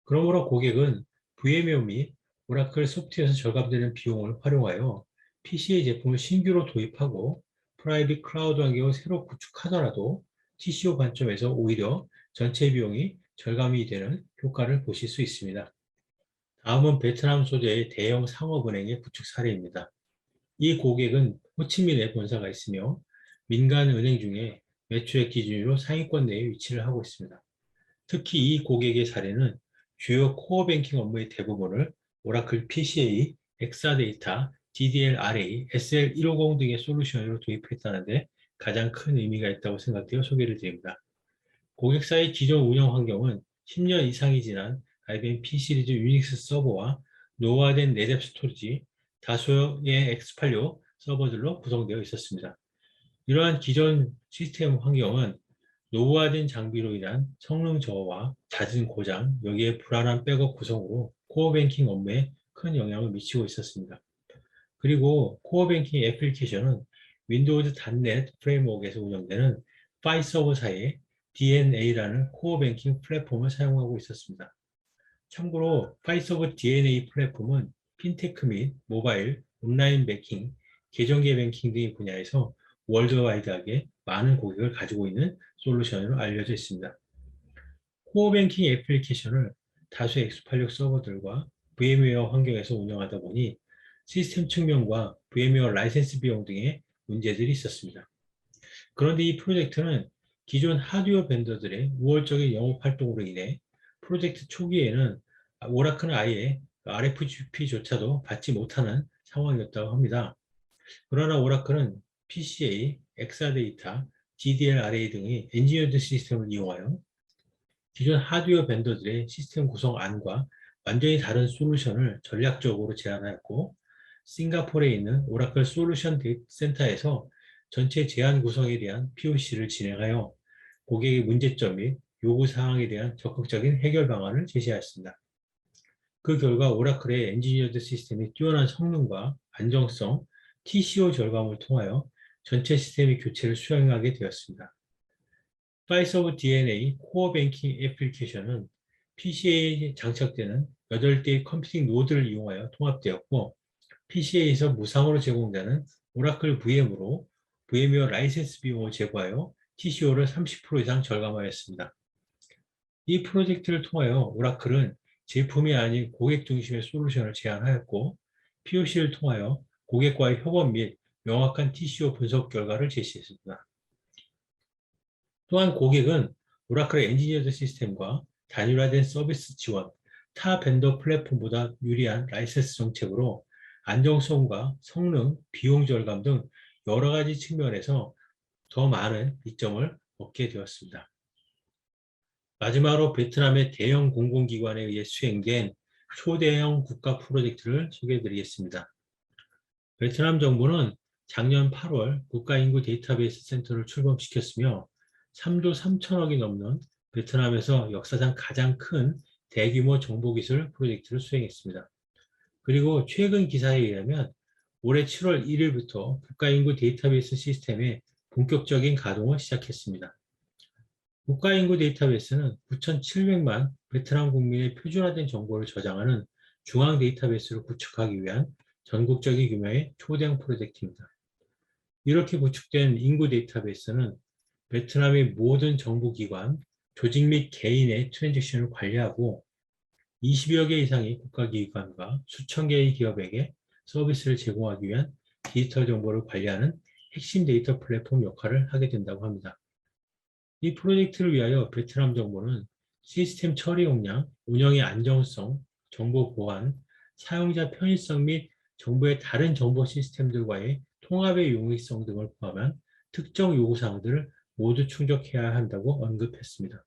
그러므로 고객은 VMware 및 오라클 소프트웨어에서 절감되는 비용을 활용하여 PCA 제품을 신규로 도입하고 프라이빗 클라우드 환경을 새로 구축하더라도 TCO 관점에서 오히려 전체 비용이 절감이 되는 효과를 보실 수 있습니다. 다음은 베트남 소재의 대형 상업은행의 구축 사례입니다. 이 고객은 호치민에 본사가 있으며 민간 은행 중에 매출액 기준으로 상위권 내에 위치를 하고 있습니다. 특히 이 고객의 사례는 주요 코어 뱅킹 업무의 대부분을 오라클 PCA, 엑사데이터, DDL-RA, SL150 등의 솔루션으로 도입했다는데 가장 큰 의미가 있다고 생각되어 소개를 드립니다. 고객사의 기존 운영 환경은 10년 이상이 지난 IBM P 시리즈 유닉스 서버와 노후화된 네뎁 스토리지, 다수의 X86 서버들로 구성되어 있었습니다. 이러한 기존 시스템 환경은 노후화된 장비로 인한 성능 저하와 잦은 고장, 여기에 불안한 백업 구성으로 코어 뱅킹 업무에 큰 영향을 미치고 있었습니다. 그리고 코어 뱅킹 애플리케이션은 윈도우즈 .NET 프레임워크에서 운영되는 파이 서버사의 DNA라는 코어 뱅킹 플랫폼을 사용하고 있었습니다. 참고로 파이 서버 DNA 플랫폼은 핀테크 및 모바일, 온라인 뱅킹, 계정계 뱅킹 등의 분야에서 월드와이드하게 많은 고객을 가지고 있는 솔루션으로 알려져 있습니다. 코어 뱅킹 애플리케이션을 다수의 X86 서버들과 VMware 환경에서 운영하다 보니 시스템 측면과 VMware 라이센스 비용 등의 문제들이 있었습니다. 그런데 이 프로젝트는 기존 하드웨어 벤더들의 우월적인 영업 활동으로 인해 프로젝트 초기에는 오라클은 아예 RFP조차도 받지 못하는 상황이었다고 합니다. 그러나 오라클은 PCA, 엑사데이터, GDL-RA 등의 엔지니어드 시스템을 이용하여 기존 하드웨어 벤더들의 시스템 구성안과 완전히 다른 솔루션을 전략적으로 제안하였고, 싱가포르에 있는 오라클 솔루션 센터에서 전체 제안 구성에 대한 POC를 진행하여 고객의 문제점 및 요구사항에 대한 적극적인 해결 방안을 제시하였습니다. 그 결과 오라클의 엔지니어드 시스템이 뛰어난 성능과 안정성, TCO 절감을 통하여 전체 시스템의 교체를 수행하게 되었습니다. Spice of DNA 코어 뱅킹 애플리케이션은 PCA에 장착되는 8개의 컴퓨팅 노드를 이용하여 통합되었고, PCA에서 무상으로 제공되는 오라클 VM으로 VM웨어 라이센스 비용을 제거하여 TCO를 30% 이상 절감하였습니다. 이 프로젝트를 통하여 오라클은 제품이 아닌 고객 중심의 솔루션을 제안하였고, POC를 통하여 고객과의 협업 및 명확한 TCO 분석 결과를 제시했습니다. 또한 고객은 오라클의 엔지니어드 시스템과 단일화된 서비스 지원, 타 벤더 플랫폼보다 유리한 라이센스 정책으로 안정성과 성능, 비용 절감 등 여러 가지 측면에서 더 많은 이점을 얻게 되었습니다. 마지막으로 베트남의 대형 공공기관에 의해 수행된 초대형 국가 프로젝트를 소개해 드리겠습니다. 베트남 정부는 작년 8월 국가인구 데이터베이스 센터를 출범시켰으며 3조 3천억이 넘는 베트남에서 역사상 가장 큰 대규모 정보기술 프로젝트를 수행했습니다. 그리고 최근 기사에 의하면 올해 7월 1일부터 국가인구 데이터베이스 시스템의 본격적인 가동을 시작했습니다. 국가인구 데이터베이스는 9,700만 베트남 국민의 표준화된 정보를 저장하는 중앙 데이터베이스를 구축하기 위한 전국적인 규모의 초대형 프로젝트입니다. 이렇게 구축된 인구 데이터베이스는 베트남의 모든 정부기관, 조직 및 개인의 트랜잭션을 관리하고 20여 개 이상의 국가기관과 수천 개의 기업에게 서비스를 제공하기 위한 디지털 정보를 관리하는 핵심 데이터 플랫폼 역할을 하게 된다고 합니다. 이 프로젝트를 위하여 베트남 정부는 시스템 처리 용량, 운영의 안정성, 정보 보안, 사용자 편의성 및 정부의 다른 정보 시스템들과의 통합의 용이성 등을 포함한 특정 요구사항들을 모두 충족해야 한다고 언급했습니다.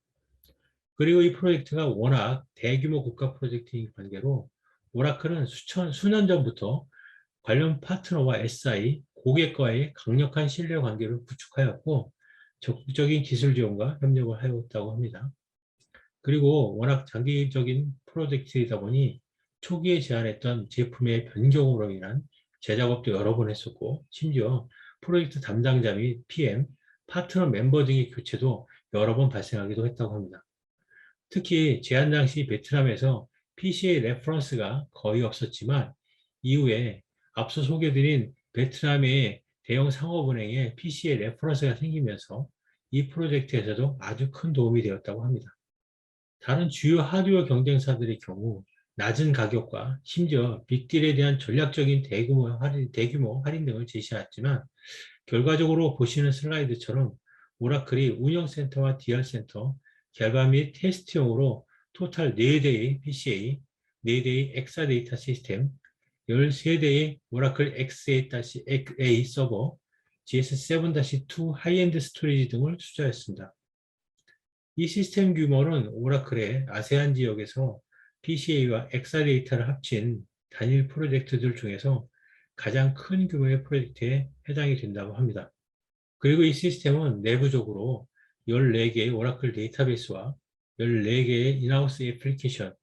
그리고 이 프로젝트가 워낙 대규모 국가 프로젝트인 관계로 오라클은 수년 전부터 관련 파트너와 SI, 고객과의 강력한 신뢰 관계를 구축하였고 적극적인 기술 지원과 협력을 하였다고 합니다. 그리고 워낙 장기적인 프로젝트이다 보니 초기에 제안했던 제품의 변경으로 인한 재작업도 여러 번 했었고 심지어 프로젝트 담당자 및 PM, 파트너 멤버 등의 교체도 여러 번 발생하기도 했다고 합니다. 특히 제안 당시 베트남에서 PCA 레퍼런스가 거의 없었지만 이후에 앞서 소개드린 베트남의 대형 상업은행에 PCA 레퍼런스가 생기면서 이 프로젝트에서도 아주 큰 도움이 되었다고 합니다. 다른 주요 하드웨어 경쟁사들의 경우 낮은 가격과 심지어 빅딜에 대한 전략적인 대규모 할인 등을 제시했지만 결과적으로 보시는 슬라이드처럼 오라클이 운영센터와 DR센터, 개발 및 테스트용으로 토탈 4대의 PCA, 4대의 엑사데이터 시스템, 13대의 오라클 XA 서버, GS7-2 하이엔드 스토리지 등을 투자했습니다. 이 시스템 규모는 오라클의 아세안 지역에서 PCA와 엑사데이터를 합친 단일 프로젝트들 중에서 가장 큰 규모의 프로젝트에 해당이 된다고 합니다. 그리고 이 시스템은 내부적으로 14개의 오라클 데이터베이스와 14개의 인하우스 애플리케이션,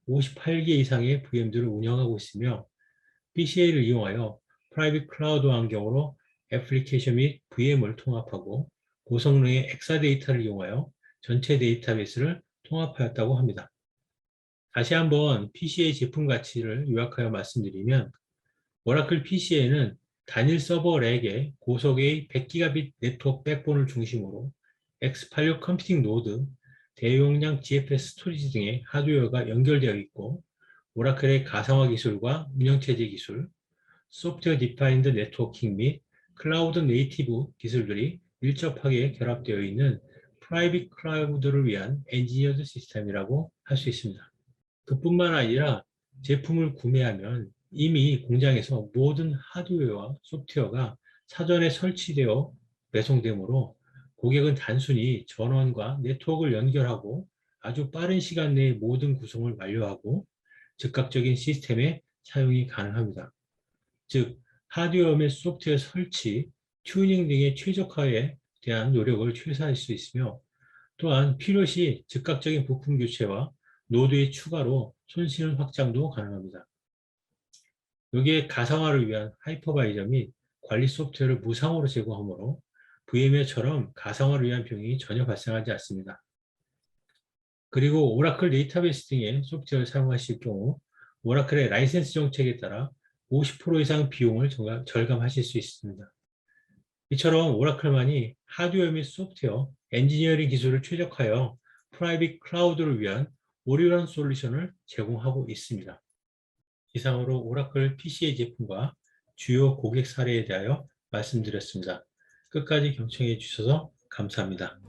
58개 이상의 VM들을 운영하고 있으며 PCA를 이용하여 프라이빗 클라우드 환경으로 애플리케이션 및 VM을 통합하고 고성능의 엑사데이터를 이용하여 전체 데이터베이스를 통합하였다고 합니다. 다시 한번 PCA 제품 가치를 요약하여 말씀드리면 오라클 PCA는 단일 서버 렉에 고속의 100기가빗 네트워크 백본을 중심으로 X86 컴퓨팅 노드, 대용량 GFS 스토리지 등의 하드웨어가 연결되어 있고 오라클의 가상화 기술과 운영체제 기술, 소프트웨어 디파인드 네트워킹 및 클라우드 네이티브 기술들이 밀접하게 결합되어 있는 프라이빗 클라우드를 위한 엔지니어드 시스템이라고 할 수 있습니다. 그뿐만 아니라 제품을 구매하면 이미 공장에서 모든 하드웨어와 소프트웨어가 사전에 설치되어 배송되므로 고객은 단순히 전원과 네트워크를 연결하고 아주 빠른 시간 내에 모든 구성을 완료하고 즉각적인 시스템의 사용이 가능합니다. 즉, 하드웨어 및 소프트웨어 설치, 튜닝 등의 최적화에 대한 노력을 최소화할 수 있으며 또한 필요시 즉각적인 부품 교체와 노드의 추가로 손실 확장도 가능합니다. 여기에 가상화를 위한 하이퍼바이저 및 관리 소프트웨어를 무상으로 제공하므로 VMware처럼 가상화를 위한 비용이 전혀 발생하지 않습니다. 그리고 오라클 데이터베이스 등의 소프트웨어를 사용하실 경우 오라클의 라이센스 정책에 따라 50% 이상 비용을 절감하실 수 있습니다. 이처럼 오라클만이 하드웨어 및 소프트웨어, 엔지니어링 기술을 최적화하여 프라이빗 클라우드를 위한 올인원 솔루션을 제공하고 있습니다. 이상으로 오라클 PCA 제품과 주요 고객 사례에 대하여 말씀드렸습니다. 끝까지 경청해 주셔서 감사합니다.